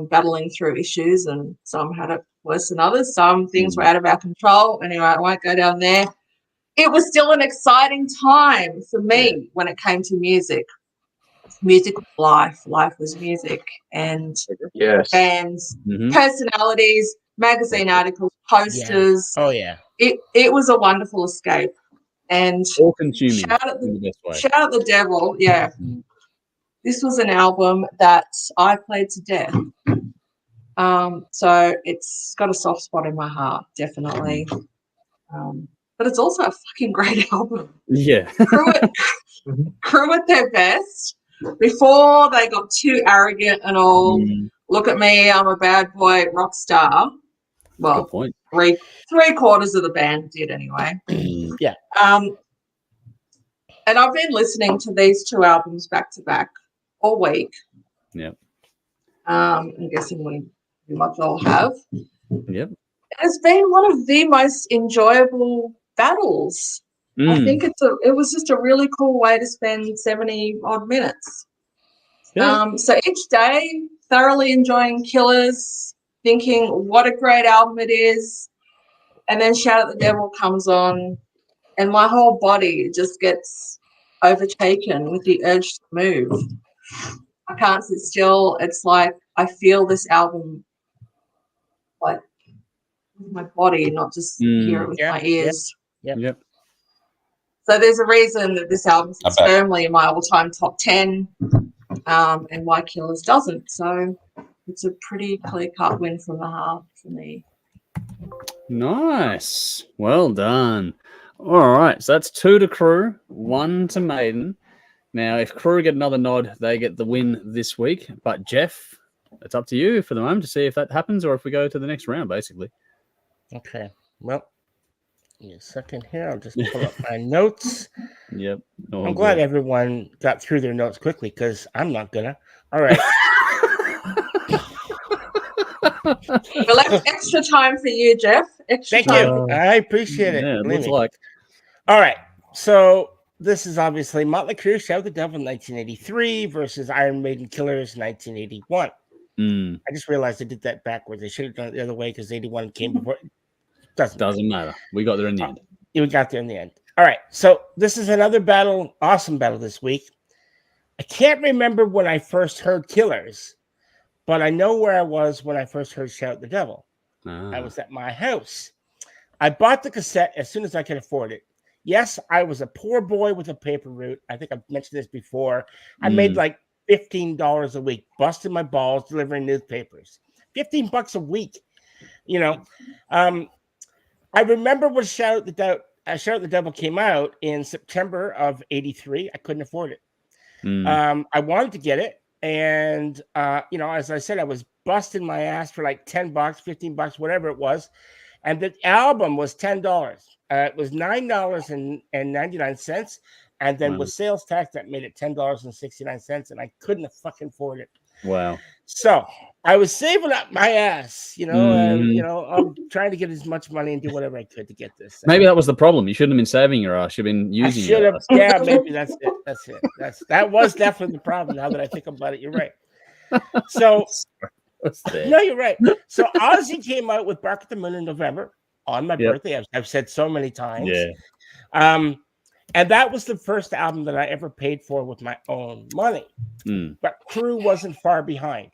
battling through issues, and some had it worse than others, some things were out of our control. Anyway, I won't go down there. It was still an exciting time for me when it came to music. Music was life. Life was music. And bands, personalities, magazine articles, posters. Yeah. Oh, yeah. It was a wonderful escape. And all consuming shout at in the best way. Shout at the devil, yeah. This was an album that I played to death. So it's got a soft spot in my heart, definitely. But it's also a fucking great album. Yeah. Crüe at their best, before they got too arrogant and all, look at me, I'm a bad boy rock star. Well, good point. Three quarters of the band did anyway. Yeah. And I've been listening to these two albums back to back all week. Yep. I'm guessing we much all have. Yep. It's been one of the most enjoyable battles. I think it was just a really cool way to spend 70 odd minutes. Yeah. So each day, thoroughly enjoying Killers, thinking what a great album it is, and then Shout at the Devil comes on, and my whole body just gets overtaken with the urge to move. I can't sit still. It's like I feel this album like with my body, not just hear it with my ears. Yep. So there's a reason that this album is firmly in my all-time top 10, and why Killers doesn't. So it's a pretty clear-cut win from the heart for me. Nice. Well done. All right. So that's 2 to Crüe, 1 to Maiden. Now, if Crüe get another nod, they get the win this week. But Jeff, it's up to you for the moment to see if that happens or if we go to the next round, basically. Okay. Well, give me a second here. I'll just pull up my notes. Yep. I'm glad everyone got through their notes quickly, because I'm not gonna. All right. Well, extra time for you, Jeff. Thank you. I appreciate it. Yeah, it looks like. All right. So this is obviously Mötley Crüe, Shout at the Devil, 1983 versus Iron Maiden Killers, 1981. I just realized I did that backwards. I should have done it the other way, because 81 came before. Doesn't matter. We got there in the end. We got there in the end. All right. So this is another battle, awesome battle this week. I can't remember when I first heard Killers, but I know where I was when I first heard Shout at the Devil. I was at my house. I bought the cassette as soon as I could afford it. Yes, I was a poor boy with a paper route. I think I've mentioned this before. I made like $15 a week, busting my balls delivering newspapers. $15 a week, you know. I remember when Shout at the Devil came out in September of '83. I couldn't afford it. I wanted to get it, and as I said, I was busting my ass for like $10, $15, whatever it was, and the album was $10. It was $9.99, and then with sales tax, that made it $10.69, and I couldn't have fucking afford it. Wow. So I was saving up my ass, I'm trying to get as much money and do whatever I could to get this. Maybe that was the problem. You shouldn't have been saving your ass. You've been using your ass. Yeah, maybe that's it. That was definitely the problem. Now that I think about it, you're right. So, no, you're right. So Ozzy came out with Bark at the Moon in November on my birthday. I've said so many times. Yeah. And that was the first album that I ever paid for with my own money. But Crüe wasn't far behind.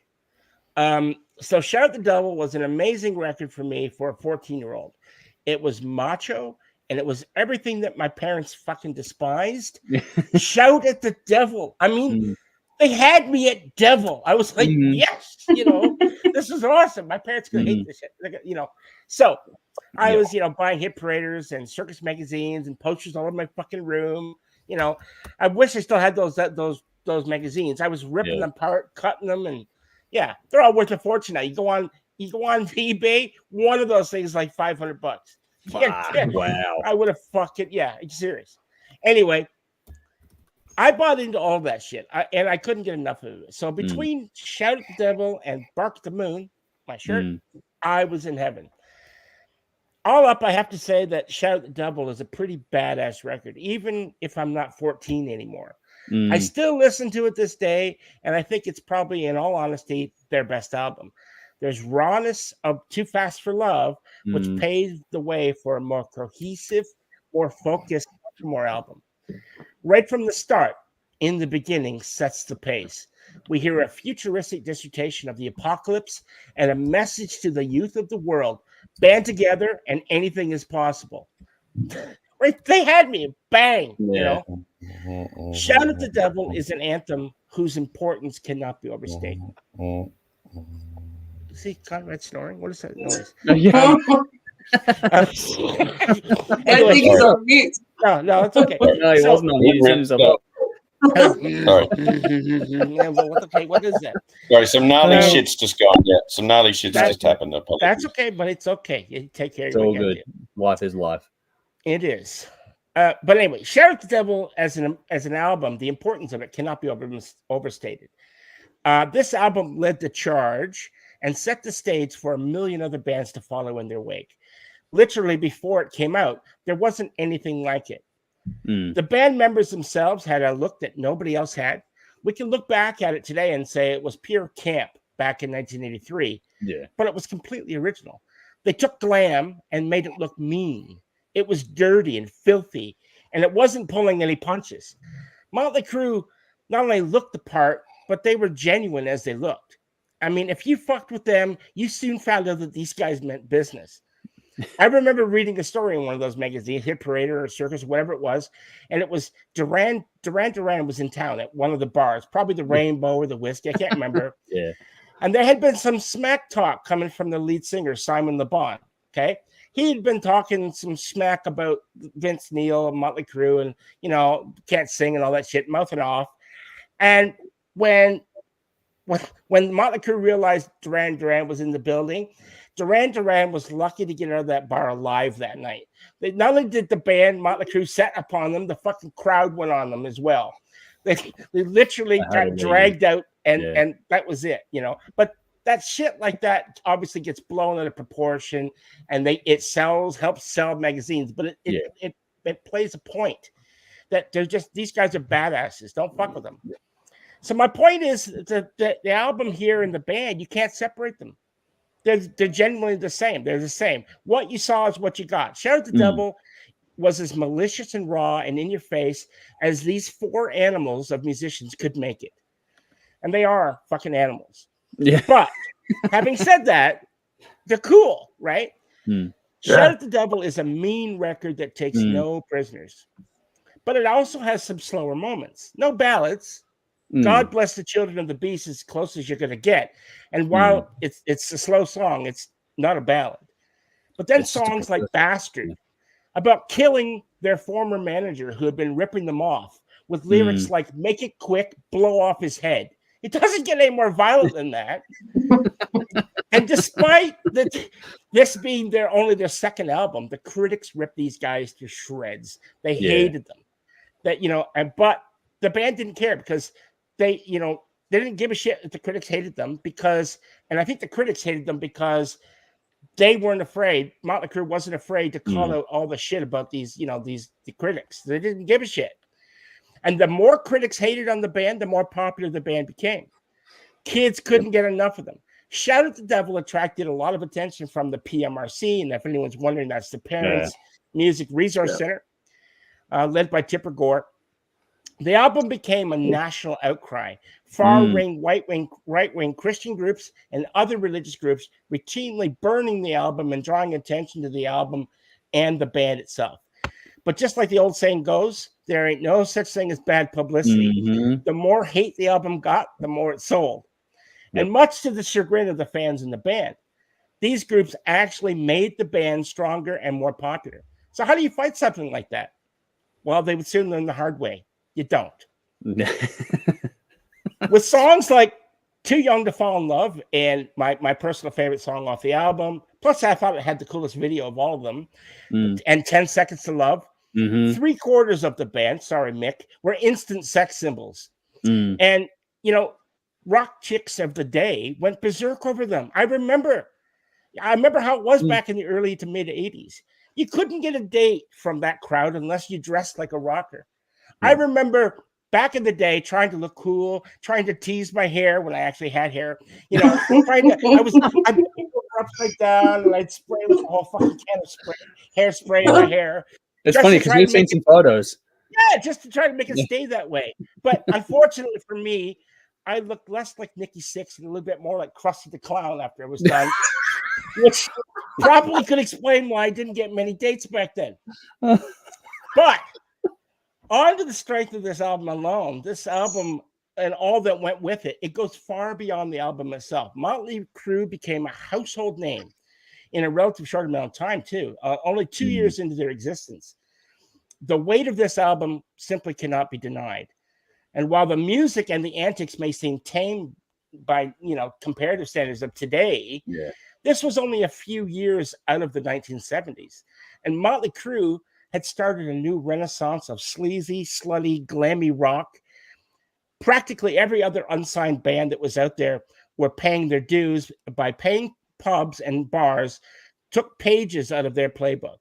So Shout at the Devil was an amazing record for me for a 14-year-old. It was macho, and it was everything that my parents fucking despised. Shout at the Devil. I mean, they had me at devil. I was like, yes, this is awesome. My parents could hate this shit, So I was, buying hit paraders and circus magazines and posters all over my fucking room. I wish I still had those magazines. I was ripping them apart, cutting them, and they're all worth a fortune now. You go on You go on eBay, one of those things like $500. Wow. I would have fucking, yeah, it's serious. Anyway, I bought into all that shit, and I couldn't get enough of it. So between Shout at the Devil and Bark at the Moon, my shirt, I was in heaven. All up, I have to say that Shout at the Devil is a pretty badass record, even if I'm not 14 anymore. I still listen to it this day, and I think it's probably, in all honesty, their best album. There's rawness of Too Fast for Love, which paved the way for a more cohesive, more focused Sophomore album. Right from the start, In the Beginning sets the pace. We hear a futuristic dissertation of the apocalypse and a message to the youth of the world. Band together and anything is possible. Right? They had me. Bang. Yeah. You know? Shout at the Devil is an anthem whose importance cannot be overstated. See Conrad snoring? What is that noise? I think he's on mute. No, it's okay. No, he wasn't on mute. He turned himself up. Sorry. What is that? Sorry, some gnarly shit's just gone. Yeah, some gnarly shit's just happened. That's okay, but it's okay. You take care of It's all good. Life is life. It is. But anyway, Shout at the Devil as an album, the importance of it cannot be overstated. This album led the charge and set the stage for a million other bands to follow in their wake. Literally, before it came out, there wasn't anything like it. The band members themselves had a look that nobody else had. We can look back at it today and say it was pure camp back in 1983. Yeah. But it was completely original. They took glam and made it look mean. It was dirty and filthy, and it wasn't pulling any punches. Mötley Crüe not only looked the part, but they were genuine as they looked. I mean, if you fucked with them, you soon found out that these guys meant business. I remember reading a story in one of those magazines, Hit Parader or Circus, whatever it was, and it was Duran was in town at one of the bars, probably the Rainbow or the Whiskey, I can't remember. Yeah. And there had been some smack talk coming from the lead singer, Simon Le Bon, okay? He had been talking some smack about Vince Neil and Mötley Crüe and, you know, can't sing and all that shit, mouthing off. And when Mötley Crüe realized Duran was in the building, Duran was lucky to get out of that bar alive that night. Not only did the band Mötley Crüe set upon them, the fucking crowd went on them as well. They literally got dragged out, and that was it, you know. But that shit like that obviously gets blown out of proportion, and it helps sell magazines. But it plays a point that they're just, these guys are badasses. Don't fuck with them. So my point is the album here and the band, you can't separate them. They're genuinely the same. They're the same. What you saw is what you got. Shout at the Devil was as malicious and raw and in your face as these four animals of musicians could make it. And they are fucking animals. Yeah. But having said that, they're cool, right? Shout at the Devil is a mean record that takes no prisoners. But it also has some slower moments. No ballads. God Bless the Children of the Beast is as close as you're going to get. And while it's a slow song, it's not a ballad. But then songs like Bastard, about killing their former manager who had been ripping them off, with lyrics like make it quick, blow off his head. It doesn't get any more violent than that. And despite this being only their second album, the critics ripped these guys to shreds. They hated them. But the band didn't care because they didn't give a shit if the critics hated them and I think the critics hated them because they weren't afraid. Mötley Crüe wasn't afraid to call out all the shit about the critics. They didn't give a shit. And the more critics hated on the band, the more popular the band became. Kids couldn't get enough of them. Shout at the Devil attracted a lot of attention from the PMRC, and if anyone's wondering, that's the Parents Music Resource Center, led by Tipper Gore. The album became a national outcry. Far-wing, right-wing Christian groups and other religious groups routinely burning the album and drawing attention to the album and the band itself. But just like the old saying goes, there ain't no such thing as bad publicity. The more hate the album got, the more it sold. And much to the chagrin of the fans in the band, these groups actually made the band stronger and more popular. So how do you fight something like that? Well, they would soon learn the hard way. You don't. With songs like Too Young to Fall in Love, and my personal favorite song off the album. Plus, I thought it had the coolest video of all of them. And 10 Seconds to Love. 3/4 of the band, sorry, Mick, were instant sex symbols. And, you know, rock chicks of the day went berserk over them. I remember how it was back in the early to mid 80s. You couldn't get a date from that crowd unless you dressed like a rocker. I remember back in the day trying to look cool, trying to tease my hair when I actually had hair. You know, I'd upside down and I'd spray with a whole fucking can of hairspray in my hair. It's funny because we've seen some photos. Yeah, just to try to make it stay that way. But unfortunately for me, I looked less like Nikki Sixx and a little bit more like Krusty the Clown after it was done, which probably could explain why I didn't get many dates back then. But on to the strength of this album alone, this album and all that went with it, it goes far beyond the album itself. Mötley Crüe became a household name in a relatively short amount of time, too, only 2 years into their existence. The weight of this album simply cannot be denied. And while the music and the antics may seem tame by, you know, comparative standards of today, this was only a few years out of the 1970s. And Mötley Crüe had started a new renaissance of sleazy, slutty, glammy rock. Practically every other unsigned band that was out there were paying their dues by paying pubs and bars, took pages out of their playbook.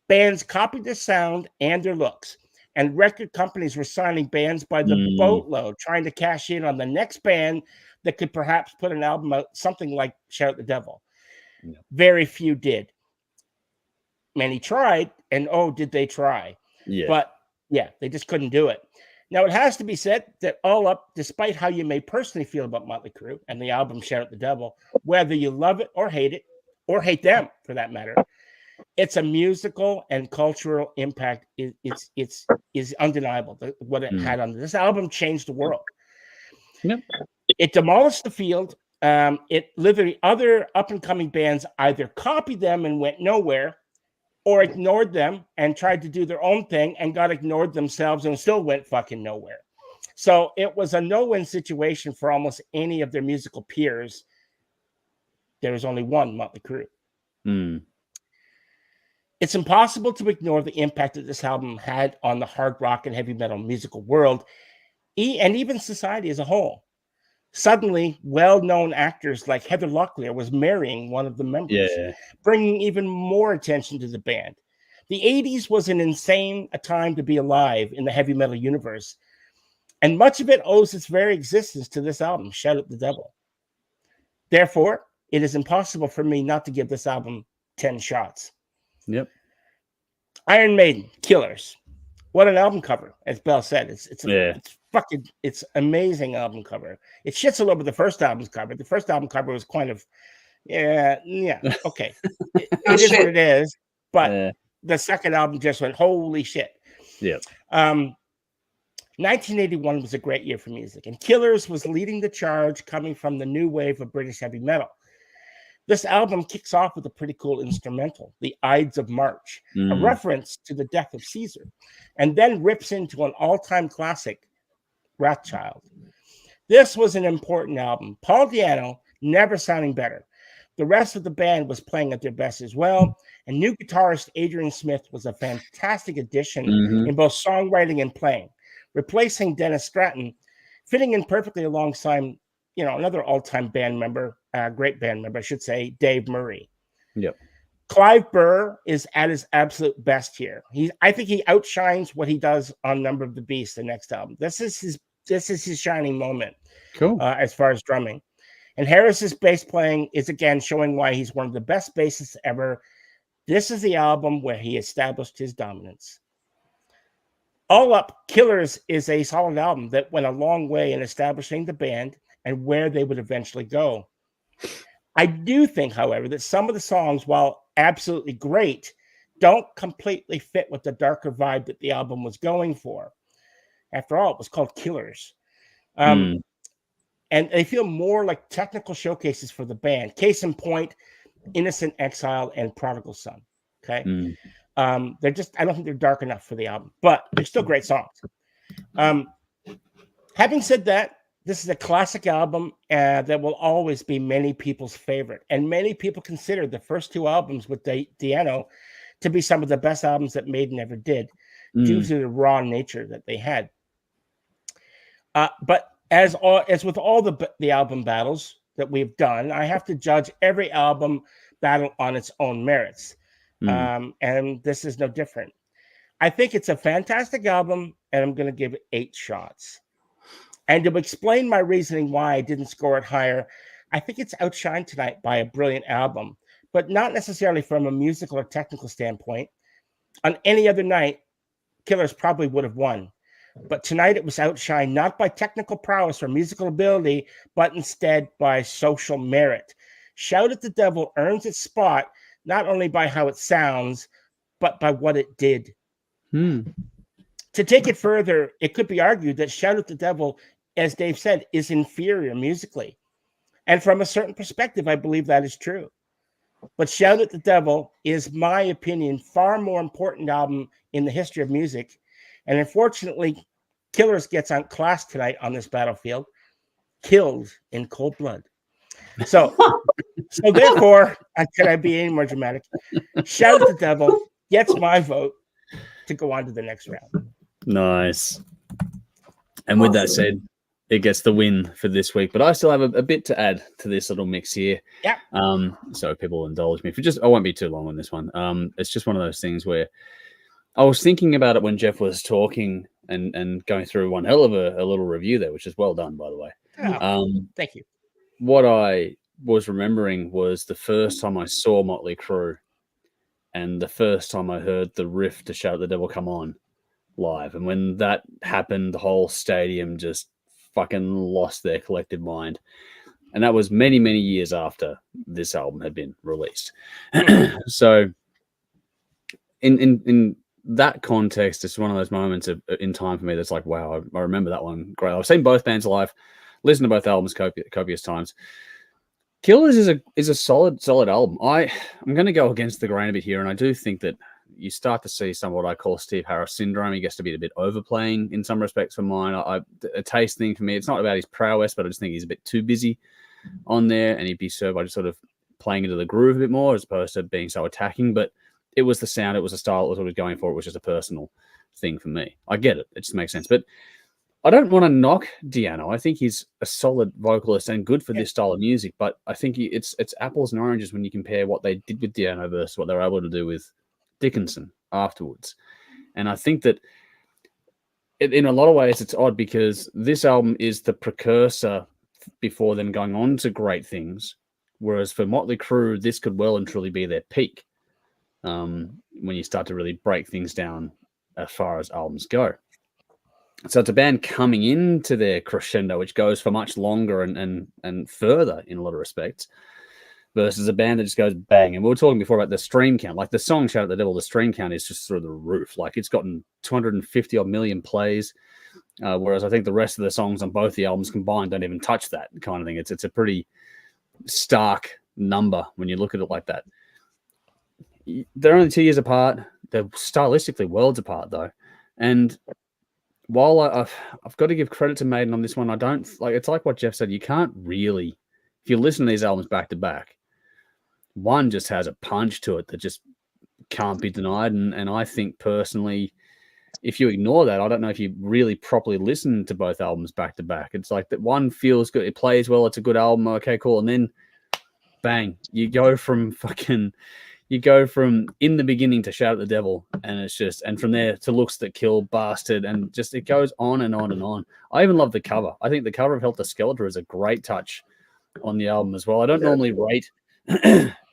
Bands copied their sound and their looks, and record companies were signing bands by the boatload, trying to cash in on the next band that could perhaps put an album out, something like Shout at the Devil. Very few did. Many tried, and oh, did they try. But yeah, they just couldn't do it. Now, it has to be said that all up, despite how you may personally feel about Mötley Crüe and the album Shout at the Devil, whether you love it, or hate them for that matter, it's a musical and cultural impact. It's undeniable what it had on this album. Changed the world. It demolished the field. It literally, other up and coming bands either copied them and went nowhere, or ignored them and tried to do their own thing and got ignored themselves and still went fucking nowhere. So it was a no-win situation for almost any of their musical peers. There was only one Mötley Crüe. It's impossible to ignore the impact that this album had on the hard rock and heavy metal musical world, and even society as a whole. Suddenly, well-known actors like Heather Locklear was marrying one of the members, bringing even more attention to the band. The 80s was an insane time to be alive in the heavy metal universe, and much of it owes its very existence to this album, Shout at the Devil. Therefore, it is impossible for me not to give this album 10 shots. Iron Maiden, Killers. What an album cover, as Bell said. It's amazing album cover. It shits all over the first album's cover. The first album cover was kind of, okay. It is what it is, but the second album just went, holy shit. 1981 was a great year for music, and Killers was leading the charge, coming from the new wave of British heavy metal. This album kicks off with a pretty cool instrumental, The Ides of March, a reference to the death of Caesar, and then rips into an all-time classic, Wrathchild. This was an important album. Paul Di'Anno never sounding better. The rest of the band was playing at their best as well, and new guitarist Adrian Smith was a fantastic addition in both songwriting and playing, replacing Dennis Stratton, fitting in perfectly alongside, you know, another all-time band member, great band member, I should say, Dave Murray. Clive Burr is at his absolute best here. I think he outshines what he does on Number of the Beast, the next album. This is his shining moment. As far as drumming. And Harris's bass playing is again showing why he's one of the best bassists ever. This is the album where he established his dominance. All up, Killers is a solid album that went a long way in establishing the band and where they would eventually go. I do think, however, that some of the songs, while absolutely great, don't completely fit with the darker vibe that the album was going for. After all, it was called Killers. And they feel more like technical showcases for the band. Case in point, Innocent Exile and Prodigal Son. Okay. They're just, I don't think they're dark enough for the album, but they're still great songs. Having said that, this is a classic album that will always be many people's favorite. And many people consider the first two albums with Di'Anno to be some of the best albums that Maiden ever did, due to the raw nature that they had. But as with all the album battles that we've done, I have to judge every album battle on its own merits. And this is no different. I think it's a fantastic album, and I'm going to give it 8 shots. And to explain my reasoning why I didn't score it higher, I think it's outshined tonight by a brilliant album, but not necessarily from a musical or technical standpoint. On any other night, Killers probably would have won. But tonight it was outshined not by technical prowess or musical ability, but instead by social merit. Shout at the Devil earns its spot not only by how it sounds, but by what it did. To take it further, it could be argued that Shout at the Devil, as Dave said, is inferior musically. And from a certain perspective, I believe that is true. But Shout at the Devil is, my opinion, far more important album in the history of music. And unfortunately, Killers gets outclassed tonight on this battlefield, killed in cold blood. So therefore, can I be any more dramatic? Shout at the Devil gets my vote to go on to the next round. Nice. And with that said, it gets the win for this week. But I still have a bit to add to this little mix here. Yeah. So people indulge me for I won't be too long on this one. It's just one of those things where I was thinking about it when Jeff was talking and going through one hell of a little review there, which is well done, by the way. Thank you. What I was remembering was the first time I saw Mötley Crüe and the first time I heard the riff to Shout at the Devil come on live. And when that happened, the whole stadium just fucking lost their collective mind. And that was many, many years after this album had been released. So in that context, it's one of those moments in time for me that's like, wow, I remember that one. Great. I've seen both bands live, listened to both albums copious times. Killers is a solid album. I'm going to go against the grain a bit here, and I do think that you start to see some of what I call Steve Harris syndrome. He gets to be a bit overplaying in some respects for mine. A taste thing for me. It's not about his prowess, but I just think he's a bit too busy on there, and he'd be served by just sort of playing into the groove a bit more as opposed to being so attacking. But it was the sound, it was the style, it was what he was going for. It was just a personal thing for me. I get it. It just makes sense. But I don't want to knock Di'Anno. I think he's a solid vocalist and good for this style of music. But I think it's apples and oranges when you compare what they did with Di'Anno versus what they were able to do with Dickinson afterwards. And I think that in a lot of ways it's odd because this album is the precursor before them going on to great things. Whereas for Mötley Crüe, this could well and truly be their peak. When you start to really break things down as far as albums go. So it's a band coming into their crescendo, which goes for much longer and further in a lot of respects, versus a band that just goes bang. And we were talking before about the stream count. Like the song Shout at the Devil, the stream count is just through the roof. Like it's gotten 250 odd million plays, whereas I think the rest of the songs on both the albums combined don't even touch that kind of thing. It's a pretty stark number when you look at it like that. They're only 2 years apart. They're stylistically worlds apart, though. And while I've got to give credit to Maiden on this one, I don't like. It's like what Jeff said. You can't really, if you listen to these albums back to back, one just has a punch to it that just can't be denied. And I think personally, if you ignore that, I don't know if you really properly listen to both albums back to back. It's like that one feels good. It plays well. It's a good album. Okay, cool. And then bang, you go from in the beginning to Shout at the Devil, and it's just, and from there to Looks That Kill, Bastard, and just it goes on and on and on. I even love the cover. I think the cover of Helter Skelter is a great touch on the album as well. I don't normally rate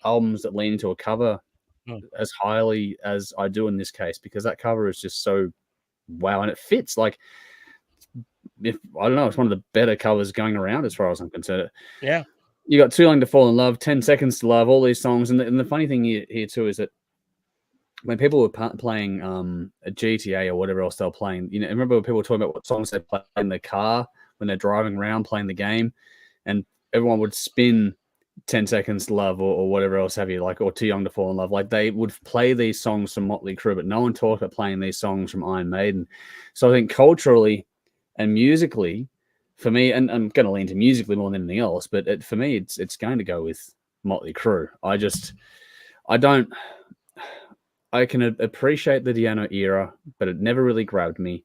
albums that lean into a cover as highly as I do in this case, because that cover is just so wow, and it fits. Like, if I don't know, it's one of the better covers going around as far as I'm concerned. Yeah. You got Too Long to Fall in Love, 10 Seconds to Love, all these songs. And the funny thing here too is that when people were playing a GTA or whatever else they were playing, you know, remember when people were talking about what songs they play in the car when they're driving around playing the game, and everyone would spin 10 Seconds to Love or whatever else have you, like, or Too Young to Fall in Love. Like, they would play these songs from Mötley Crüe, but no one talked about playing these songs from Iron Maiden. So I think culturally and musically, for me, and I'm going to lean to musically more than anything else, but for me, it's going to go with Mötley Crüe. I can appreciate the Di'Anno era, but it never really grabbed me.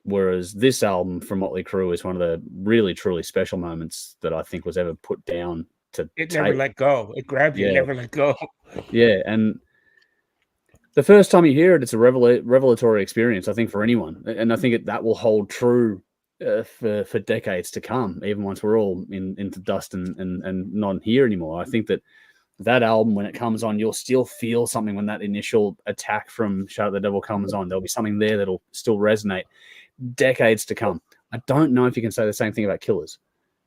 Whereas this album from Mötley Crüe is one of the really, truly special moments that I think was ever put down to It never let go. It grabbed you, never let go. Yeah, and the first time you hear it, it's a revelatory experience, I think, for anyone. And I think that will hold true for decades to come, even once we're all into dust and not here anymore. I think that album, when it comes on, you'll still feel something when that initial attack from Shout at the Devil comes on. There'll be something there that'll still resonate decades to come. I don't know if you can say the same thing about Killers.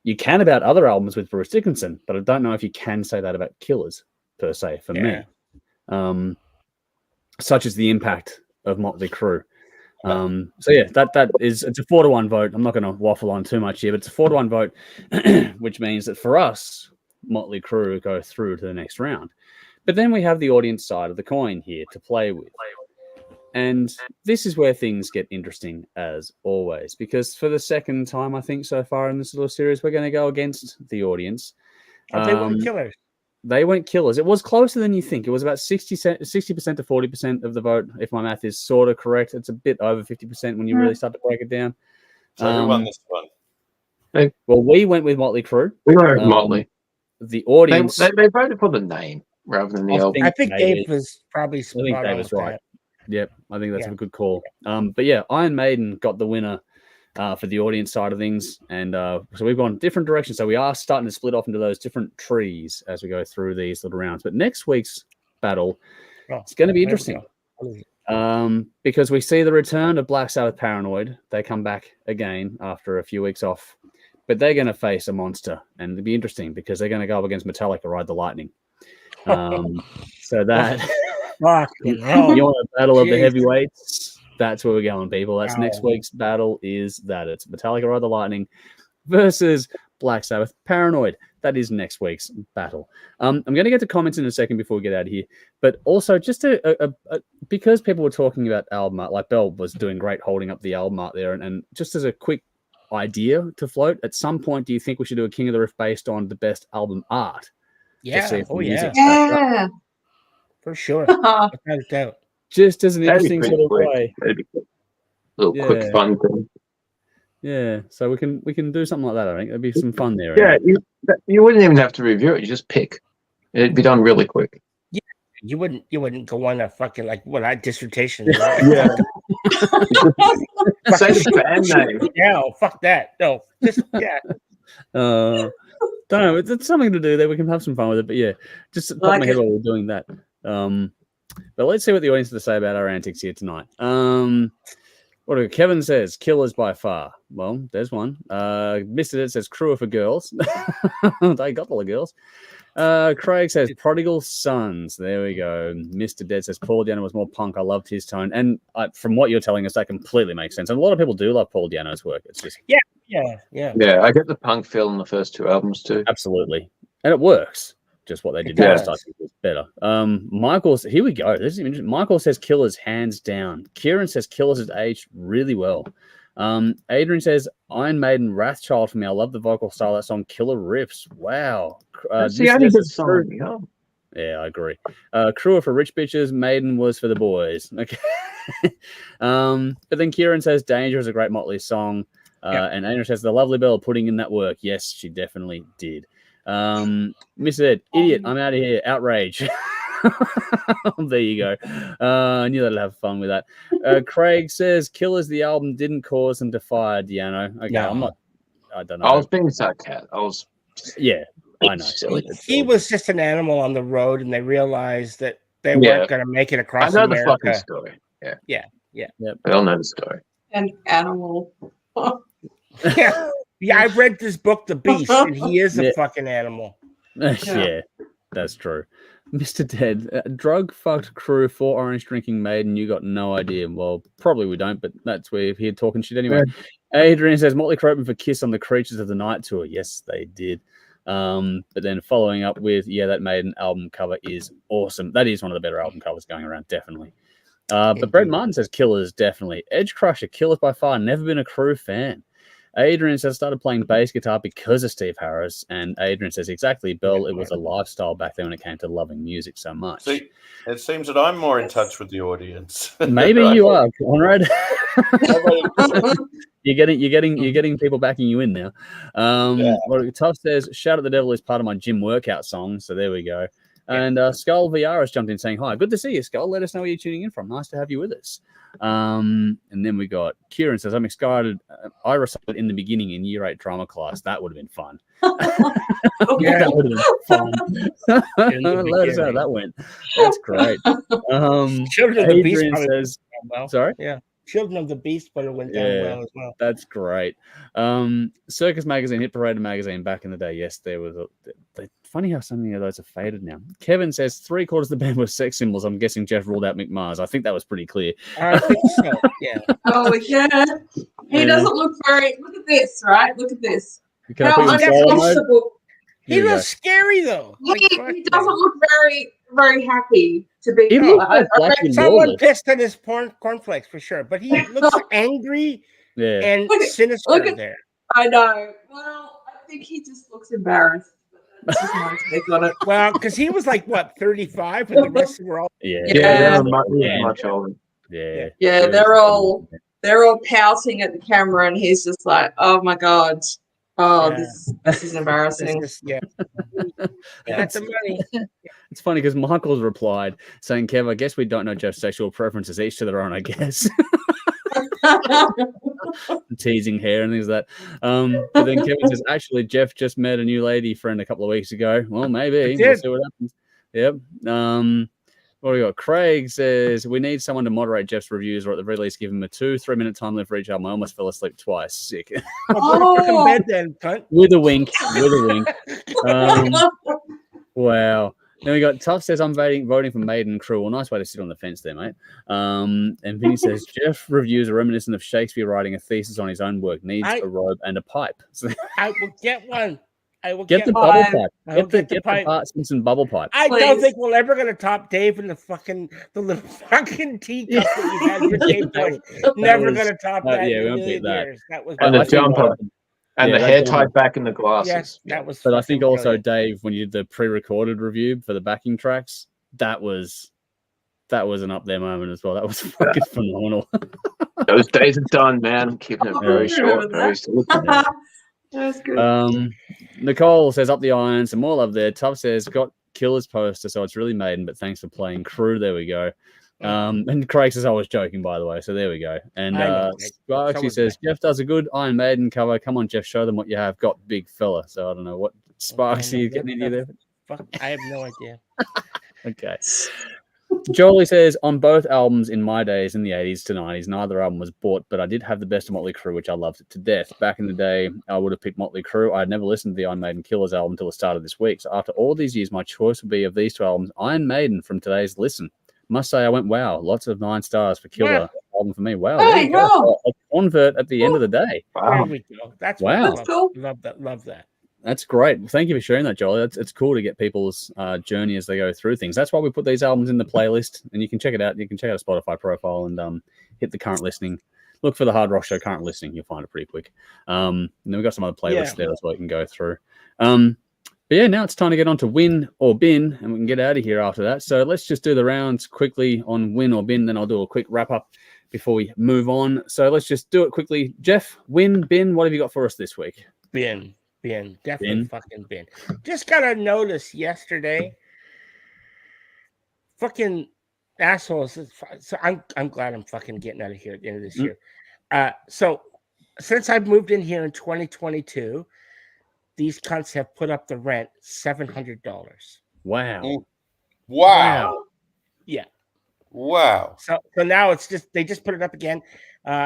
You can about other albums with Bruce Dickinson, but I don't know if you can say that about Killers per se for me. Such is the impact of Mötley Crüe. So yeah, it's a 4-1 vote. I'm not going to waffle on too much here, but it's a 4-1 vote, which means that for us, Mötley Crüe go through to the next round. But then we have the audience side of the coin here to play with. And this is where things get interesting, as always, because for the second time, I think, so far in this little series, we're going to go against the audience. They went Killers. They went Killers. It was closer than you think. It was about 60% to 40% of the vote, if my math is sort of correct. It's a bit over 50% when you really start to break it down. So who won this one? Well, we went with Mötley Crüe. We went with Mötley. The audience... They voted for the name rather than the album. I think Dave was probably spot on. I think Dave was right. That. Yep, I think that's a good call. But yeah, Iron Maiden got the winner for the audience side of things. And so we've gone different directions. So we are starting to split off into those different trees as we go through these little rounds. But next week's battle, it's going to be interesting. Because we see the return of Black Sabbath Paranoid. They come back again after a few weeks off. But they're going to face a monster. And it'll be interesting because they're going to go up against Metallica, Ride the Lightning. So that... You want a battle of the heavyweights? That's where we're going, people. That's next week's battle. Is that it's Metallica Ride the Lightning versus Black Sabbath Paranoid. That is next week's battle. I'm going to get to comments in a second before we get out of here, but also just because people were talking about album art, like Bell was doing great holding up the album art there, and just as a quick idea to float, at some point, do you think we should do a King of the Riff based on the best album art? Yeah. Yeah. For sure. Without a doubt. Just as an interesting sort of way. Little quick fun thing. Yeah, so we can do something like that. I think there'd be some fun there. Yeah, you wouldn't even have to review it. You just pick. It'd be done really quick. Yeah, you wouldn't go on a fucking dissertation. Yeah. Say the band name. No, fuck that. No, just don't know. It's something to do there. We can have some fun with it. But yeah, just pop my head while we're doing that. But let's see what the audience has to say about our antics here tonight. Kevin says Killers by far. Well, there's one. Mr. Dead says Crüe for girls. They got all the girls. Craig says Prodigal Sons. There we go. Mr. Dead says Paul Di'Anno was more punk. I loved his tone. And from what you're telling us, that completely makes sense. And a lot of people do love Paul Di'Anno's work. It's just yeah. I get the punk feel in the first 2 albums too. Absolutely, and it works. Just what they did last time was better. Michael, here we go. This is interesting. Michael says Killers hands down. Kieran says Killers has aged really well. Adrian says Iron Maiden Wrathchild for me. I love the vocal style of that song. Killer riffs. Wow. That's the only good song. Yeah, I agree. Crüe for rich bitches. Maiden was for the boys. Okay. But then Kieran says Danger is a great Mötley song. And Adrian says the lovely Bell putting in that work. Yes, she definitely did. Mr. Ed, idiot, I'm out of here. Outrage. There you go. I knew that'd have fun with that. Craig says Killers, the album didn't cause them to fire Di'Anno. Okay, no. I don't know. I was being sarcastic. I know. Silly. He was just an animal on the road, and they realized that they weren't going to make it across America. I know the fucking story. Yeah. Yep. We all know the story. An animal. Yeah, I read this book, The Beast, and he is a fucking animal. Yeah, that's true. Mr. Dead, drug fucked Crüe for orange drinking Maiden. You got no idea. Well, probably we don't, but that's where we're talking shit anyway. Yeah. Adrian says Mötley Crüe for Kiss on the Creatures of the Night tour. Yes, they did. But then following up with, that Maiden album cover is awesome. That is one of the better album covers going around, definitely. But Brett Martin says Killers, definitely. Edge Crusher, Killers by far. Never been a Crüe fan. Adrian says, started playing bass guitar because of Steve Harris. And Adrian says, exactly, Bill, it was a lifestyle back then when it came to loving music so much. See, it seems that I'm more in touch with the audience. Maybe you are, Conrad. You're getting people backing you in now. Well, Tough says, Shout at the Devil is part of my gym workout song. So there we go. And Skull VR has jumped in saying, hi, good to see you, Skull. Let us know where you're tuning in from. Nice to have you with us. And then we got Kieran says, I'm excited. I recited in the beginning in year 8 drama class. That would have been fun. That would have been fun. Let us know how that went. That's great. Children of the Beast Adrian says, well. Sorry? Yeah. Children of the Beast but it went down well as well. That's great. Circus Magazine, Hit Parade Magazine back in the day. Yes, there was funny how so many of those have faded now. Kevin says 3/4 of the band were sex symbols. I'm guessing Jeff ruled out McMars. I think that was pretty clear. I think so. Yeah. Oh yeah. He doesn't look very. Look at this, right? Look at this. Can I How put you in solo mode? uncomfortable. He looks scary though. He doesn't look very, very happy to be. He looks like I Black reckon Someone Lawless. pissed at his cornflakes for sure, but he looks angry and sinister there. I know. Well, I think he just looks embarrassed. That's just my take on it. Well, because he was like what 35, and the rest were all Yeah. Much older. Yeah. Yeah, they're all pouting at the camera, and he's just like, "Oh my god, this is embarrassing." That's the money. It's funny because Michael's replied saying, Kev, I guess we don't know Jeff's sexual preferences, each to their own, I guess. Teasing hair and things like that. But then Kevin says, actually, Jeff just met a new lady friend a couple of weeks ago. Well, maybe. We'll see what happens. Yep. What do we got? Craig says, we need someone to moderate Jeff's reviews or at the very least give him a 2-3 minute time limit for each album. I almost fell asleep twice. Sick. Oh. Bed then, cunt. With a wink. Wow. Then we got Tough says, I'm voting for Maiden Crüe. Well, nice way to sit on the fence there, mate. And Vinny says, Jeff reviews are reminiscent of Shakespeare writing a thesis on his own work. Needs a robe and a pipe. I will get one. I will get the bubble pipe. Get the pipe. Bart Simpson bubble pipe. I don't think we're ever going to top Dave in the little fucking teacup that you had for Dave Bush. Never going to top that. Yeah, we won't beat that. That was and the jumper. And the hair tied back in the glasses. Yes, that was. But I think also, Dave, when you did the pre-recorded review for the backing tracks, that was an up there moment as well. That was fucking phenomenal. Those days are done, man. I'm keeping it very short, very short. That's good. Nicole says, up the iron, some more love there. Tuff says, got Killer's poster, so it's really Maiden, but thanks for playing Crüe. There we go. And Craig says I was joking, by the way, so there we go. And Sparksy says Jeff does a good Iron Maiden cover. Come on, Jeff, show them what you have got, big fella. So I don't know what Sparksy getting into there. Fuck, I have no idea. Okay. Jolie says, on both albums in my days in the 80s to 90s, neither album was bought, but I did have the best of Mötley Crüe, which I loved it to death. Back in the day, I would have picked Mötley Crüe. I had never listened to the Iron Maiden Killers album until the start of this week. So after all these years, my choice would be of these two albums, Iron Maiden from today's listen. Must say, I went, wow, lots of 9 stars for Killer album for me. Wow. Hey, wow. A convert at the end of the day. Wow. There we go. That's wow. That's cool. Love that. Love that. That's great. Thank you for sharing that, Joel. It's cool to get people's journey as they go through things. That's why we put these albums in the playlist, and you can check it out. You can check out a Spotify profile and hit the current listening. Look for the Hard Rock Show current listening. You'll find it pretty quick. And then we've got some other playlists there as well you can go through. But yeah, now it's time to get on to win or bin, and we can get out of here after that. So let's just do the rounds quickly on win or bin. Then I'll do a quick wrap up before we move on. So let's just do it quickly. Jeff, win, bin, what have you got for us this week? Bin. Definitely fucking bin. Just got a notice yesterday. Fucking assholes. So I'm glad I'm fucking getting out of here at the end of this year. So since I've moved in here in 2022, these cunts have put up the rent $700. Wow. Yeah. Wow. So now it's just they just put it up again.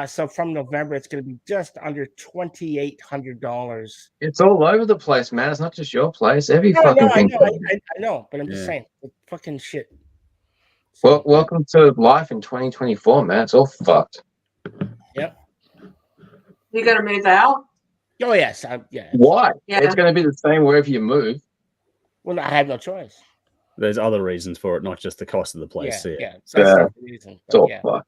So from November it's going to be just under $2,800. It's all over the place, man. It's not just your place. Every I know, but I'm just saying, fucking shit. Well, welcome to life in 2024, man. It's all fucked. Yep. You gonna move out? Oh yes, yeah. Why? Yeah. It's going to be the same wherever you move. Well, I have no choice. There's other reasons for it, not just the cost of the place. Yeah. So that's the reason. It's all fucked.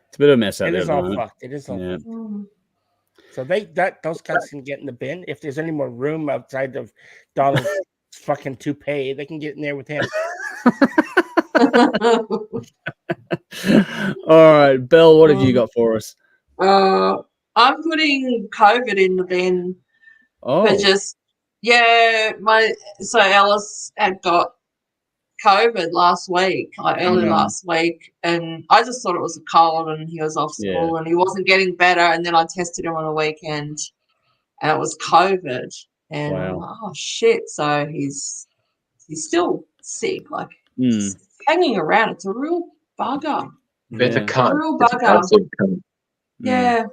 It's a bit of a mess out there. It is all fucked. It is all fucked. So those cunts can get in the bin. If there's any more room outside of Donald's fucking toupee, they can get in there with him. All right, Belle, what have you got for us? I'm putting COVID in the bin. Oh, But so Ellis had got COVID last week, like early last week, and I just thought it was a cold and he was off school and he wasn't getting better, and then I tested him on the weekend and it was COVID, and I'm like, oh shit, so he's still sick, like just hanging around. It's a real bugger. It's a cunt. A real It's bugger. cunt. Yeah.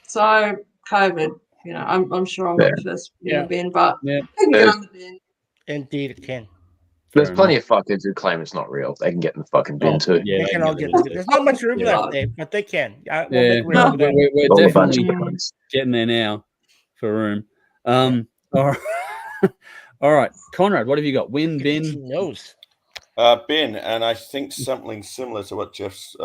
So COVID, I'm sure I'll watch this in the bin, but it can get on the bin. Indeed, it can. There's plenty of fuckers who claim it's not real. They can get in the fucking bin too. Yeah, they can all get in the bin. There's not much room left, Dave, but they can. We're definitely getting there now for room. All right, Conrad, what have you got? Win, bin? He knows. Bin, and I think something similar to what Jeff's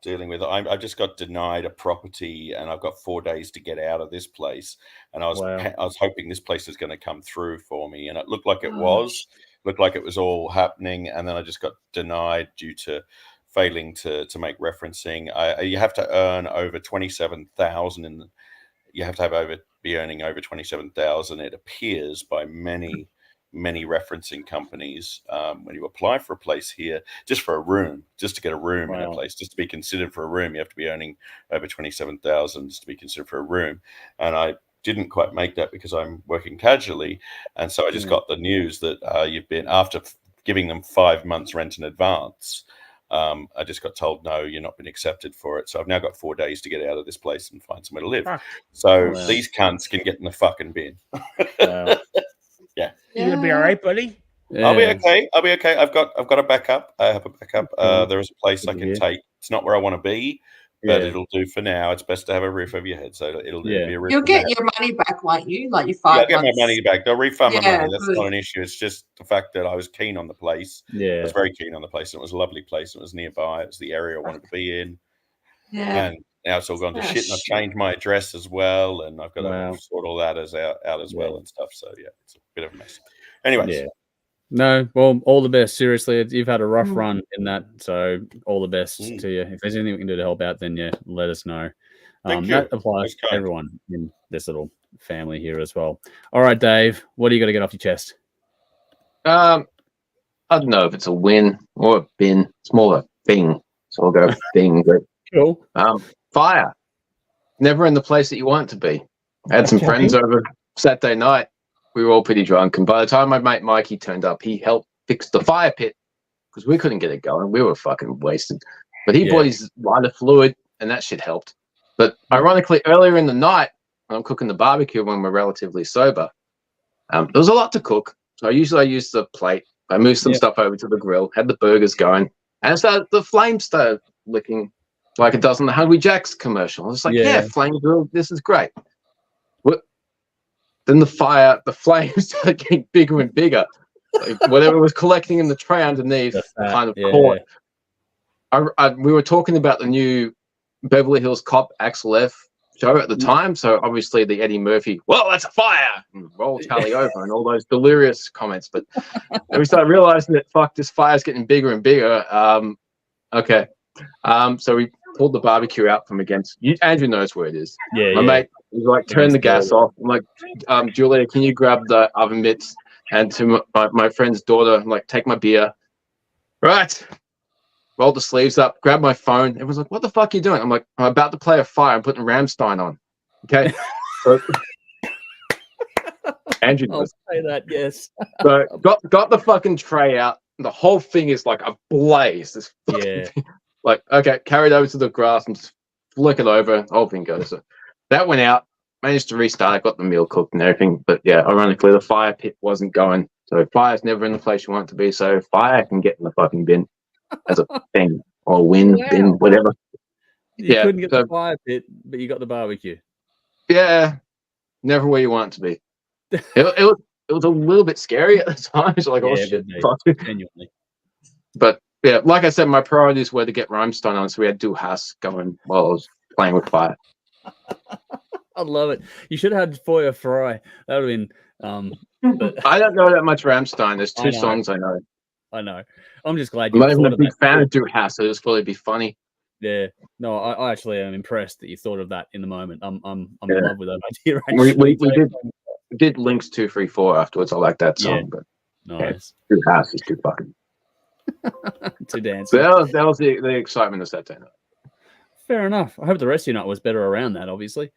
dealing with. I just got denied a property, and I've got 4 days to get out of this place. And I was hoping this place is going to come through for me, and it looked like it was. Looked like it was all happening, and then I just got denied due to failing to make referencing. You have to earn over 27,000, and you have to be earning over 27,000. It appears by many referencing companies when you apply for a place here, just for a room, just to get a room in a place, just to be considered for a room, you have to be earning over 27,000 to be considered for a room. And I didn't quite make that because I'm working casually, and so I just got the news that you've been, after giving them 5 months rent in advance, I just got told, no, you're not been accepted for it. So I've now got 4 days to get out of this place and find somewhere to live. So these cunts can get in the fucking bin. Yeah. You're gonna be all right, buddy. I'll be okay. I've got a backup. I have a backup. There is a place I can take. It's not where I want to be, but it'll do for now. It's best to have a roof over your head, so it'll be a roof. You'll get your money back, won't you? Like your 5 months. I'll get my money back. They'll refund my money. That's not an issue. It's just the fact that I was keen on the place. I was very keen on the place. It was a lovely place. It was nearby. It was the area I wanted to be in. And now it's all gone to shit, and I've changed my address as well, and I've got to sort all that out as well and stuff. So it's a bit of a mess. Anyways. No, well, all the best. Seriously, you've had a rough run in that, so all the best to you. If there's anything we can do to help out, then let us know. That applies to everyone in this little family here as well. All right, Dave, what do you got to get off your chest? I don't know if it's a win or a bin. It's more a thing, so I'll go thing. But cool. Fire. Never in the place that you want it to be. I had some friends over Saturday night. We were all pretty drunk, and by the time my mate Mikey turned up, he helped fix the fire pit because we couldn't get it going. We were fucking wasted. But he brought his lighter fluid, and that shit helped. But ironically, earlier in the night, when I'm cooking the barbecue when we're relatively sober, there was a lot to cook. So I use the plate. I moved some stuff over to the grill, had the burgers going, and so the flame started licking like it does in the Hungry Jack's commercial. I was like, flame grill, this is great. Then the flames started getting bigger and bigger. Like whatever was collecting in the tray underneath kind of caught. We were talking about the new Beverly Hills Cop Axel F show at the time, so obviously the Eddie Murphy, well, that's a fire, and roll tally over, and all those delirious comments. But we started realizing that this fire's getting bigger and bigger. So we pulled the barbecue out from against. Andrew knows where it is. My mate was like, turn the gas off. I'm like, Julia, can you grab the oven mitts? And to my friend's daughter, I'm like, take my beer. Right. Roll the sleeves up, grab my phone. Everyone's like, what the fuck are you doing? I'm like, I'm about to play a fire. I'm putting Rammstein on. Okay. So Andrew knows. I'll say that, yes. So got the fucking tray out. The whole thing is like ablaze. This fucking thing. Like, okay, carried over to the grass and just flick it over. The whole thing goes. So that went out. Managed to restart. Got the meal cooked and everything. But yeah, ironically, the fire pit wasn't going. So fire's never in the place you want it to be. So fire can get in the fucking bin as a thing or win bin, whatever. You couldn't get the fire pit, but you got the barbecue. Yeah, never where you want it to be. It was a little bit scary at the time. It's like, oh shit, genuinely. But yeah, like I said, my priorities were to get Rammstein on, so we had Du Hast going while I was playing with fire. I love it. You should have had Feuer Frei. That would have been. But I don't know that much Rammstein. There's I two know. songs I know. I know. I'm just glad I'm you not even thought a of big that. fan of Du Hast, so this will be funny. Yeah. No, I actually am impressed that you thought of that in the moment. I'm Yeah. in love with that idea. We Actually. did Links 2, 3, 4 afterwards. I like that song, Yeah. but Nice. Du Hast is too fucking. To dance. That was the excitement of Saturday night. Fair enough. I hope the rest of your night was better around that, obviously.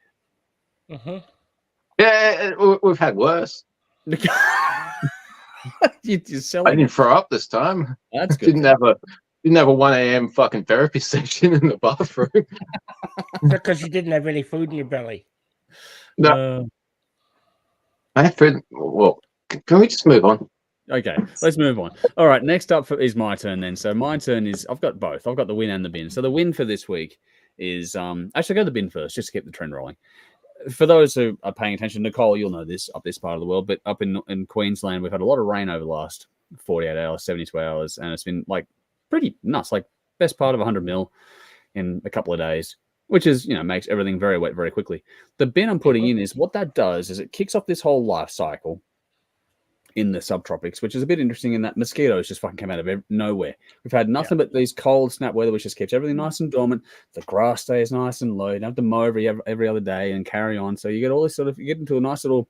Yeah, we've had worse. You're I selling. didn't throw up this time. That's good. Didn't have a 1 a.m. fucking therapy session in the bathroom. Because you didn't have any food in your belly. No. I have food. Well, can we just move on? Okay, let's move on. All right, next up is my turn then. So my turn is I've got both. I've got the win and the bin. So the win for this week is actually go to the bin first, just to keep the trend rolling. For those who are paying attention, Nicole, you'll know this up this part of the world, but up in Queensland, we've had a lot of rain over the last 48 hours, 72 hours, and it's been like pretty nuts, like best part of 100 mil in a couple of days, which is, makes everything very wet very quickly. The bin I'm putting in is what that does is it kicks off this whole life cycle in the subtropics, which is a bit interesting in that mosquitoes just fucking came out of nowhere. We've had nothing but these cold snap weather, which just keeps everything nice and dormant. The grass stays nice and low. You don't have to mow every other day and carry on. So you get all this you get into a nice little,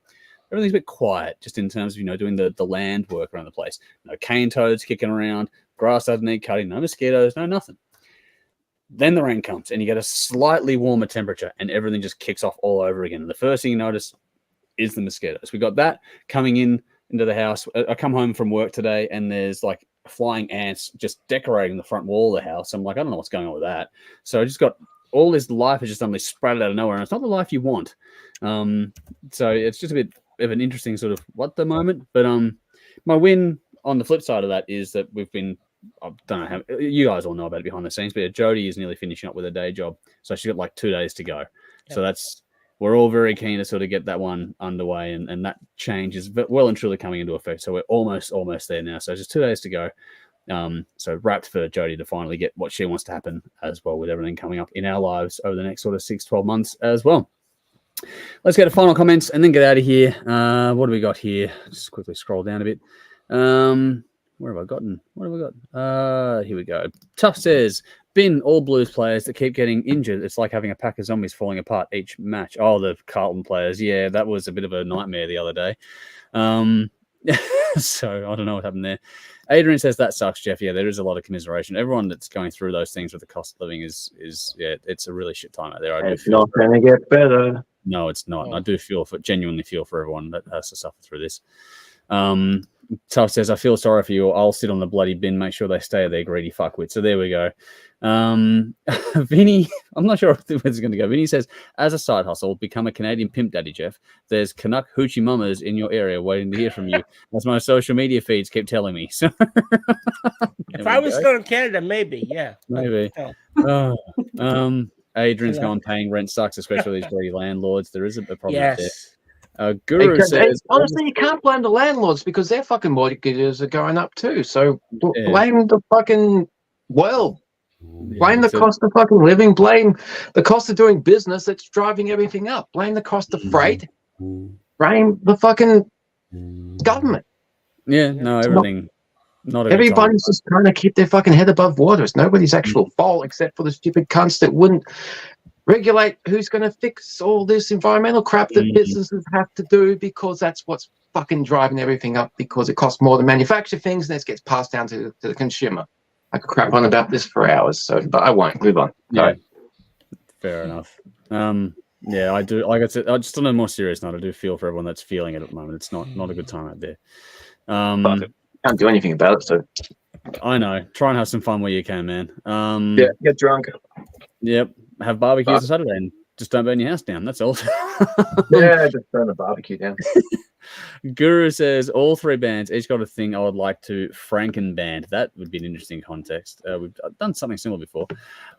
everything's a bit quiet just in terms of, doing the land work around the place. No cane toads kicking around, grass doesn't need cutting, no mosquitoes, no nothing. Then the rain comes and you get a slightly warmer temperature and everything just kicks off all over again. And the first thing you notice is the mosquitoes. We got that coming into the house. I come home from work today and there's like flying ants just decorating the front wall of the house. I'm like, I don't know what's going on with that. So I just got all this life has just suddenly spread out of nowhere and it's not the life you want. So it's just a bit of an interesting sort of what the moment. But my win on the flip side of that is that we've been, I don't know how you guys all know about it behind the scenes, but Jodie is nearly finishing up with her day job. So she's got like 2 days to go. Yeah. So we're all very keen to sort of get that one underway, and that change is well and truly coming into effect. So we're almost there now. So just 2 days to go. So wrapped for Jodie to finally get what she wants to happen as well with everything coming up in our lives over the next sort of 6-12 months as well. Let's get to final comments and then get out of here. What do we got here? Just quickly scroll down a bit. Where have I gotten? What have I got? Here we go. Tough says, bin all Blues players that keep getting injured. It's like having a pack of zombies falling apart each match. Oh, the Carlton players. Yeah, that was a bit of a nightmare the other day. So I don't know what happened there. Adrian says that sucks, Jeff. Yeah, there is a lot of commiseration. Everyone that's going through those things with the cost of living is it's a really shit time out there. It's not going to get better. No, it's not. And I do genuinely feel for everyone that has to suffer through this. Tough says, I feel sorry for you. I'll sit on the bloody bin, make sure they stay there, greedy fuckwit. So there we go. Vinny, I'm not sure where it's going to go. Vinny says, as a side hustle, become a Canadian pimp daddy, Jeff. There's Canuck hoochie mamas in your area waiting to hear from you. As my social media feeds keep telling me. So if I was still in Canada, maybe, yeah. Maybe. Adrian's gone, paying rent sucks, especially these bloody landlords. There is a problem there. Guru says, honestly, you can't blame the landlords because their fucking mortgages are going up too. So blame the fucking world. Blame the cost of fucking living. Blame the cost of doing business that's driving everything up. Blame the cost of freight. Blame the fucking government. Yeah, no, everything. Not everybody's just trying to keep their fucking head above water. It's nobody's actual fault except for the stupid cunts that wouldn't regulate who's going to fix all this environmental crap that businesses have to do because that's what's fucking driving everything up because it costs more to manufacture things and this gets passed down to the consumer. I could crap on about this for hours, but I won't. Move on. Yeah. Fair enough. Yeah, I do. Like I said, just on a more serious note, I do feel for everyone that's feeling it at the moment. It's not a good time out there. Can't do anything about it, so I know. Try and have some fun where you can, man. Yeah, get drunk. Yep. Have barbecues on Saturday and just don't burn your house down. That's all. Yeah, just burn the barbecue down. Guru says all three bands each got a thing I would like to Frankenband. That would be an interesting context. We've done something similar before.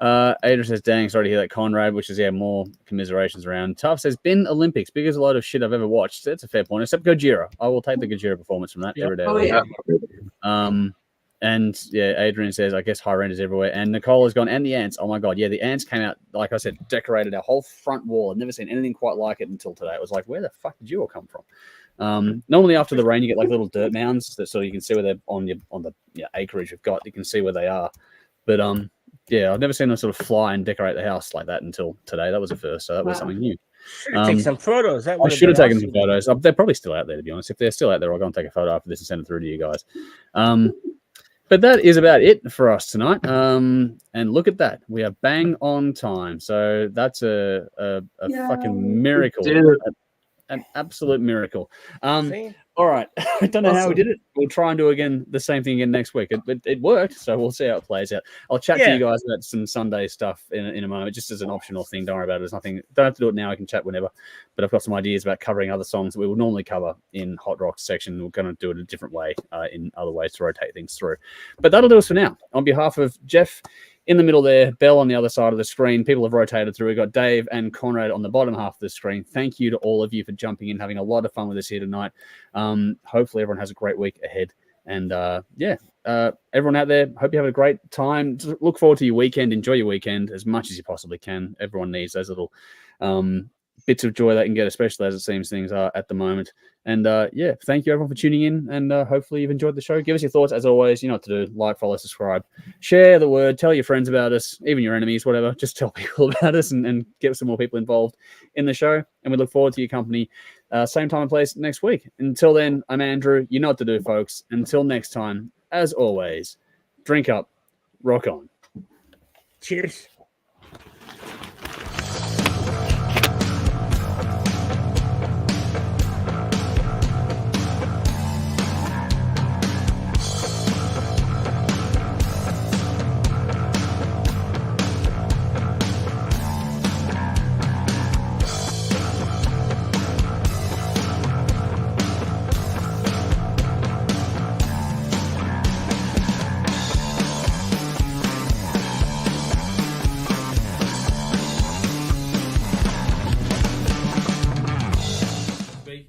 Adrian says, dang, sorry to hear that, Conrad, which is, more commiserations around. Tough says, bin Olympics, biggest load of shit I've ever watched. That's a fair point, except Gojira. I will take the Gojira performance from that every day. Oh, yeah. And yeah, Adrian says, I guess high renders everywhere. And Nicole has gone, and the ants. Oh my God. Yeah, the ants came out, like I said, decorated our whole front wall. I've never seen anything quite like it until today. It was like, where the fuck did you all come from? Normally after the rain, you get like little dirt mounds that so you can see where they're on the acreage you've got. You can see where they are. But yeah, I've never seen them sort of fly and decorate the house like that until today. That was a first. So that was something new. Take some photos. I should have taken some photos. They're probably still out there, to be honest. If they're still out there, I'll go and take a photo after this and send it through to you guys. But that is about it for us tonight. And look at that. We are bang on time. So that's a fucking miracle. An absolute miracle. All right. I don't know how we did it. We'll try and do again the same thing again next week. It worked, so we'll see how it plays out. I'll chat to you guys about some Sunday stuff in a moment, just as an optional thing. Don't worry about it. There's nothing. Don't have to do it now. I can chat whenever. But I've got some ideas about covering other songs that we would normally cover in Hot Rock section. We're going to do it a different way in other ways to rotate things through. But that'll do us for now. On behalf of Jeff in the middle there, Bell on the other side of the screen, people have rotated through. We've got Dave and Conrad on the bottom half of the screen. Thank you to all of you for jumping in, having a lot of fun with us here tonight. Hopefully everyone has a great week ahead. And everyone out there, hope you have a great time. Just look forward to your weekend. Enjoy your weekend as much as you possibly can. Everyone needs those little bits of joy they can get, especially as it seems things are at the moment. And thank you everyone for tuning in, and hopefully you've enjoyed the show. Give us your thoughts as always. You know what to do: like, follow, subscribe, share the word, tell your friends about us, even your enemies, whatever. Just tell people about us and get some more people involved in the show. And we look forward to your company same time and place next week. Until then, I'm Andrew. You know what to do, folks. Until next time, as always, drink up, rock on. Cheers. Be.